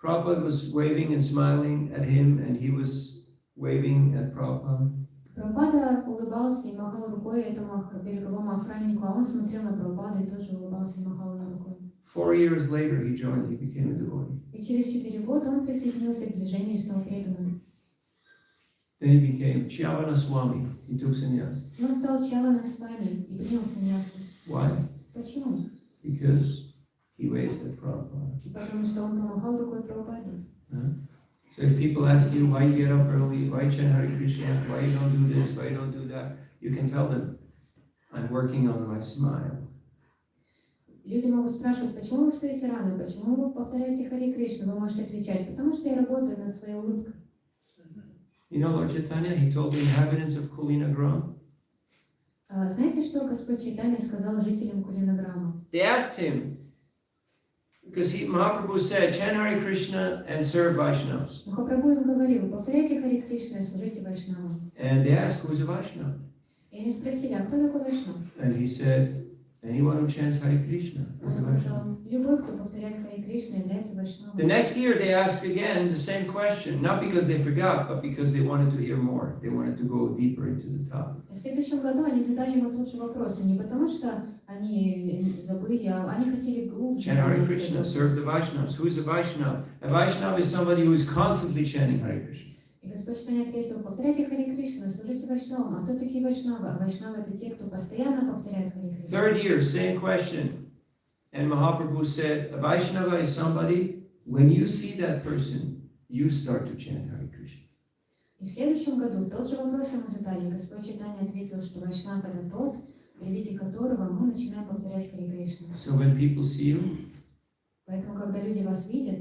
[SPEAKER 4] Prabhupada was waving and smiling at him, and he was waving at Prabhupada.
[SPEAKER 2] Прабхупада улыбался и махал рукой этому береговому охраннику, а он смотрел на Прабхупаду и тоже улыбался и махал ему рукой.
[SPEAKER 4] 4 years later, he joined, he became a devotee.
[SPEAKER 2] И через 4 года он присоединился к движению и стал преданным.
[SPEAKER 4] Then he became Chavana Swami. He took sannyas.
[SPEAKER 2] И он стал Чавана с вами и принял саньясу.
[SPEAKER 4] Why?
[SPEAKER 2] Почему?
[SPEAKER 4] Because he waved at Prabhupada.
[SPEAKER 2] Потому что он помахал рукой Прабхупаде.
[SPEAKER 4] So if people ask you why you get up early, why you chant Hare Krishna, why you don't do this, why you don't do that, you can tell them, I'm working on my smile.
[SPEAKER 2] Люди могут спрашивать, почему вы встаете рано, почему вы повторяете Харе Кришну, вы можете отвечать, потому что я работаю над своей улыбкой.
[SPEAKER 4] You know Lord Chaitanya, he told the inhabitants of Kulinagram.
[SPEAKER 2] Знаете, что Господь Чайтанья сказал жителям Кулинаграма?
[SPEAKER 4] They asked him, because Mahaprabhu said, chant Hare Krishna and serve Vaishnavas.
[SPEAKER 2] Махапрабху им говорил, повторяйте Харе Кришну и служите Вайшнавам.
[SPEAKER 4] And they asked, who's a Vaishnava?
[SPEAKER 2] И они спросили, а кто такой Вайшнав?
[SPEAKER 4] And he said, anyone who chants Hare Krishna
[SPEAKER 2] Он
[SPEAKER 4] is a Vaishnava.
[SPEAKER 2] сказал, любой, кто повторяет Харе Кришну, является Вайшнавом.
[SPEAKER 4] The next year they asked again the same question, not because they forgot, but because they wanted to hear more. They wanted to go deeper into the topic.
[SPEAKER 2] В следующем году они задали ему тот же вопрос, и не потому что они забыли, а они хотели глубже.
[SPEAKER 4] Chant Hare Krishna, serve the Vaishnavas. Who is a Vaishnava? A Vaishnava is somebody who is constantly chanting Hare Krishna.
[SPEAKER 2] И Господь Чайтанья ответил, повторяйте Харе Кришну, служите Вайшнавам. А кто такие Вайшнавы? А Вайшнавы это те, кто постоянно повторяет Харе Кришну.
[SPEAKER 4] Third year, same question. And Mahaprabhu said, a Vaishnava is somebody, when you see that person, you start to chant Hare Krishna.
[SPEAKER 2] И в следующем году тот же вопрос ему задали. Господь Чайтанья ответил, что Вайшнав это тот, при виде которого мы начинаем повторять Харе Кришну.
[SPEAKER 4] So when people see you,
[SPEAKER 2] Поэтому, когда люди вас видят,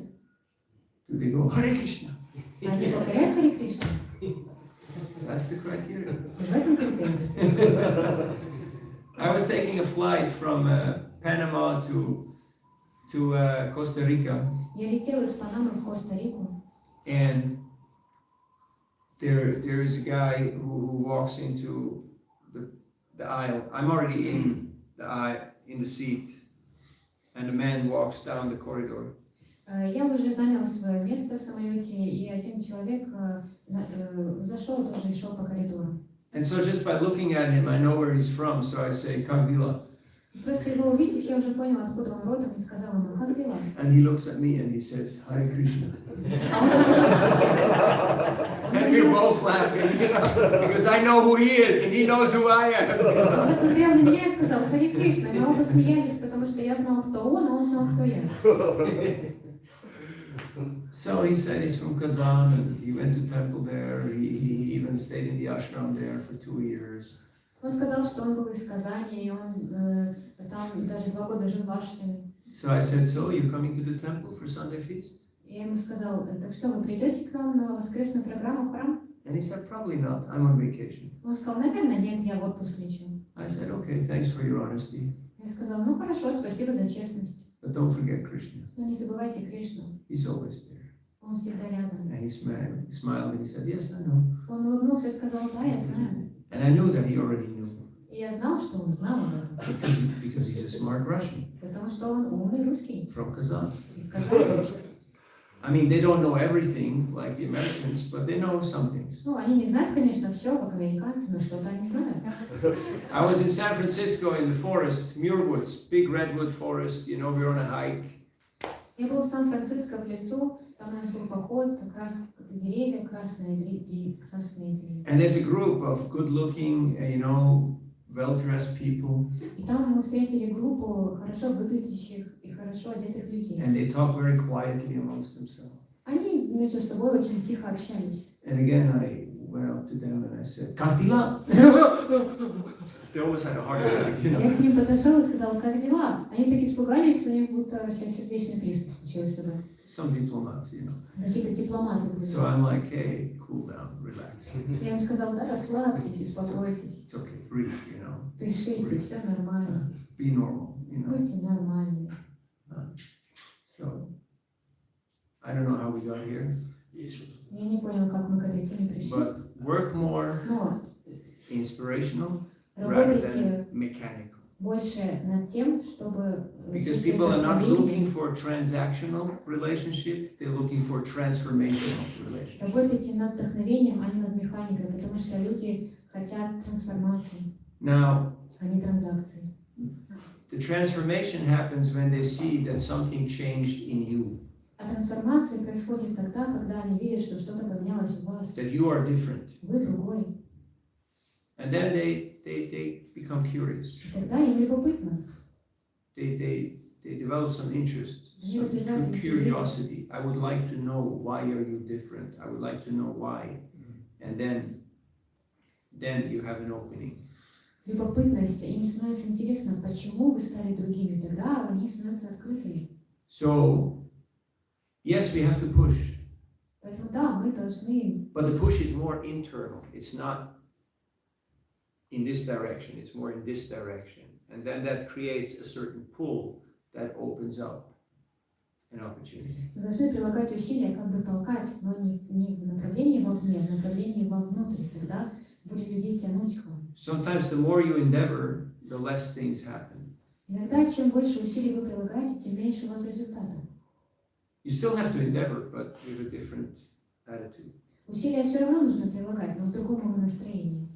[SPEAKER 4] do they go, Hare Krishna?
[SPEAKER 2] они повторяют Харе Кришну.
[SPEAKER 4] That's the criteria.
[SPEAKER 2] И в этом критерий.
[SPEAKER 4] I was taking a flight from Panama to Costa Rica,
[SPEAKER 2] Я летела из Панамы в Коста-Рику,
[SPEAKER 4] and there is a guy who walks into the aisle. I'm already in the aisle, in the seat, and the man walks down the corridor.
[SPEAKER 2] Я уже заняла свое место в самолете, и один человек зашел тоже и шел по коридору.
[SPEAKER 4] And so just by looking at him, I know where he's from, so I say, "Как дела?"
[SPEAKER 2] Просто его увидев, я уже поняла, откуда он родом, и сказала ему, как дела?
[SPEAKER 4] And he looks at me and he says, Hare Krishna. And we're both laughing, you know, because I know who he is and he knows who I am.
[SPEAKER 2] Он посмотрел на меня и сказал, Харе Кришна. И мы оба смеялись, потому что я знала, кто он, а он знал, кто я.
[SPEAKER 4] So he said he's from Kazan and he went to temple there. He even stayed in the ashram there for 2 years.
[SPEAKER 2] Он сказал, что он был из Казани, и он там даже 2 года жил в Аштаме.
[SPEAKER 4] So I said, so you're coming to the temple for Sunday feast?
[SPEAKER 2] Я ему сказал, так что, вы придете к нам на воскресную программу в храм?
[SPEAKER 4] And he said, probably not. I'm on vacation.
[SPEAKER 2] Он сказал, наверное, нет, я в отпуск лечу.
[SPEAKER 4] I said, okay, thanks for your honesty.
[SPEAKER 2] Я сказал, ну хорошо, спасибо за честность.
[SPEAKER 4] But don't forget Krishna.
[SPEAKER 2] Но не забывайте Кришну.
[SPEAKER 4] He's always there.
[SPEAKER 2] Он всегда рядом.
[SPEAKER 4] And he smiled and he said, yes, I know.
[SPEAKER 2] Он улыбнулся и сказал, да, я знаю.
[SPEAKER 4] And I knew that he already knew.
[SPEAKER 2] И я знал, что он знал об этом.
[SPEAKER 4] Because he's a smart Russian
[SPEAKER 2] Потому что он умный русский.
[SPEAKER 4] from Kazan.
[SPEAKER 2] Из Казани.
[SPEAKER 4] I mean, they don't know everything like the Americans, but they know some things.
[SPEAKER 2] Ну, они не знают, конечно, все, как американцы, но что-то они знают.
[SPEAKER 4] I was in San Francisco in the forest, Muir Woods, big redwood forest, you know, we were on a hike.
[SPEAKER 2] Я был в Сан-Франциско в лесу, там у нас был поход, как раз деревья, красные деревья.
[SPEAKER 4] And there's a group of good-looking, you know, well-dressed people.
[SPEAKER 2] И там мы встретили группу хорошо выглядящих и хорошо одетых людей.
[SPEAKER 4] And they talk very quietly amongst themselves.
[SPEAKER 2] Они между собой очень тихо общались.
[SPEAKER 4] And again, I went up to them and I said, "Как дела?" They always had a heart attack, you know.
[SPEAKER 2] Я к ним подошел и сказал, как дела? Они так испугались, что у них будто сейчас сердечный приступ случился.
[SPEAKER 4] Some diplomats, you know.
[SPEAKER 2] Какие-то дипломаты были.
[SPEAKER 4] So I'm like, hey, cool down, relax.
[SPEAKER 2] Я им сказал, да, расслабьтесь, успокойтесь.
[SPEAKER 4] It's okay, breathe, you know.
[SPEAKER 2] Дышите, все нормально.
[SPEAKER 4] Be normal, you know.
[SPEAKER 2] Будьте нормальными.
[SPEAKER 4] So, I don't know how we got here,
[SPEAKER 2] Я не понял, как мы к этой теме пришли.
[SPEAKER 4] but work more
[SPEAKER 2] Но
[SPEAKER 4] inspirational rather
[SPEAKER 2] работайте
[SPEAKER 4] than mechanical.
[SPEAKER 2] больше над тем, чтобы
[SPEAKER 4] Because people are not looking for transactional relationship, they're looking for transformational relationship.
[SPEAKER 2] работайте над вдохновением, а не над механикой, потому что люди хотят трансформации,
[SPEAKER 4] Now,
[SPEAKER 2] а не транзакции.
[SPEAKER 4] the transformation happens when they see that something changed in you,
[SPEAKER 2] А трансформация происходит тогда, когда они видят, что что-то поменялось в вас.
[SPEAKER 4] that you are different.
[SPEAKER 2] Вы другой.
[SPEAKER 4] And then they become curious.
[SPEAKER 2] И тогда им любопытно.
[SPEAKER 4] They develop some interest,
[SPEAKER 2] Они
[SPEAKER 4] some
[SPEAKER 2] развивают интерес.
[SPEAKER 4] curiosity. I would like to know why are you different. I would like to know why. And then you have an opening.
[SPEAKER 2] Любопытность, им становится интересно, почему вы стали другими, тогда они становятся открытыми.
[SPEAKER 4] So, yes, we have to push.
[SPEAKER 2] Поэтому да, мы должны,
[SPEAKER 4] But the push is more internal. It's not in this direction, it's more in this direction. And then that creates a certain pull that opens up an opportunity.
[SPEAKER 2] мы должны прилагать усилия, как бы толкать, но не в направлении вовне, а в направлении вовнутрь, тогда будет людей тянуть к вам.
[SPEAKER 4] Sometimes the more you endeavor, the less things happen.
[SPEAKER 2] Иногда, чем больше усилий вы прилагаете, тем меньше у вас результата.
[SPEAKER 4] You still have to endeavor, but with a different attitude.
[SPEAKER 2] Усилия все равно нужно прилагать, но в другом настроении.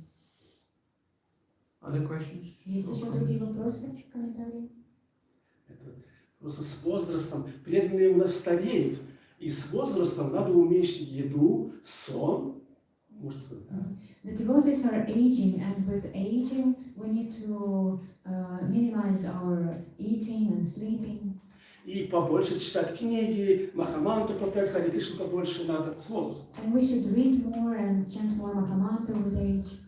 [SPEAKER 4] Other questions?
[SPEAKER 2] Есть еще другие вопросы, комментарии?
[SPEAKER 5] Это просто с возрастом преданные у нас стареют, и с возрастом надо уменьшить еду, сон. Может сказать, да?
[SPEAKER 2] The devotees are aging, and with aging, we need to minimize our eating and sleeping.
[SPEAKER 5] И побольше читать книги, Махамантру повторять, Харе Кришну побольше надо с возрастом.
[SPEAKER 2] And we should read more and chant more Mahamantra with age.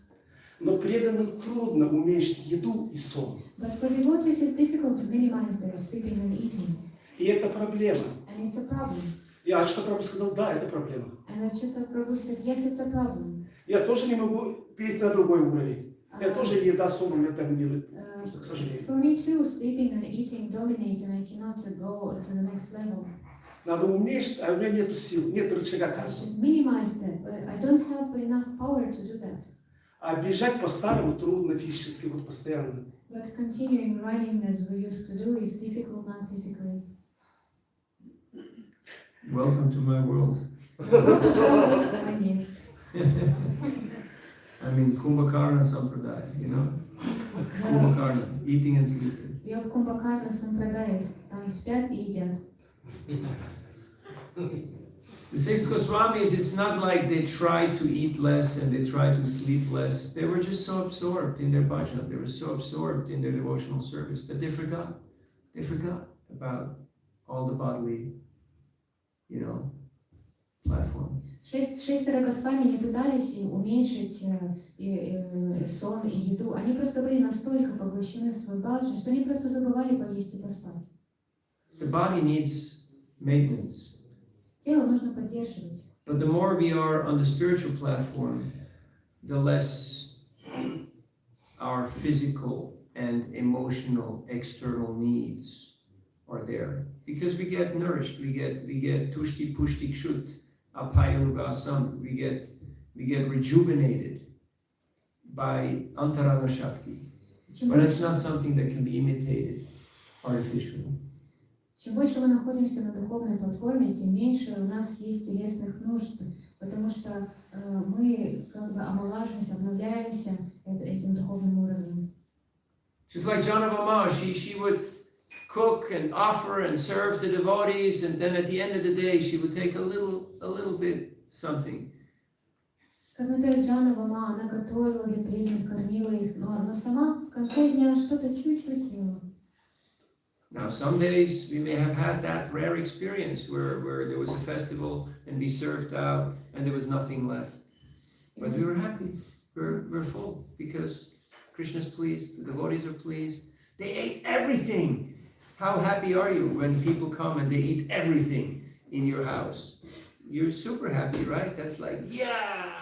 [SPEAKER 5] Но преданным трудно уменьшить еду и сон.
[SPEAKER 2] But for devotees, it's difficult to minimize their sleeping and eating,
[SPEAKER 5] И это проблема.
[SPEAKER 2] and it's a problem.
[SPEAKER 5] Я что Прабху сказал, да, это проблема.
[SPEAKER 2] And Achyuta Prabhu said, yes, it's a problem.
[SPEAKER 5] Я тоже не могу перейти на другой уровень. Я тоже еда сон у меня доминирует, просто, к сожалению.
[SPEAKER 2] For me too, sleeping and eating dominate, and I cannot go to the next level.
[SPEAKER 5] Надо уменьшить, а у меня нету сил, нет рычага
[SPEAKER 2] I
[SPEAKER 5] каждого.
[SPEAKER 2] should minimize that, but I don't have enough power to do that.
[SPEAKER 5] А бежать по-старому трудно физически, вот постоянно.
[SPEAKER 2] But continuing running as we used to do is difficult now physically.
[SPEAKER 4] Welcome to my world. I'm in Kumbhakarna Sampradaya, you know? Kumbhakarna, eating and sleeping.
[SPEAKER 2] Я в Кумбхакарна Сампрадае, там спят и едят.
[SPEAKER 4] The six Goswamis, it's not like they tried to eat less and they tried to sleep less. They were just so absorbed in their bhajan, they were so absorbed in their devotional service that they forgot. They forgot about all the bodily, you know, platform.
[SPEAKER 2] Шестеро Госвами не пытались уменьшить сон и еду. Они просто были настолько поглощены в свой баджан, что они просто забывали поесть и поспать.
[SPEAKER 4] The body needs maintenance.
[SPEAKER 2] Тело нужно поддерживать.
[SPEAKER 4] But the more we are on the spiritual platform, the less our physical and emotional external needs are there. Because we get nourished, we get tushti pushti kshut, apayanuga asam, we get rejuvenated by antarana shakti. But it's not something that can be imitated artificially.
[SPEAKER 2] Чем больше мы находимся на духовной платформе, тем меньше у нас есть телесных нужд, потому что мы как бы омолаживаемся, обновляемся этим духовным уровнем.
[SPEAKER 4] Just like Janavama, she would cook and offer and serve the devotees, and then at the end of the day she would take a little bit something.
[SPEAKER 2] Как, например, Джанава, она готовила для преданных, кормила их, но она сама в конце дня что-то чуть-чуть ела.
[SPEAKER 4] Now, some days we may have had that rare experience where there was a festival and we served out and there was nothing left. But we were happy. We're full because Krishna's pleased, the devotees are pleased. They ate everything. How happy are you when people come and they eat everything in your house? You're super happy, right? That's like, yeah!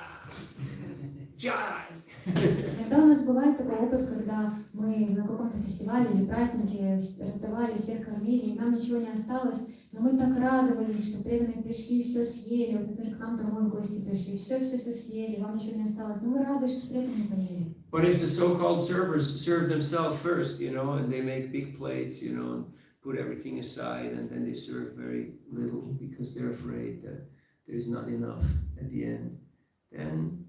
[SPEAKER 4] Jai!
[SPEAKER 2] Иногда у нас бывает такой опыт, когда мы на каком-то фестивале или празднике раздавали, всех кормили, и нам ничего не осталось, но мы так радовались, что преданные пришли, все съели. Вот, например, к нам домой в гости пришли, все съели, вам ничего не осталось. Но мы рады, что преданные поели.
[SPEAKER 4] But if the so-called servers serve themselves first, and they make big plates, and put everything aside, and then they serve very little because they're afraid that there's not enough at the end, then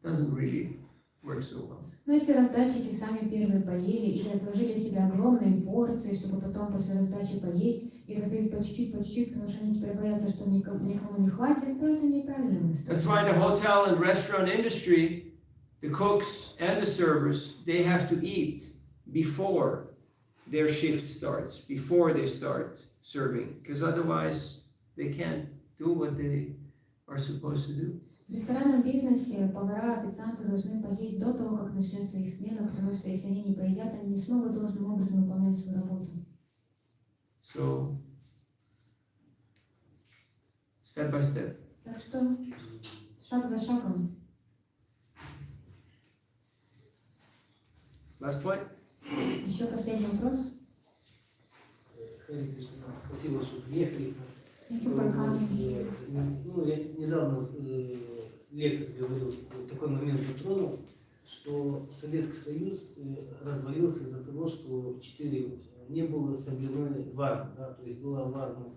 [SPEAKER 4] doesn't really work so well.
[SPEAKER 2] Но если раздатчики сами первые поели или отложили себе огромные порции, чтобы потом после раздачи поесть, и раздают по чуть-чуть, потому что они теперь боятся, что никому не хватит, то это неправильно мысль.
[SPEAKER 4] That's why in the hotel and restaurant industry, the cooks and the servers, they have to eat before their shift starts, before they start serving, because otherwise they can't do what they are supposed to do.
[SPEAKER 2] В ресторанном бизнесе повара, официанты должны поесть до того, как начнется их смена, потому что если они не поедят, они не смогут должным образом выполнять свою работу.
[SPEAKER 4] So, step by step.
[SPEAKER 2] Так что шаг за шагом.
[SPEAKER 4] Last point?
[SPEAKER 2] Еще последний вопрос.
[SPEAKER 5] Хари Кришна, спасибо, что приехали.
[SPEAKER 2] Thank you for coming here.
[SPEAKER 5] Я недавно лектор говорил, такой момент затронул, что Советский Союз развалился из-за того, что не было соблюдено варны, да, то есть была варна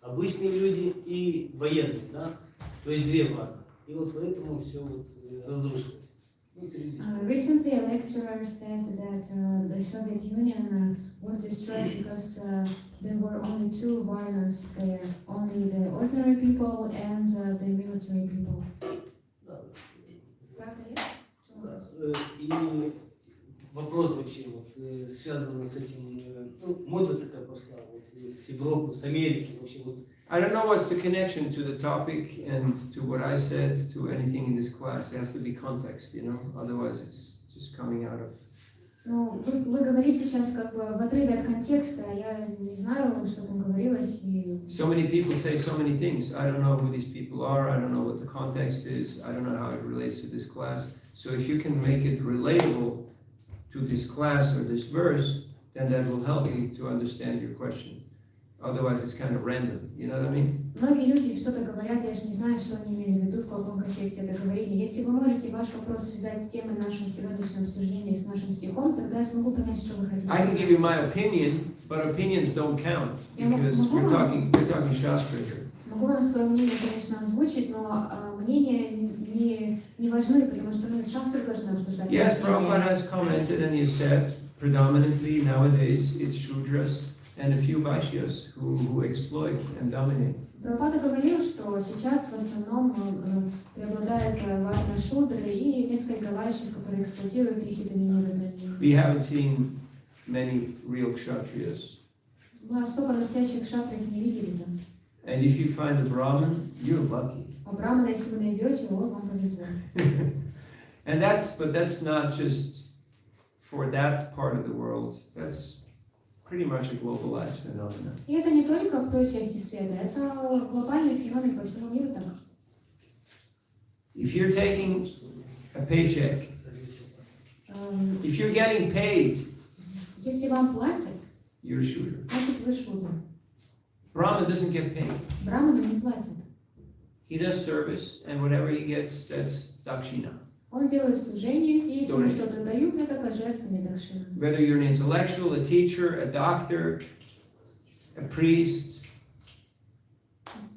[SPEAKER 5] обычные люди и военные, да, то есть две варны. И вот поэтому все разрушилось.
[SPEAKER 2] Recently, a lecturer said that the Soviet Union was destroyed because there were only two varnas there, only the ordinary people and the military people.
[SPEAKER 5] И вопрос вообще связан с этим, мода такая пошла с Европы, с Америки вообще
[SPEAKER 4] I don't know what's the connection to the topic and to what I said, to anything in this class. There has to be context, otherwise it's just coming out of...
[SPEAKER 2] Ну, вы говорите сейчас как бы в отрыве от контекста, я не знаю, что там говорилось.
[SPEAKER 4] So many people say so many things. I don't know who these people are, I don't know what the context is, I don't know how it relates to this class. So if you can make it relatable to this class or this verse, then that will help me to understand your question. Otherwise it's kind of random, you know what I mean?
[SPEAKER 2] Многие люди что-то говорят, я же не знаю, что они имели в виду, в каком контексте это говорили. Если вы можете ваш вопрос связать с темой нашего сегодняшнего обсуждения, с нашим стихом, тогда я смогу понять, что вы хотите.
[SPEAKER 4] I can give you my opinion, but opinions don't count, because we're talking Shastra here.
[SPEAKER 2] Могу вам свое мнение, конечно, озвучить, но мнения не важны, потому что мы Шастру должны обсуждать.
[SPEAKER 4] Yes, Prabhupada has commented and he said, predominantly nowadays it's Shudras and a few Vaishyas who exploit and dominate.
[SPEAKER 2] Прабхупада говорил, что сейчас в основном преобладает варна шудры и несколько вайшев, которые эксплуатируют их и доминируют над ними.
[SPEAKER 4] We haven't seen many real Kshatriyas.
[SPEAKER 2] Мы особо настоящих кшатров не видели там.
[SPEAKER 4] And if you find a Brahmin, you're lucky.
[SPEAKER 2] А Брахмана, если вы найдете, вам повезло.
[SPEAKER 4] And that's not just for that part of the world. That's pretty much a globalized phenomenon.
[SPEAKER 2] И это не только в той части света, это глобальный феномен по всему миру так.
[SPEAKER 4] If you're taking a paycheck, if you're getting paid,
[SPEAKER 2] Если вам платят,
[SPEAKER 4] you're a shooter.
[SPEAKER 2] значит вы шутер.
[SPEAKER 4] Brahman doesn't get paid.
[SPEAKER 2] Браману не платят.
[SPEAKER 4] He does service, and whatever he gets, that's dakshina.
[SPEAKER 2] Он делает служение, и если ему
[SPEAKER 4] Добрый.
[SPEAKER 2] что-то дают, это пожертвование дакшина.
[SPEAKER 4] Whether you're an intellectual, a teacher, a doctor, a priest,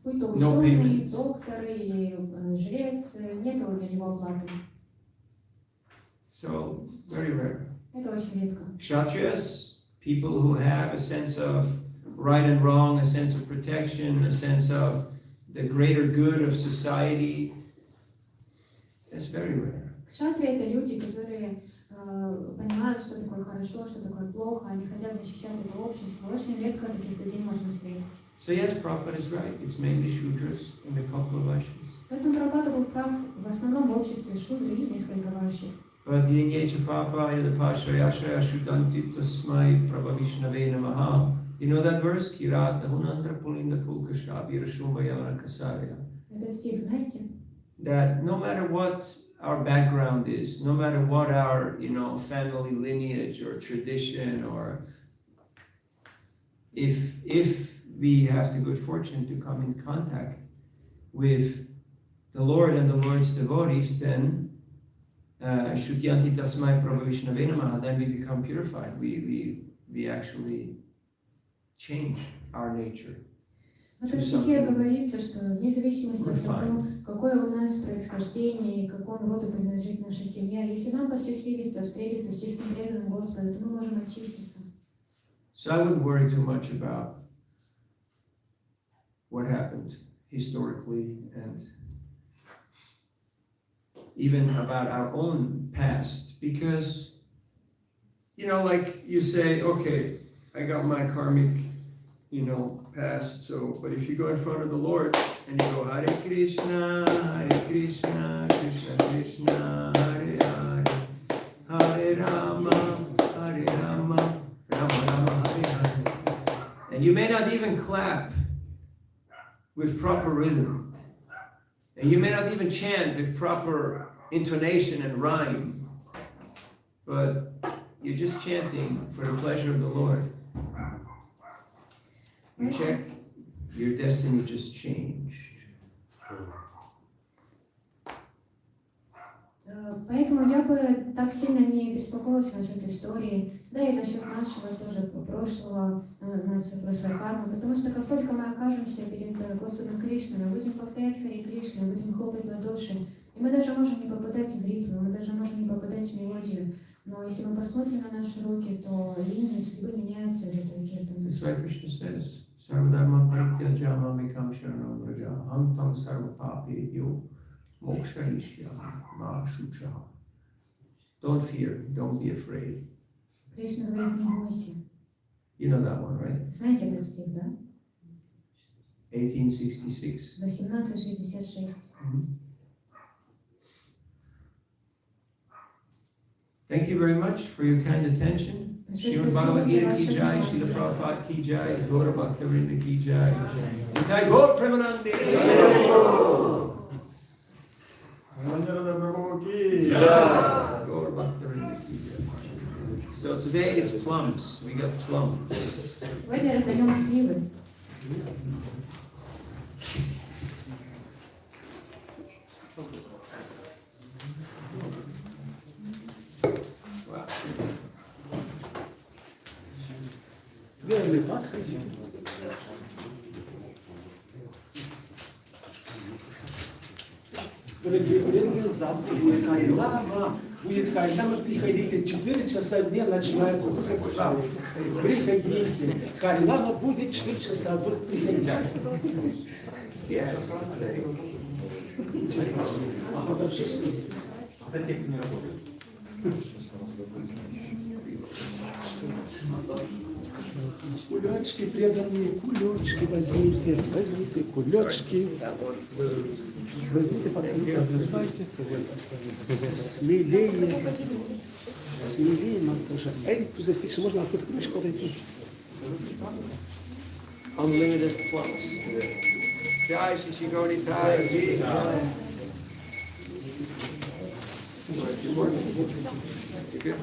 [SPEAKER 2] Будь то
[SPEAKER 4] No
[SPEAKER 2] ученый,
[SPEAKER 4] payment.
[SPEAKER 2] доктор или жрец, нет для него оплаты.
[SPEAKER 4] so very rare.
[SPEAKER 2] Это очень редко.
[SPEAKER 4] Kshatriyas, people who have a sense of right and wrong, a sense of protection, a sense of the greater good of society, it's very rare.
[SPEAKER 2] Кшатрии — это люди, которые понимают, что такое хорошо, что такое плохо, они хотят защищать это общество. Очень редко таких людей можно встретить.
[SPEAKER 4] So yes, Prabhupada is right. It's mainly Shudras in the couple of Vaishnavas.
[SPEAKER 2] Поэтому Прабхупада был прав. В основном в обществе шудры и несколько вайшев.
[SPEAKER 4] But Yenyecha Papa Yadapashrayashraya Shudanti Tasmai Prabha Vishnave Namaha. You know that verse? Kirata Hunandra Pulinda Pulkasha Virashumba Yamana Kasarya.
[SPEAKER 2] Этот стих знаете?
[SPEAKER 4] That no matter what our background is, no matter what our, family lineage or tradition, or if we have the good fortune to come in contact with the Lord and the Lord's devotees, then Shutyanti Tasmai Prabha Vishnave Namaha, then we become purified. We actually change our nature.
[SPEAKER 2] В этом стихе говорится, что вне зависимости от того, какое у нас происхождение и какому роду принадлежит наша семья, если нам посчастливится встретиться с чистым преданным Господу, то мы можем очиститься.
[SPEAKER 4] So I wouldn't worry too much about what happened historically and even about our own past, because, like you say, okay, I got my karmic, past, but if you go in front of the Lord and you go, Hare Krishna, Krishna Krishna, Hare Hare, Hare Rama, Rama Rama, Hare Hare. And you may not even clap with proper rhythm. And you may not even chant with proper intonation and rhyme. But you're just chanting for the pleasure of the Lord. You check, your destiny just changed.
[SPEAKER 2] Поэтому я бы так сильно не беспокоилась насчет истории, да и насчет нашего тоже прошлого, нашей прошлой кармы, потому что как только мы окажемся перед Господом Кришной, мы будем повторять Харе Кришну, будем хлопать в ладоши, и мы даже можем не попадать в ритм, мы даже можем не попадать в мелодию. Но если мы посмотрим на наши руки, то линии судьбы меняются из этого киртана.
[SPEAKER 4] That's why Krishna says, Sarvadharma Parityaja Mamikam Sharanam Vraja Antam Sarvapapebhyo Mokshayishyami Ma Shuchaha. Don't fear, don't be afraid.
[SPEAKER 2] Кришна говорит, не бойся.
[SPEAKER 4] You know that one, right?
[SPEAKER 2] Знаете этот стих, да?
[SPEAKER 4] 1866.
[SPEAKER 2] 1866.
[SPEAKER 4] Thank you very much for your kind attention. Srimad Bhagavad Gita ki jai, Srila Prabhupada ki jai, Gaura Bhakta Vrinda ki jai. Jai Gaur Premanande. Gaura Bhakta Vrinda ki jai. So today it's plums. We got plums.
[SPEAKER 2] Сегодня раздаем сливы.
[SPEAKER 4] Wow.
[SPEAKER 5] Верный подходи. Дорогие преданные, завтра будет Хайнама. Будет Хайнама, приходите. 4 часа дня начинается выход справа. Приходите. Хайнама будет 4 часа, вы приходите. А потом 6.
[SPEAKER 3] Это те, кто не работает.
[SPEAKER 5] Кулечки преданные, кулечки возьмите, возьмите кулечки. Возьмите, поднимайте, смелее, смелее, Мартуша. Эй, тут здесь можно откуда кулечку подойти.
[SPEAKER 4] Unlimited plums. Jai Shri Gauri Jai. You good?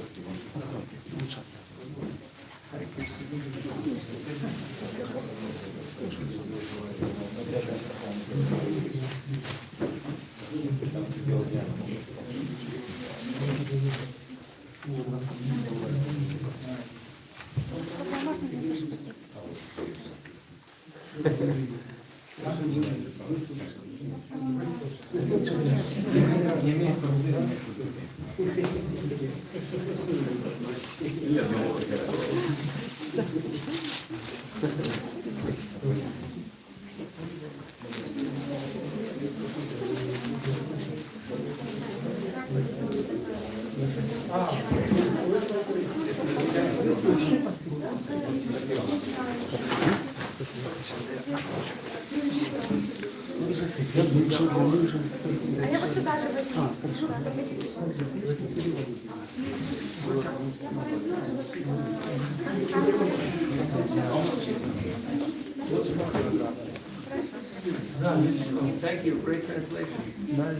[SPEAKER 4] Thank you, great translation.